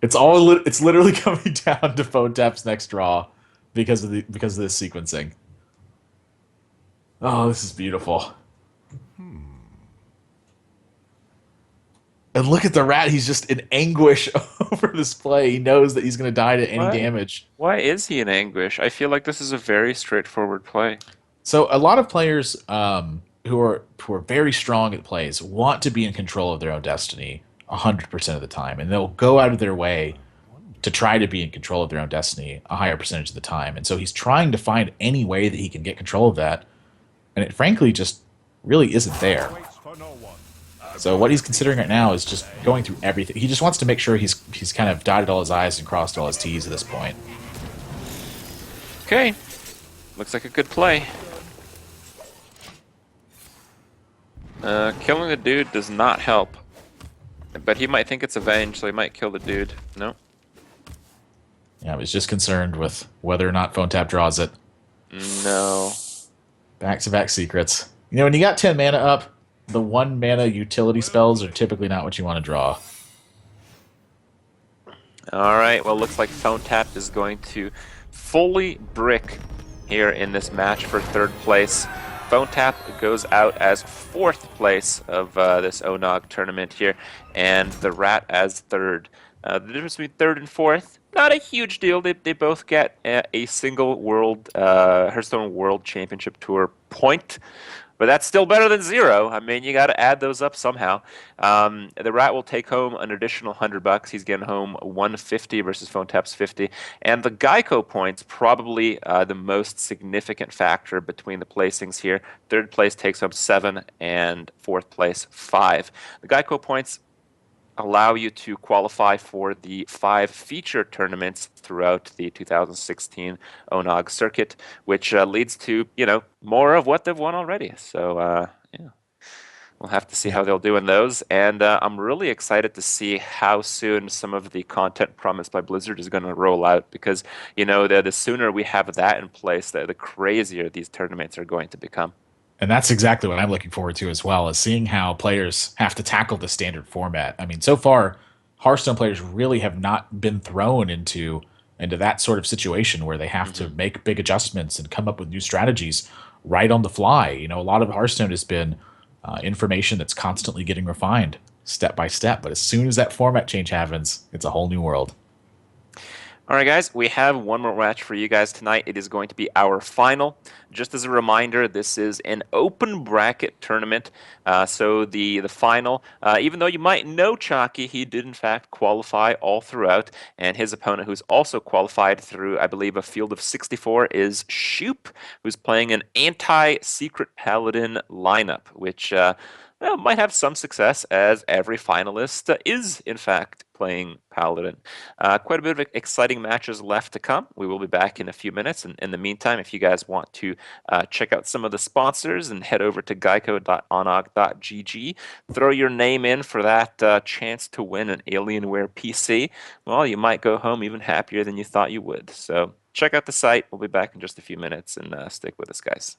It's literally coming down to Phone Tap's next draw because of this sequencing. Oh, this is beautiful. And look at the rat, he's just in anguish over this play. He knows that he's going to die to any Why? damage. Why is he in anguish? I feel like this is a very straightforward play. So a lot of players who are very strong at plays want to be in control of their own destiny 100% of the time, and they'll go out of their way to try to be in control of their own destiny a higher percentage of the time. And so he's trying to find any way that he can get control of that, and it frankly just really isn't there. Waits for no one. So what he's considering right now is just going through everything. He just wants to make sure he's kind of dotted all his I's and crossed all his T's at this point. Okay. Looks like a good play. Killing the dude does not help. But he might think it's avenged, so he might kill the dude. No. Yeah, I was just concerned with whether or not Phone Tap draws it. No. Back-to-back secrets. You know, when you got 10 mana up, the 1 mana utility spells are typically not what you want to draw. Alright, well, looks like Phone Tap is going to fully brick here in this match for 3rd place. Phone Tap goes out as 4th place of this ONOG tournament here, and the Rat as 3rd. The difference between 3rd and 4th, not a huge deal. They both get a single World Hearthstone World Championship Tour point. But that's still better than 0. I mean, you got to add those up somehow. The Rat will take home an additional $100. He's getting home 150 versus Phone Tap's 50. And the Geico points, probably the most significant factor between the placings here. 3rd place takes home 7 and 4th place 5. The Geico points allow you to qualify for the 5 feature tournaments throughout the 2016 ONOG circuit, which leads to, more of what they've won already. So, yeah, we'll have to see how they'll do in those. And I'm really excited to see how soon some of the content promised by Blizzard is going to roll out, because, the sooner we have that in place, the crazier these tournaments are going to become. And that's exactly what I'm looking forward to as well, is seeing how players have to tackle the standard format. I mean, so far, Hearthstone players really have not been thrown into that sort of situation where they have to make big adjustments and come up with new strategies right on the fly. A lot of Hearthstone has been information that's constantly getting refined step by step. But as soon as that format change happens, it's a whole new world. All right, guys, we have one more match for you guys tonight. It is going to be our final. Just as a reminder, this is an open bracket tournament. So the final, even though you might know Chalky, he did in fact qualify all throughout. And his opponent, who's also qualified through, I believe, a field of 64, is Shup, who's playing an anti-Secret Paladin lineup, which might have some success, as every finalist is, in fact, playing Paladin. Quite a bit of exciting matches left to come. We will be back in a few minutes. And in the meantime, if you guys want to check out some of the sponsors and head over to geico.onog.gg, throw your name in for that chance to win an Alienware PC, well, you might go home even happier than you thought you would. So check out the site. We'll be back in just a few minutes, and stick with us, guys.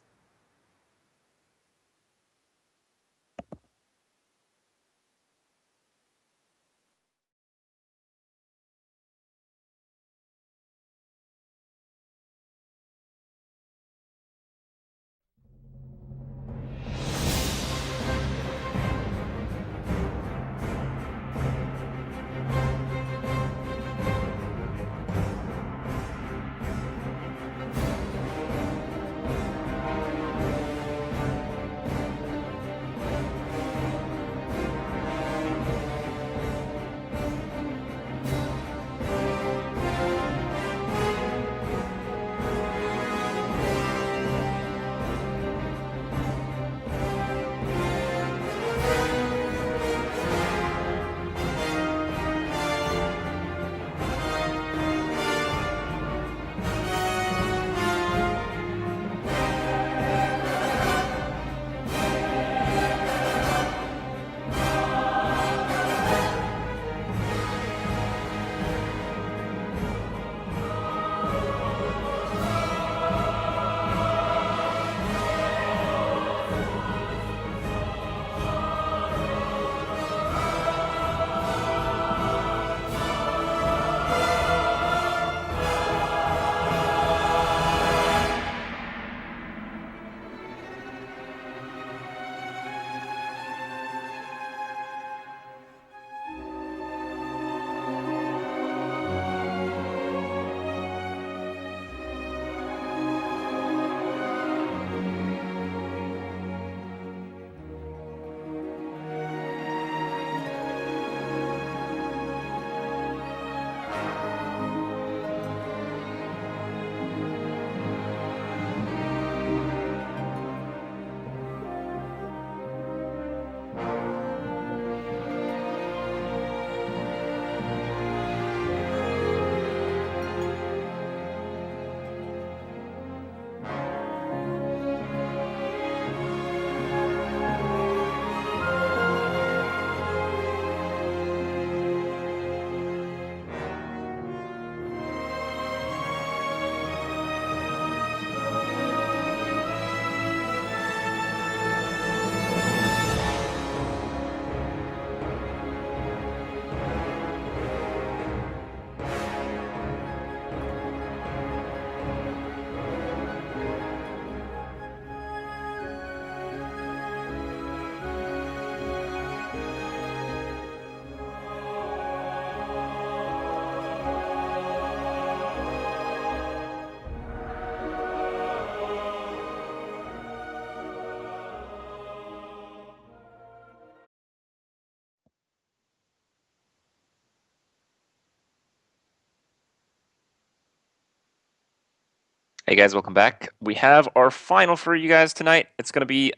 Hey guys, welcome back. We have our final for you guys tonight. It's going to be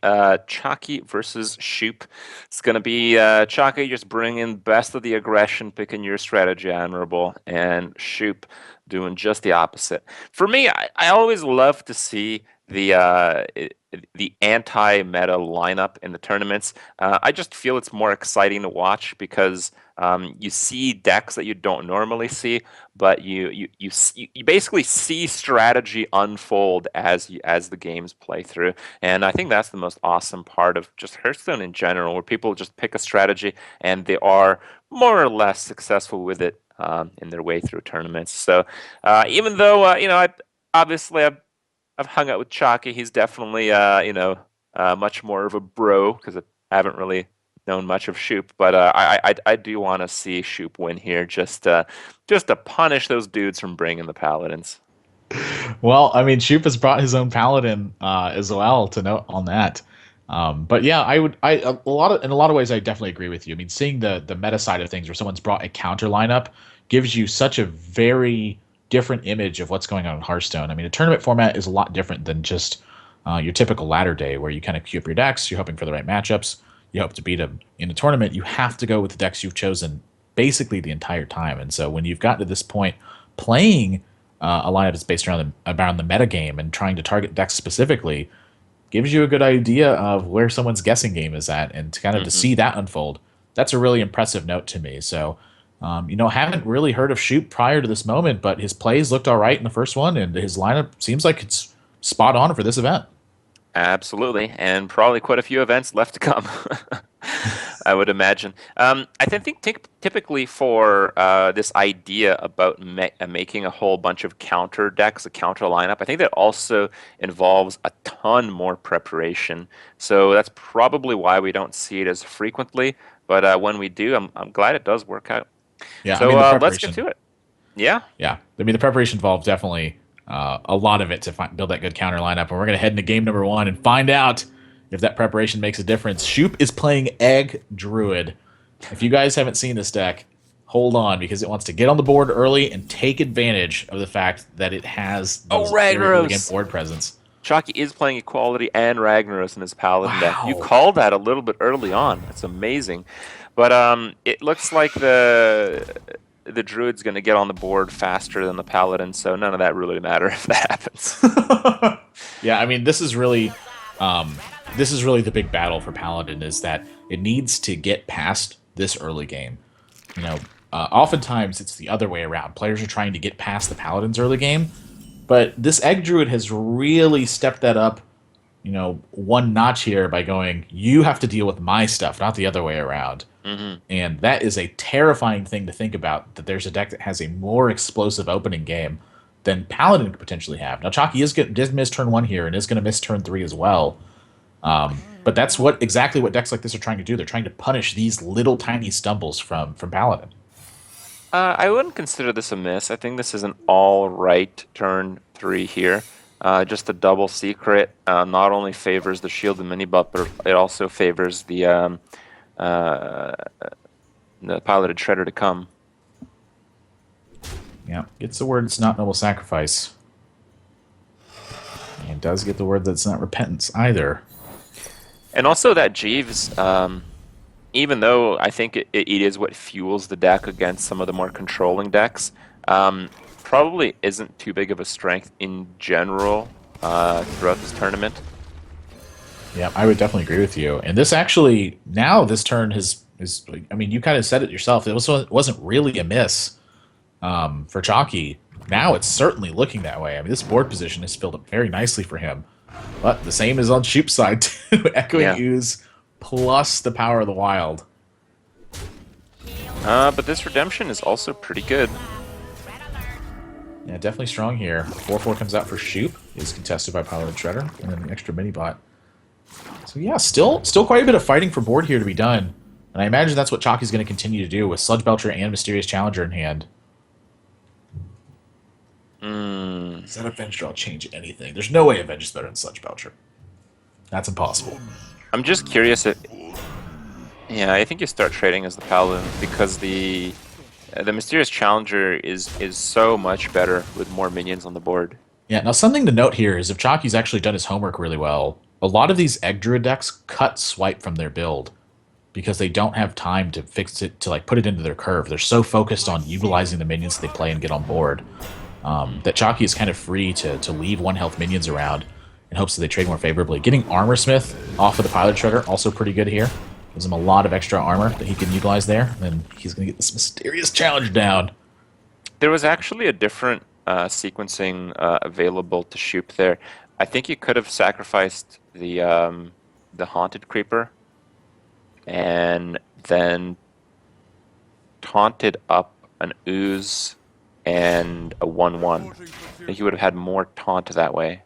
Chalky versus Shup. It's going to be Chalky just bringing best of the aggression, picking your strategy admirable, and Shup doing just the opposite. For me, I always love to see the anti-meta lineup in the tournaments. I just feel it's more exciting to watch because you see decks that you don't normally see, but you basically see strategy unfold as the games play through, and I think that's the most awesome part of just Hearthstone in general, where people just pick a strategy and they are more or less successful with it in their way through tournaments. So even though I've hung out with Chalky, he's definitely much more of a bro because I haven't really known much of Shup, but I do want to see Shup win here, just to punish those dudes from bringing the paladins. Well, I mean, Shup has brought his own paladin as well to note on that. But yeah, in a lot of ways, I definitely agree with you. I mean, seeing the meta side of things, where someone's brought a counter lineup, gives you such a very different image of what's going on in Hearthstone. I mean, a tournament format is a lot different than just your typical ladder day, where you kind of queue up your decks, you're hoping for the right matchups, you hope to beat them. In a tournament, you have to go with the decks you've chosen basically the entire time. And so when you've gotten to this point, playing a lineup that's based around the meta game and trying to target decks specifically gives you a good idea of where someone's guessing game is at, and to kind of to see that unfold, that's a really impressive note to me. So, haven't really heard of Shup prior to this moment, but his plays looked all right in the first one, and his lineup seems like it's spot on for this event. Absolutely, and probably quite a few events left to come. I would imagine. I think typically for this idea about making a whole bunch of counter decks, a counter lineup, I think that also involves a ton more preparation. So that's probably why we don't see it as frequently. But when we do, I'm glad it does work out. Yeah, I So mean the let's get preparation. to it. Yeah. Yeah, I mean the preparation involved definitely a lot of it to build that good counter lineup, and we're gonna head into game number one and find out if that preparation makes a difference. Shup is playing Egg Druid. If you guys haven't seen this deck, hold on, because it wants to get on the board early and take advantage of the fact that it has those very early game Ragnaros! board presence. Chalky is playing Equality and Ragnaros in his Paladin deck. You Wow. called that a little bit early on. That's amazing. But it looks like the Druid's going to get on the board faster than the Paladin, so none of that really matter if that happens. Yeah, I mean this is really the big battle for Paladin, is that it needs to get past this early game. Oftentimes it's the other way around. Players are trying to get past the Paladin's early game, but this Egg Druid has really stepped that up, one notch here by going, you have to deal with my stuff, not the other way around. And that is a terrifying thing to think about, that there's a deck that has a more explosive opening game than Paladin could potentially have. Now, Chalky did miss turn 1 here and is going to miss turn 3 as well. But that's exactly what decks like this are trying to do. They're trying to punish these little tiny stumbles from Paladin. I wouldn't consider this a miss. I think this is an all right turn 3 here. Just a double secret not only favors the shield and mini buff, but it also favors the piloted shredder to come. Yeah, gets the word it's not noble sacrifice. And does get the word that it's not repentance either. And also that Jeeves, even though I think it is what fuels the deck against some of the more controlling decks, probably isn't too big of a strength in general throughout this tournament. Yeah, I would definitely agree with you. And this actually, now this turn is I mean, you kind of said it yourself. It wasn't really a miss for Chalky. Now it's certainly looking that way. I mean, this board position is filled up very nicely for him. But the same is on Shup's side, too. Echoing Ooze plus the power of the wild. But this redemption is also pretty good. Yeah, definitely strong here. 4/4 comes out for Shup. Is contested by Piloted Shredder. And then the extra mini-bot. So yeah, still quite a bit of fighting for board here to be done. And I imagine that's what Chalky's going to continue to do with Sludge Belcher and Mysterious Challenger in hand. Does that Avenge Draw change anything? There's no way Avenge is better than Sludge Belcher. That's impossible. I'm just curious if... Yeah, I think you start trading as the Paladin because the Mysterious Challenger is so much better with more minions on the board. Yeah, now something to note here is if Chalky's actually done his homework really well, a lot of these Egg Druid decks cut Swipe from their build because they don't have time to fix it, to like put it into their curve. They're so focused on utilizing the minions they play and get on board that Chalky is kind of free to leave 1 health minions around in hopes that they trade more favorably. Getting Armorsmith off of the Pilot Shredder, also pretty good here. Gives him a lot of extra armor that he can utilize there, and then he's going to get this Mysterious Challenge down. There was actually a different sequencing available to Shup there. I think you could have sacrificed the Haunted Creeper and then taunted up an Ooze and a 1/1. I think you would have had more taunt that way.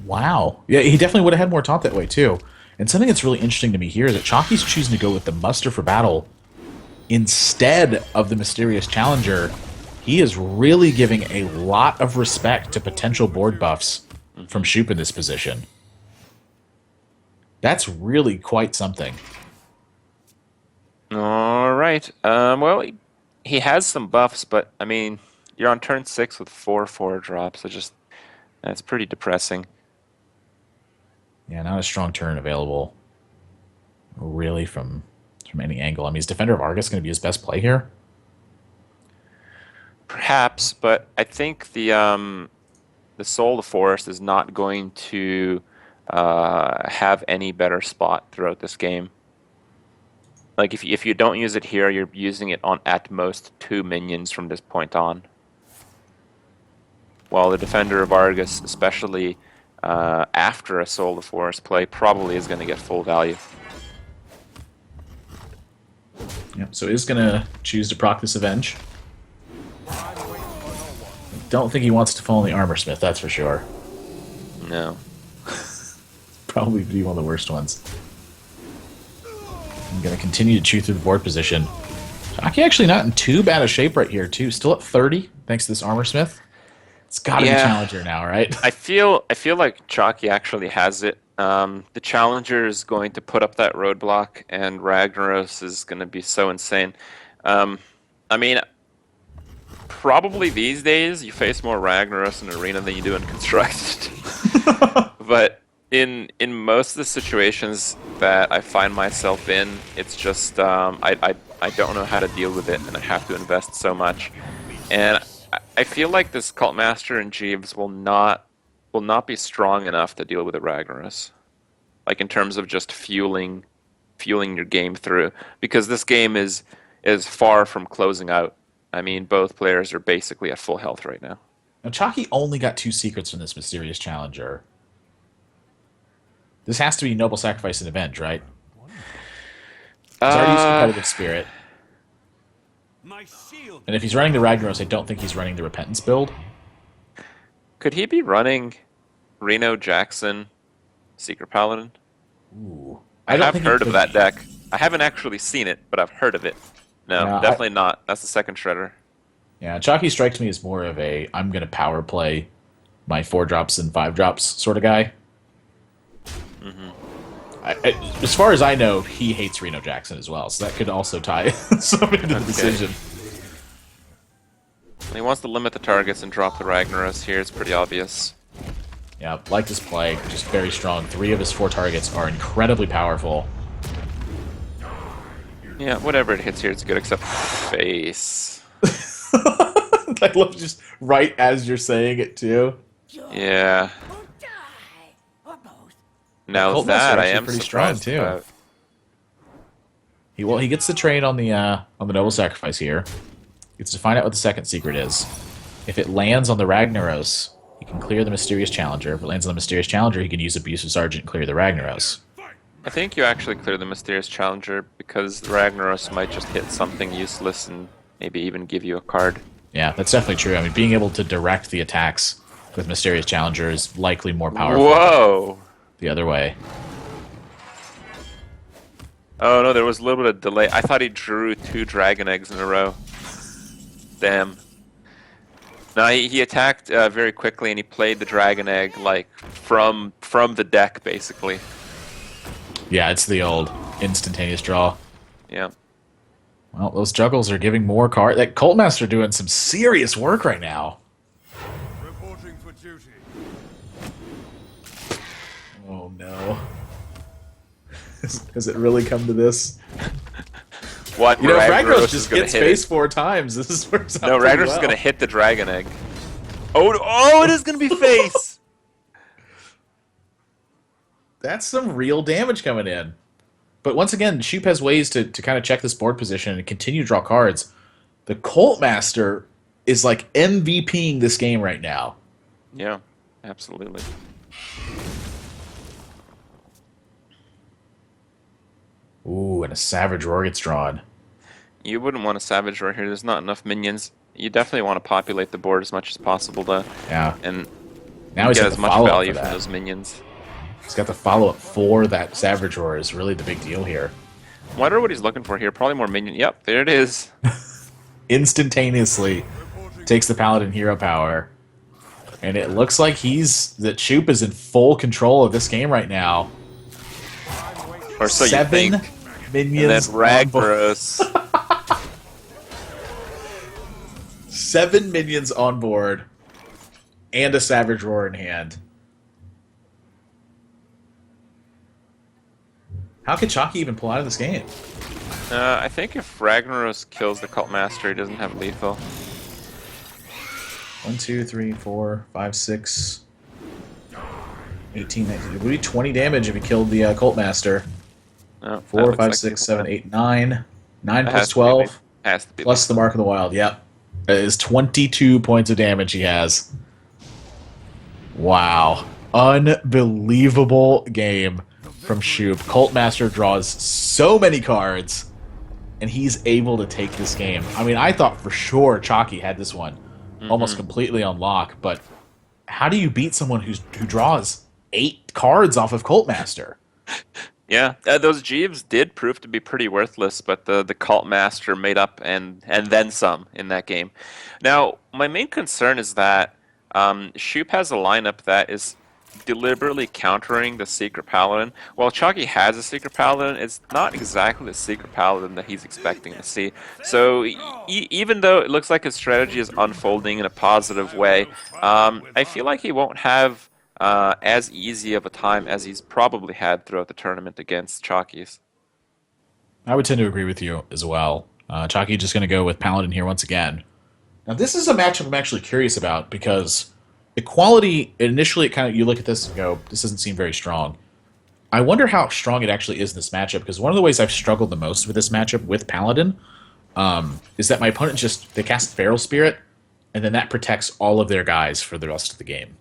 Wow. Yeah, he definitely would have had more taunt that way, too. And something that's really interesting to me here is that Chalky's choosing to go with the Muster for Battle instead of the Mysterious Challenger. He is really giving a lot of respect to potential board buffs from Shup in this position. That's really quite something. All right. Well, he has some buffs, but I mean, you're on turn 6 with 4/4 drops. So that's pretty depressing. Yeah, not a strong turn available, really, from any angle. I mean, is Defender of Argus going to be his best play here? Perhaps, but I think the Soul of the Forest is not going to have any better spot throughout this game. Like if you don't use it here, you're using it on at most 2 minions from this point on. While the Defender of Argus, especially after a Soul of the Forest play, probably is going to get full value. Yep, so he's going to choose to proc this Avenge. Don't think he wants to fall in the Armorsmith, that's for sure. No. Probably be one of the worst ones. I'm going to continue to chew through the board position. Chalky actually not in too bad a shape right here, too. Still at 30, thanks to this Armorsmith. It's got to be Challenger now, right? I feel like Chalky actually has it. The Challenger is going to put up that roadblock, and Ragnaros is going to be so insane. I mean, probably these days you face more Ragnaros in Arena than you do in Constructed. But in most of the situations that I find myself in, it's just I don't know how to deal with it, and I have to invest so much. And I feel like this Cult Master and Jeeves will not be strong enough to deal with the Ragnaros, like in terms of just fueling your game through, because this game is far from closing out. I mean, both players are basically at full health right now. Now, Chalky only got 2 secrets from this Mysterious Challenger. This has to be Noble Sacrifice and Avenge, right? He's already used Competitive Spirit. And if he's running the Ragnaros, I don't think he's running the Repentance build. Could he be running Reno Jackson Secret Paladin? Ooh. I have heard of that deck. I haven't actually seen it, but I've heard of it. No, Yeah, definitely not. That's the second Shredder. Yeah, Chalky strikes me as more of a I'm going to power play my 4 drops and 5 drops sort of guy. As far as I know, he hates Reno Jackson as well, so that could also tie some into the decision. He wants to limit the targets and drop the Ragnaros here. It's pretty obvious. Yeah, like this play, just very strong. 3 of his 4 targets are incredibly powerful. Yeah, whatever it hits here, it's good, except face. I love just right as you're saying it, too. Yeah. Now Cult that Master I actually am pretty strong, surprised too. about. He gets the trade on the Noble Sacrifice here. Gets to find out what the second secret is. If it lands on the Ragnaros, he can clear the Mysterious Challenger. If it lands on the Mysterious Challenger, he can use Abusive Sergeant and clear the Ragnaros. I think you actually clear the Mysterious Challenger because the Ragnaros might just hit something useless and maybe even give you a card. Yeah, that's definitely true. I mean, being able to direct the attacks with Mysterious Challenger is likely more powerful. Whoa! The other way. Oh no, there was a little bit of delay. I thought he drew 2 Dragon Eggs in a row. Damn. No, he attacked very quickly, and he played the Dragon Egg like from the deck, basically. Yeah, it's the old instantaneous draw. Yeah. Well, those juggles are giving more cards. That Cult Master doing some serious work right now. Reporting for duty. no. Has it really come to this? What? You know, Fragros is just gonna gets hit face it. 4 times. This is works out No, pretty Ragnaros well. is gonna hit the dragon egg. Oh, it is gonna be face. That's some real damage coming in. But once again, Shup has ways to kind of check this board position and continue to draw cards. The Cult Master is like MVPing this game right now. Yeah, absolutely. Ooh, and a Savage Roar gets drawn. You wouldn't want a Savage right here. There's not enough minions. You definitely want to populate the board as much as possible to Yeah. and Now he's get got as the much follow-up value for from that. those minions. He's got the follow-up for that Savage Roar is really the big deal here. Wonder what he's looking for here. Probably more minion. Yep, there it is. Instantaneously takes the Paladin hero power. And it looks like that Shup is in full control of this game right now. Or so you 7 think. minions. And then on board. Ragnaros. 7 minions on board. And a Savage Roar in hand. How could Chalky even pull out of this game? I think if Ragnaros kills the Cult Master, he doesn't have lethal. 1, 2, 3, 4, 5, 6, 18, 19. It would be 20 damage if he killed the Cult Master. Oh, 4, 5, 6, 7, 8, 9. 9 plus 12 Has to be plus the Mark of the Wild. Yep. That is 22 points of damage he has. Wow. Unbelievable game from Shup. Cult Master draws so many cards, and he's able to take this game. I mean, I thought for sure Chalky had this one almost completely on lock, but how do you beat someone who draws 8 cards off of Cult Master? Yeah, those Jeeves did prove to be pretty worthless, but the Cult Master made up and then some in that game. Now, my main concern is that Shup has a lineup that is deliberately countering the Secret Paladin. While Chalky has a Secret Paladin, it's not exactly the Secret Paladin that he's expecting to see. So even though it looks like his strategy is unfolding in a positive way, I feel like he won't have as easy of a time as he's probably had throughout the tournament against Chalky's. I would tend to agree with you as well. Chalky just going to go with Paladin here once again. Now, this is a matchup I'm actually curious about because equality, initially, you look at this and go, this doesn't seem very strong. I wonder how strong it actually is in this matchup, because one of the ways I've struggled the most with this matchup with Paladin is that my opponent they cast Feral Spirit, and then that protects all of their guys for the rest of the game.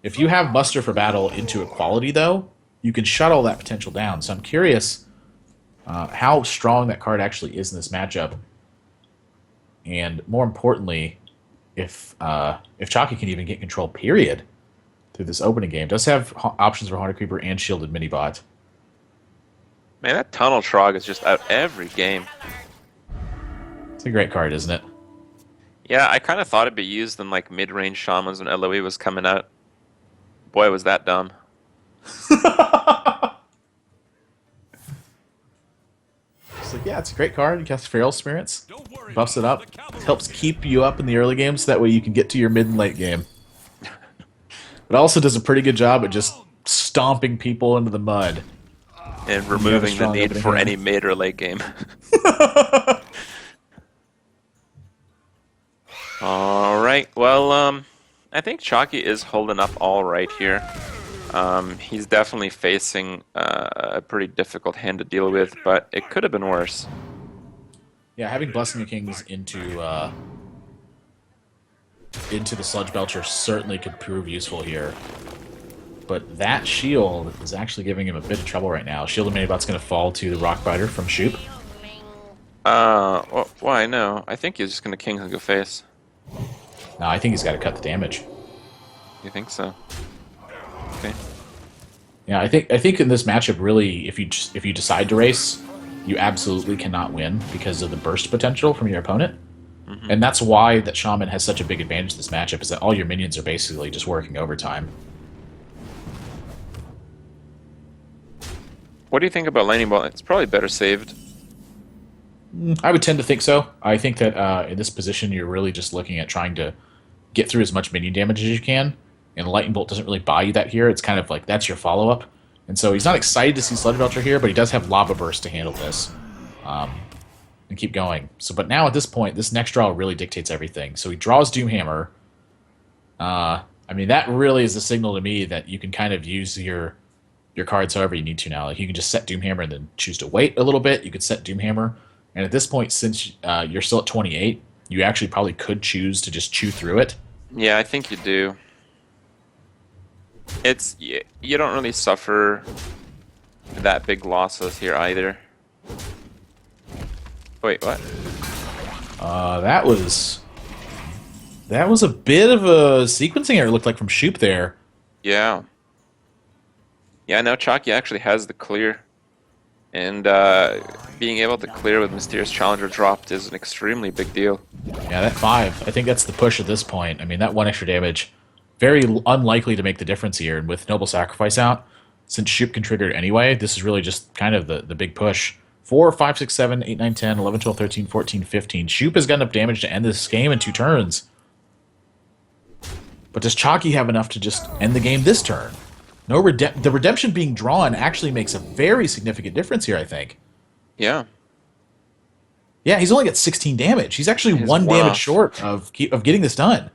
If you have Muster for Battle into equality, though, you can shut all that potential down. So I'm curious how strong that card actually is in this matchup. And more importantly, if Chalky can even get control, period, through this opening game. Does have options for Haunted Creeper and Shielded Minibot. Man, that Tunnel Trog is just out every game. It's a great card, isn't it? Yeah, I kind of thought it'd be used in like mid-range Shamans when LoE was coming out. Boy, was that dumb. It's like, yeah, it's a great card. You cast Feral Spirits, buffs it up, helps keep you up in the early game so that way you can get to your mid and late game. It also does a pretty good job at just stomping people into the mud. And removing the need for hand. any mid or late game. Alright, well, I think Chalky is holding up all right here. He's definitely facing a pretty difficult hand to deal with, but it could have been worse. Yeah, having Blessing the Kings into the Sludge Belcher certainly could prove useful here. But that shield is actually giving him a bit of trouble right now. Shield of Minibot's going to fall to the Rockbiter from Shup. Why, no. I think he's just going to Kings and go face. No, I think he's got to cut the damage. You think so? Okay. Yeah, I think in this matchup, really, if you decide to race, you absolutely cannot win because of the burst potential from your opponent. Mm-hmm. And that's why that Shaman has such a big advantage in this matchup, is that all your minions are basically just working overtime. What do you think about Lightning Bolt? It's probably better saved. I would tend to think so. I think that in this position, you're really just looking at trying to get through as much minion damage as you can. and Lightning Bolt doesn't really buy you that here. It's kind of like that's your follow-up. And so he's not excited to see Sludge Belcher here, but he does have Lava Burst to handle this and keep going. So, but now at this point, this next draw really dictates everything. So he draws Doomhammer. I mean, that really is a signal to me that you can kind of use your cards however you need to now. Like you can just set Doomhammer and then choose to wait a little bit. You could set Doomhammer. And at this point, since you're still at 28, you actually probably could choose to just chew through it. Yeah, I think you do. It's you don't really suffer that big losses here either. Wait, what? That was a bit of a sequencing error, it looked like, from Shup there. Yeah. Yeah, now Chalky actually has the clear. And being able to clear with Mysterious Challenger dropped is an extremely big deal. Yeah, that 5, I think that's the push at this point. I mean, that 1 extra damage, very unlikely to make the difference here. And with Noble Sacrifice out, since Shup can trigger it anyway, this is really just kind of the big push. 4, 5, 6, 7, 8, 9, 10, 11, 12, 13, 14, 15. Shup has got enough damage to end this game in 2 turns. But does Chalky have enough to just end the game this turn? No, the redemption being drawn actually makes a very significant difference here, I think. Yeah. Yeah, he's only got 16 damage. He's actually He's 1 one damage off. short of getting this done.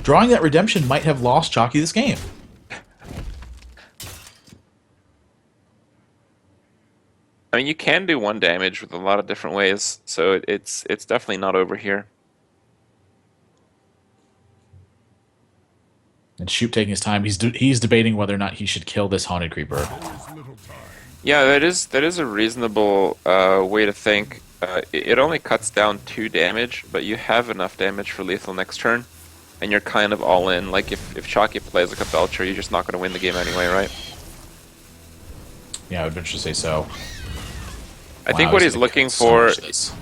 Drawing that redemption might have lost Chalky this game. I mean, you can do 1 damage with a lot of different ways, so it's definitely not over here. And Shup taking his time. He's debating whether or not he should kill this Haunted Creeper. Yeah, that is a reasonable way to think. It only cuts down 2 damage, but you have enough damage for lethal next turn, and you're kind of all in. Like if Chalky plays like a Belcher, you're just not going to win the game anyway, right? Yeah, I would venture to say so. I think Wow, what he's he's gonna looking kill so for, much of this.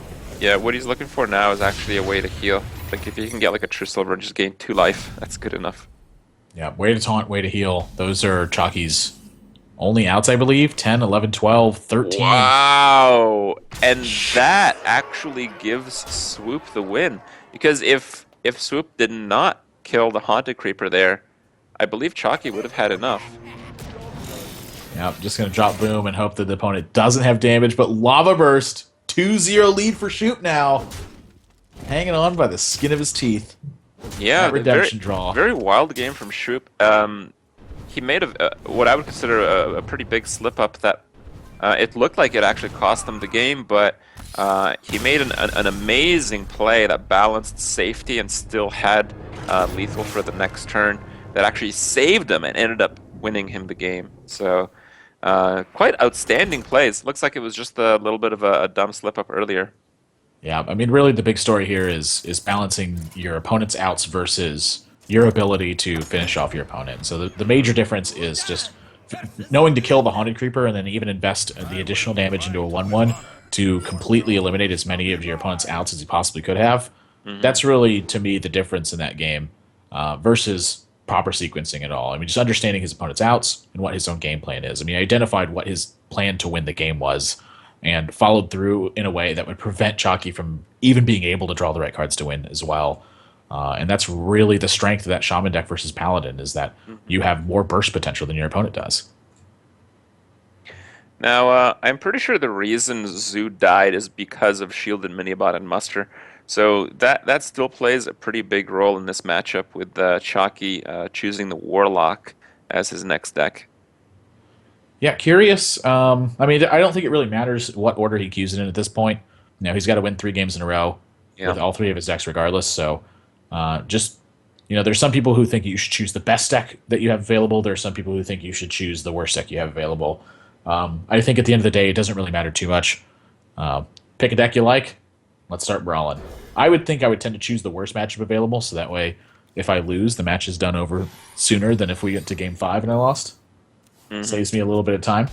yeah, what he's looking for now is actually a way to heal. Like if you can get like a True Silver and just gain 2 life, that's good enough. Yeah, way to taunt, way to heal. Those are Chalky's only outs, I believe. 10, 11, 12, 13. Wow! And that actually gives Swoop the win. Because if Swoop did not kill the Haunted Creeper there, I believe Chalky would have had enough. Yeah, just going to drop Boom and hope that the opponent doesn't have damage. But Lava Burst, 2-0 lead for Shup now. Hanging on by the skin of his teeth. Yeah, That redemption very, draw. Very wild game from Shup. He made what I would consider a pretty big slip up that it looked like it actually cost him the game, but he made an amazing play that balanced safety and still had lethal for the next turn that actually saved him and ended up winning him the game. So quite outstanding plays. Looks like it was just a little bit of a dumb slip up earlier. Yeah, I mean, really the big story here is balancing your opponent's outs versus your ability to finish off your opponent. So the major difference is just knowing to kill the Haunted Creeper and then even invest the additional damage into a 1/1 to completely eliminate as many of your opponent's outs as you possibly could have. Mm-hmm. That's really, to me, the difference in that game versus proper sequencing at all. I mean, just understanding his opponent's outs and what his own game plan is. I mean, I identified what his plan to win the game was and followed through in a way that would prevent Chalky from even being able to draw the right cards to win as well. And that's really the strength of that Shaman deck versus Paladin, is that you have more burst potential than your opponent does. Now, I'm pretty sure the reason Zoo died is because of Shielded Minibot and Muster. So that still plays a pretty big role in this matchup with Chalky choosing the Warlock as his next deck. Yeah, curious. I mean, I don't think it really matters what order he cues it in at this point. You know, he's got to win 3 games in a row with all 3 of his decks regardless. So just, you know, there's some people who think you should choose the best deck that you have available. There are some people who think you should choose the worst deck you have available. I think at the end of the day, it doesn't really matter too much. Pick a deck you like. Let's start brawling. I would think I would tend to choose the worst matchup available, so that way, if I lose, the match is done over sooner than if we get to Game 5 and I lost. Mm-hmm. Saves me a little bit of time.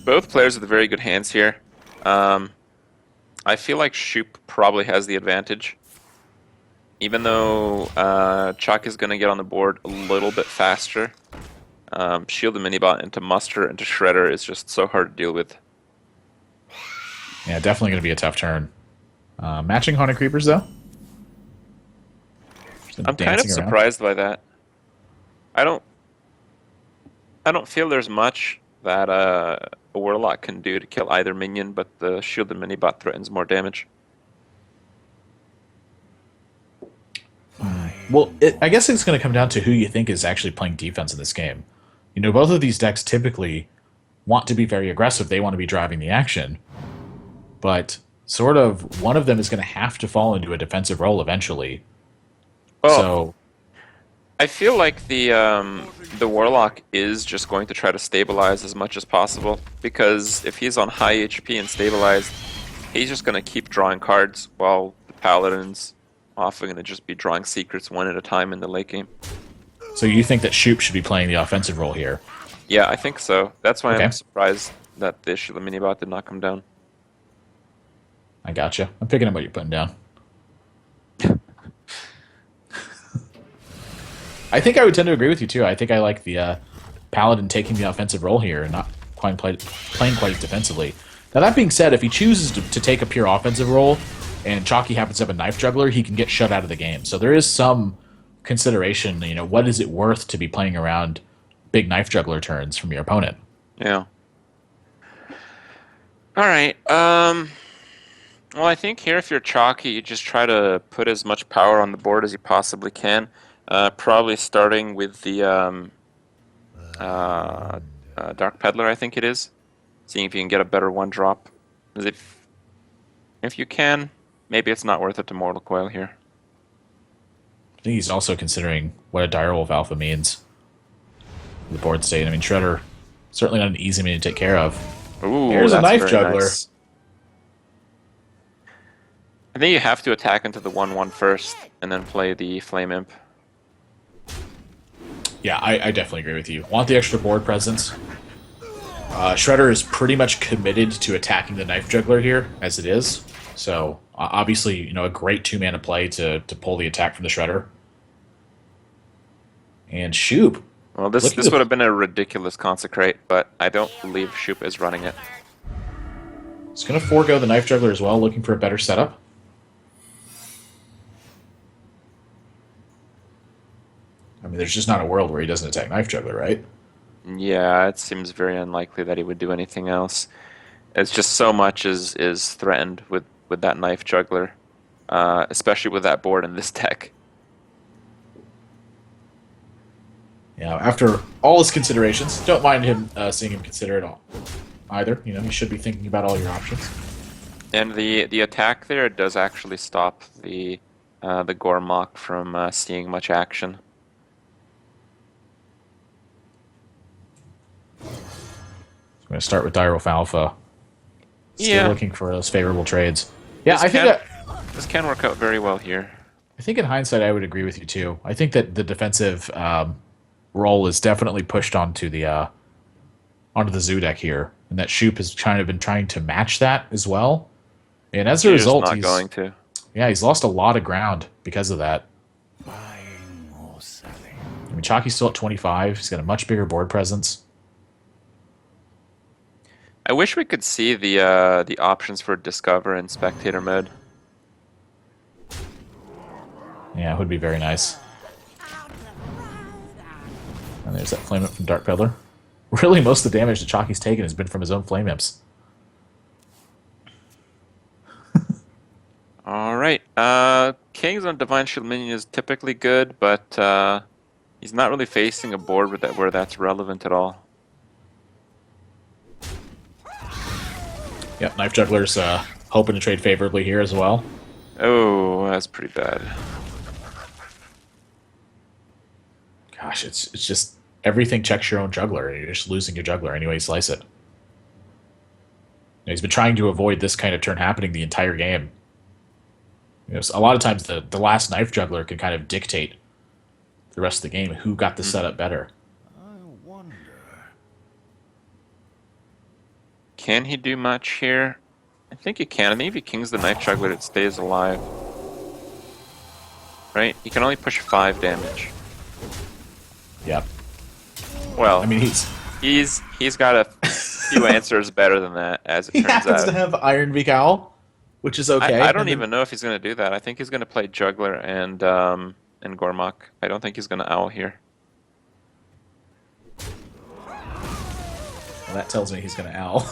Both players with very good hands here. I feel like Shup probably has the advantage. Even though Chuck is going to get on the board a little bit faster. Shield the Minibot into Muster into Shredder is just so hard to deal with. Yeah, definitely going to be a tough turn. Matching Haunted Creepers, though? I'm kind of dancing around. surprised by that. I don't feel there's much that a Warlock can do to kill either minion, but the shielded mini-bot threatens more damage. Well, I guess it's going to come down to who you think is actually playing defense in this game. You know, both of these decks typically want to be very aggressive. They want to be driving the action. But sort of one of them is going to have to fall into a defensive role eventually. Well, So, I feel like the Warlock is just going to try to stabilize as much as possible, because if he's on high HP and stabilized, he's just going to keep drawing cards while the Paladin's often going to just be drawing secrets one at a time in the late game. so you think that Shup should be playing the offensive role here? Yeah, I think so. That's why Okay. I'm surprised that the issue of the mini-bot did not come down. I gotcha. I'm picking up what you're putting down. I think I would tend to agree with you too. I think I like the Paladin taking the offensive role here and not playing quite as defensively. Now that being said, if he chooses to take a pure offensive role and Chalky happens to have a knife juggler, he can get shut out of the game. So there is some consideration. You know, what is it worth to be playing around big knife juggler turns from your opponent? Yeah. All right. Well, I think here, if you're Chalky, you just try to put as much power on the board as you possibly can. Probably starting with the Dark Peddler, I think it is. Seeing if you can get a better one drop. Because if you can, maybe it's not worth it to Mortal Coil here. I think he's also considering what a Direwolf Alpha means. The board state. I mean, Shredder, certainly not an easy man to take care of. Ooh, Here's a that's knife very juggler. nice. I think you have to attack into the 1/1 first, and then play the Flame Imp. Yeah, I definitely agree with you. Want the extra board presence. Shredder is pretty much committed to attacking the knife juggler here, as it is. So, obviously, you know, a great two-mana play to pull the attack from the Shredder. And Shup. Well, this Look at would the- have been a ridiculous Consecrate, but I don't believe Shup is running it. He's going to forego the knife juggler as well, looking for a better setup. I mean, there's just not a world where he doesn't attack knife juggler, right? Yeah, it seems very unlikely that he would do anything else. It's just so much is threatened with that knife juggler, especially with that board in this deck. Yeah, after all his considerations, don't mind him seeing him consider it all either. You know, you should be thinking about all your options. And the attack there does actually stop the Gormok from seeing much action. I'm going to start with Direwolf Alpha. Still Yeah. looking for those favorable trades. Yeah, This I think can- that, This can work out very well here. I think in hindsight I would agree with you too. I think that the defensive role is definitely pushed onto the Zoo deck here, and that Shup has kind of been trying to match that as well. And as a You're just result, not he's going to. yeah, he's lost a lot of ground because of that. Buying or selling. I mean, Chalky's still at 25. He's got a much bigger board presence. I wish we could see the options for Discover and Spectator mode. Yeah, it would be very nice. And there's that Flame Imp from Dark Peddler. Really, most of the damage that Chalky's taken has been from his own Flame Imps. All right. Kings on Divine Shield minion is typically good, but he's not really facing a board with where that's relevant at all. Yep, Knife Juggler's hoping to trade favorably here as well. Oh, that's pretty bad. Gosh, it's just everything checks your own juggler, and you're just losing your juggler any way you slice it. You know, he's been trying to avoid this kind of turn happening the entire game. You know, so a lot of times the last knife juggler can kind of dictate the rest of the game who got the setup better. I wonder. Can he do much here? I think he can. I think if he kings the knife juggler, it stays alive. Right? He can only push 5 damage. Yep. Well, I mean, he's got a few answers better than that, as it he turns happens out. to have Iron Beak Owl, which is okay. I don't And then- even know if he's going to do that. I think he's going to play juggler and and Gormok. I don't think he's gonna owl here. Well, that tells me he's going to owl.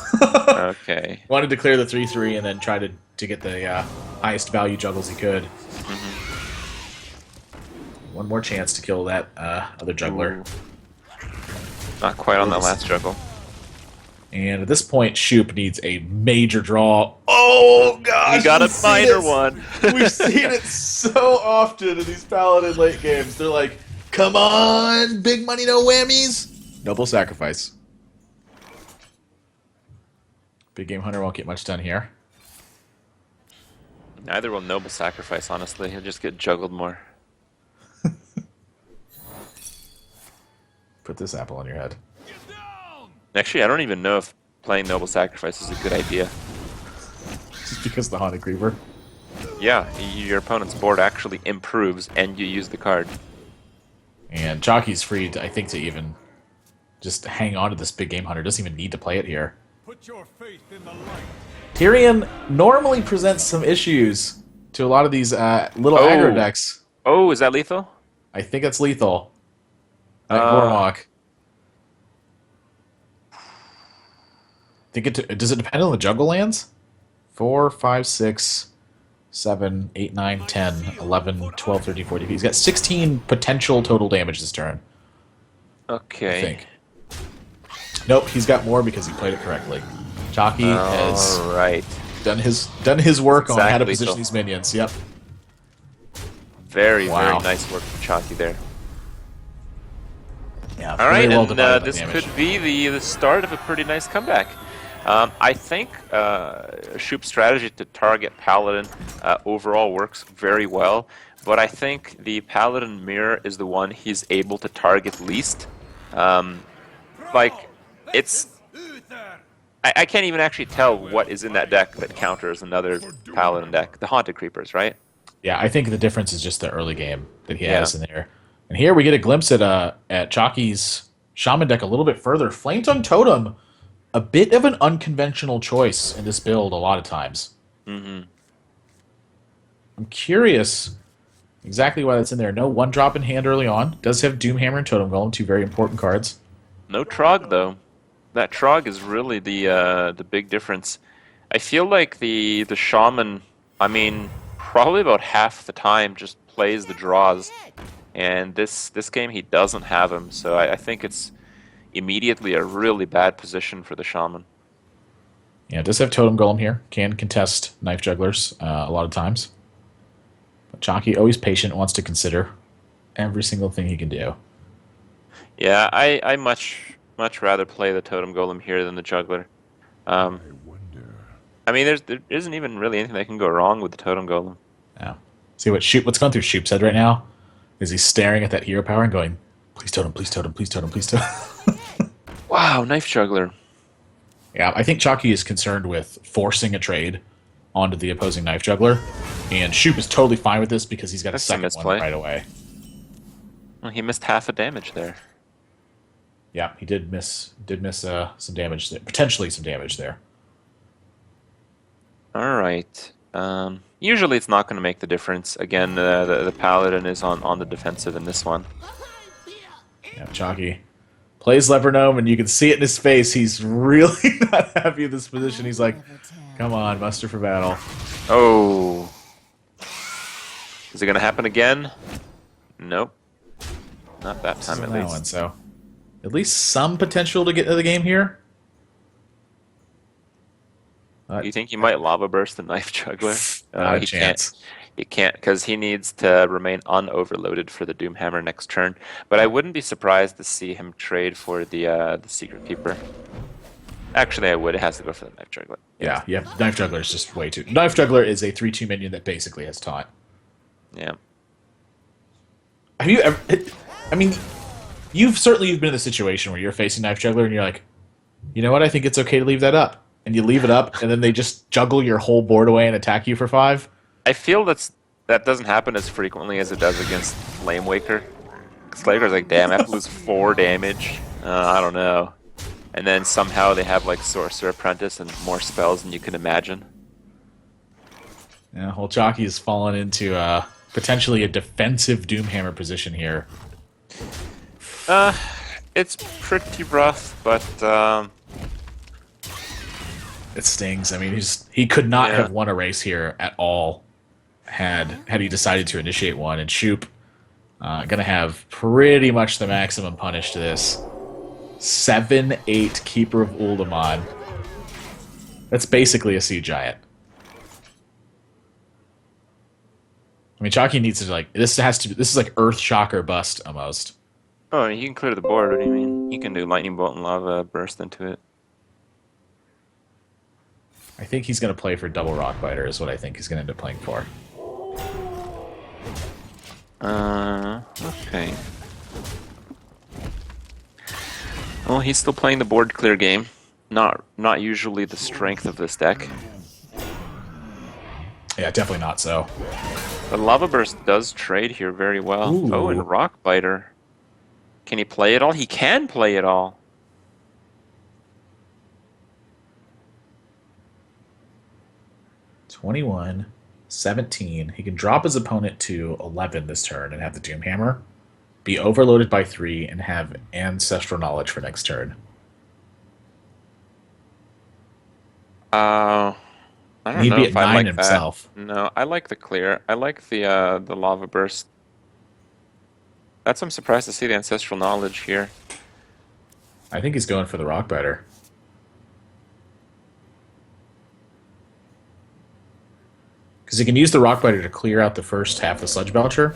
Okay. Wanted to clear the 3-3 and then try to get the highest value juggles he could. One more chance to kill that other juggler. Ooh. Not quite on that last juggle. And at this point, Shup needs a major draw. Oh, gosh! You got a we've seen minor it- one. We've seen it so often in these Paladin late games. They're like, come on, big money, no whammies. Double sacrifice. Big Game Hunter won't get much done here. Neither will Noble Sacrifice, honestly. He'll just get juggled more. Put this apple on your head. Actually, I don't even know if playing Noble Sacrifice is a good idea. Just because the Haunted Creeper. Yeah, your opponent's board actually improves and you use the card. And Chalky's free, I think, to even just hang on to this Big Game Hunter. Doesn't even need to play it here. Put your faith in the light. Tyrion normally presents some issues to a lot of these little Oh. aggro decks. Oh, is that lethal? I think it's lethal. Gormok. Does it depend on the juggle lands? 4, 5, 6, 7, 8, 9, 10, 11, 12, 13, 14. He's got 16 potential total damage this turn, I Okay. think. Nope, he's got more because he played it correctly. Chalky has Alright. done his work on how to Exactly position so. these minions. Yep. Very, Wow. very nice work from Chalky there. Yeah. Alright, very well and divided this damage. could be the start of a pretty nice comeback. I think Shup's strategy to target Paladin overall works very well, but I think the Paladin mirror is the one he's able to target least. It's... I can't even actually tell what is in that deck that counters another Paladin deck. The Haunted Creepers, right? Yeah, I think the difference is just the early game that he Yeah. has in there. And here we get a glimpse at Chalky's Shaman deck a little bit further. Flame Tongue Totem, a bit of an unconventional choice in this build a lot of times. Mm-hmm. I'm curious exactly why that's in there. No one drop in hand early on. Does have Doomhammer and Totem Golem, two very important cards. No Trog, though. That Trog is really the big difference. I feel like the Shaman, I mean, probably about half the time just plays the draws. And this game he doesn't have him, so I think it's immediately a really bad position for the Shaman. Yeah, it does have Totem Golem here. Can contest Knife Jugglers a lot of times. But Chalky, always patient, wants to consider every single thing he can do. Yeah, I much rather play the Totem Golem here than the Juggler. I wonder. I mean, there isn't even really anything that can go wrong with the Totem Golem. Yeah. See what's going through Shoop's head right now is he's staring at that hero power and going, please Totem, please Totem, please Totem, please Totem. Wow, Knife Juggler. Yeah, I think Chalky is concerned with forcing a trade onto the opposing Knife Juggler, and Shup is totally fine with this because he's got That's a a second misplay. one right away. Well, he missed half a damage there. Yeah, he did miss some damage there, potentially some damage there. All right. Usually it's not going to make the difference. Again, the Paladin is on the defensive in this one. Yeah, Chalky plays Leper Gnome, and you can see it in his face. He's really not happy with this position. He's like, come on, muster for battle. Oh. Is it going to happen again? Nope. Not that time, at That least. one, so at least some potential to get into the game here. You think you might Lava Burst the Knife Juggler? Not a he chance. Can't. He can't, because he needs to remain unoverloaded for the Doomhammer next turn. But I wouldn't be surprised to see him trade for the Secret Keeper. Actually, I would. It has to go for the Knife Juggler. Yeah, Knife Juggler is just way too... Knife Juggler is a 3-2 minion that basically has taunt. Yeah. Have you ever... I mean, you've been in the situation where you're facing Knife Juggler and you're like, you know what, I think it's okay to leave that up. And you leave it up, and then they just juggle your whole board away and attack you for 5. I feel that doesn't happen as frequently as it does against Flamewaker. Flamewaker's like, damn, I have to lose 4 damage. I don't know. And then somehow they have like Sorcerer Apprentice and more spells than you can imagine. Yeah, well, Chalky has fallen into potentially a defensive Doomhammer position here. It's pretty rough, but It stings. I mean, he could not Yeah. have won a race here at all had he decided to initiate one. And Shup gonna have pretty much the maximum punish to this. 7-8 Keeper of Uldaman. That's basically a Sea Giant. I mean, Chalky needs to this is like Earth Shock or bust almost. oh, you can clear the board. What do you mean? You can do lightning bolt and lava burst into it. I think he's going to play for double Rockbiter is what I think he's going to end up playing for. Okay. Well, he's still playing the board clear game. Not usually the strength of this deck. Yeah, definitely not so. The lava burst does trade here very well. Ooh. Oh, and Rockbiter. Can he play it all? He can play it all. $21, $17. He can drop his opponent to 11 this turn and have the Doomhammer, be overloaded by 3, and have Ancestral Knowledge for next turn. I don't He'd know be if at I 9 like himself. that. No, I like the clear. I like the lava burst. That's I'm surprised to see the ancestral knowledge here. I think he's going for the Rockbiter. Because he can use the Rockbiter to clear out the first half of the Sludge Belcher.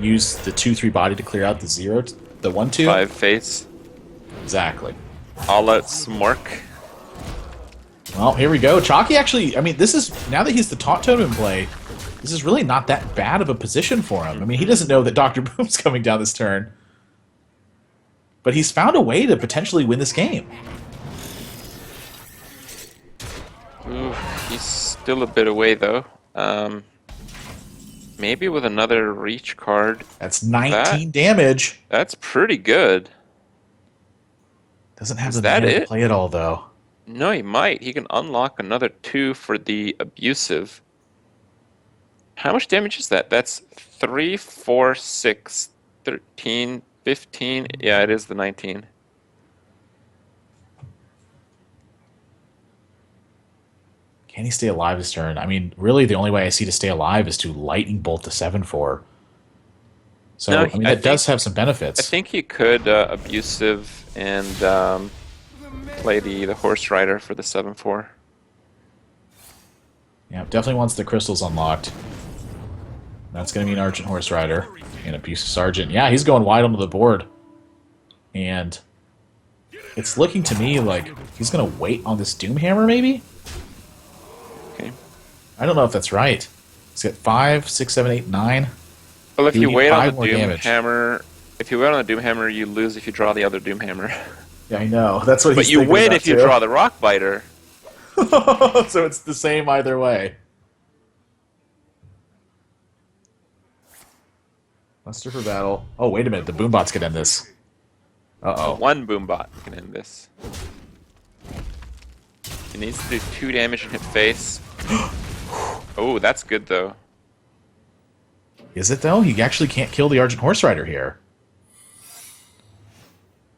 Use the 2/3 body to clear out the 1/2. 5 face. Exactly. All out smork. Well, here we go. Chalky actually, I mean, this is, now that he's the Taunt Totem in play, this is really not that bad of a position for him. I mean, he doesn't know that Dr. Boom's coming down this turn. But he's found a way to potentially win this game. Ooh, he's still a bit away though. Maybe with another reach card. That's 19 damage. That's pretty good. Doesn't have Is the that mana to it? play it all, though. No, he might. He can unlock another 2 for the abusive. How much damage is that? That's 3, 4, 6, 13, 15. Yeah, it is the 19. Can he stay alive this turn? I mean, really, the only way I see to stay alive is to Lightning Bolt the 7/4. So, No, I mean, that does have some I benefits. think he could abusive and play the horse rider for the 7/4. Yeah, definitely wants the crystals unlocked. That's going to be an Argent Horse Rider and Abusive Sergeant. Yeah, he's going wide onto the board. And it's looking to me like he's going to wait on this Doomhammer, maybe? Okay. I don't know if that's right. He's got 5, 6, 7, 8, 9. Well, if He you would need wait on 5 the more damage. Doomhammer, if you wait on the Doomhammer, you lose if you draw the other Doomhammer. Yeah, I know. That's what But he's you thinking win about, if you too. draw the Rockbiter. So it's the same either way. Muster for battle. Oh, wait a minute. The Boombot's gonna end this. Uh-oh. One Boombot can end this. It needs to do 2 damage and hit face. Oh, that's good though. Is it, though? He actually can't kill the Argent Horse Rider here.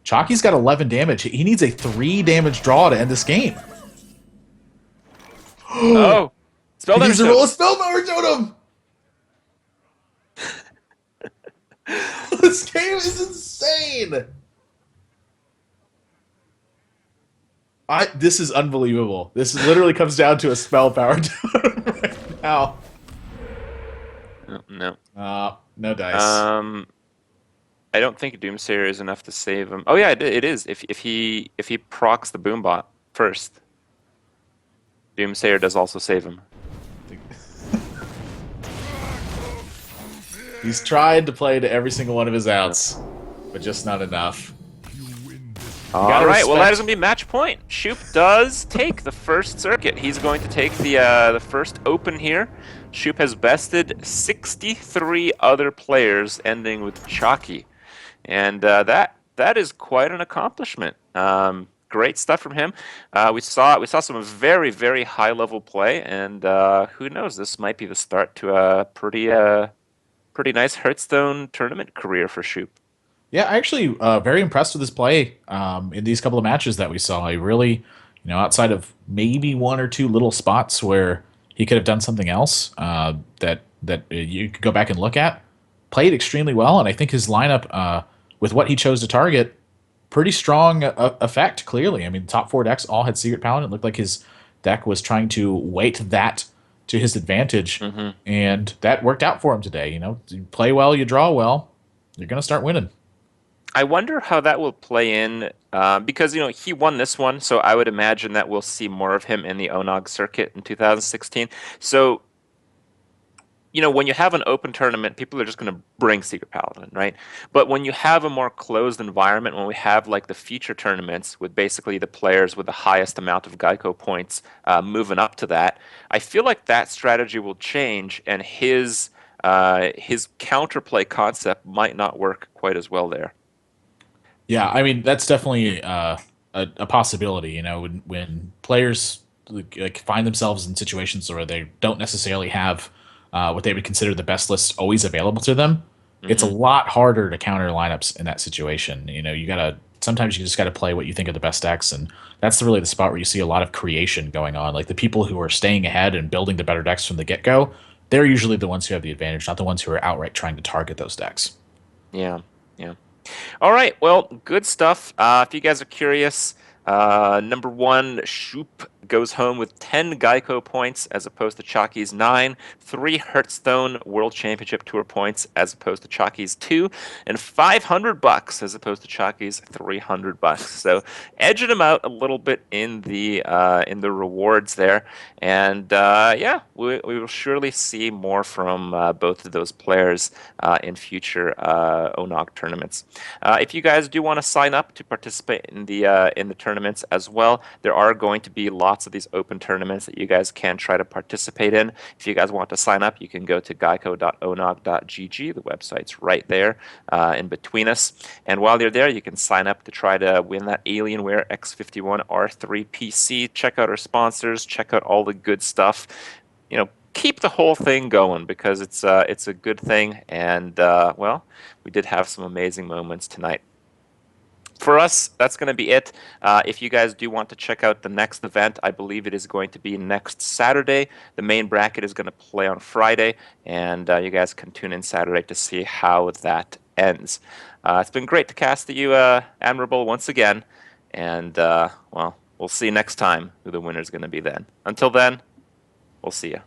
Chalky's got 11 damage. He needs a 3 damage draw to end this game. Oh! Spell He needs to damage. roll a Spellpower Totem! This game is insane! This is unbelievable. This literally comes down to a Spellpower Totem right now. No. No dice. I don't think Doomsayer is enough to save him. Oh yeah, it is. If he procs the Boombot first, Doomsayer does also save him. He's tried to play to every single one of his outs, but just not enough. All right, well respect- that is going to be match point. Shup does take the first circuit. He's going to take the first open here. Shup has bested 63 other players, ending with Chalky, and that is quite an accomplishment. Great stuff from him. We saw some very high level play, and who knows, this might be the start to a pretty pretty nice Hearthstone tournament career for Shup. Yeah, actually, very impressed with his play in these couple of matches that we saw. He really, outside of maybe one or two little spots where he could have done something else that you could go back and look at, played extremely well. And I think his lineup, with what he chose to target, pretty strong effect. Clearly, I mean, the top four decks all had Secret Paladin. It looked like his deck was trying to weight that to his advantage, and that worked out for him today. You play well, you draw well, you're going to start winning. I wonder how that will play in because he won this one, so I would imagine that we'll see more of him in the ONOG circuit in 2016. So when you have an open tournament, people are just going to bring Secret Paladin, right? But when you have a more closed environment, when we have like the feature tournaments with basically the players with the highest amount of Geico points moving up to that, I feel like that strategy will change, and his counterplay concept might not work quite as well there. Yeah, I mean that's definitely a possibility. When players like find themselves in situations where they don't necessarily have what they would consider the best list always available to them, it's a lot harder to counter lineups in that situation. Sometimes you just gotta play what you think are the best decks, and that's really the spot where you see a lot of creation going on. Like the people who are staying ahead and building the better decks from the get go, they're usually the ones who have the advantage, not the ones who are outright trying to target those decks. Yeah, yeah. All right, well, good stuff. If you guys are curious, number one, Shup goes home with 10 Geico points as opposed to Chalky's 9, 3 Hearthstone World Championship Tour points as opposed to Chalky's 2, and $500 as opposed to Chalky's $300. So edging him out a little bit in the rewards there, and yeah, we will surely see more from both of those players in future ONOG tournaments. If you guys do want to sign up to participate in the tournaments as well, there are going to be lots of these open tournaments that you guys can try to participate in. If you guys want to sign up, you can go to geico.onog.gg. The website's right there in between us. And while you're there, you can sign up to try to win that Alienware X51 R3 PC. Check out our sponsors. Check out all the good stuff. Keep the whole thing going because it's a good thing. And well, we did have some amazing moments tonight. For us, that's going to be it. If you guys do want to check out the next event, I believe it is going to be next Saturday. The main bracket is going to play on Friday, and you guys can tune in Saturday to see how that ends. It's been great to cast you, Admirable, once again, and well, we'll see next time who the winner is going to be then. Until then, we'll see you.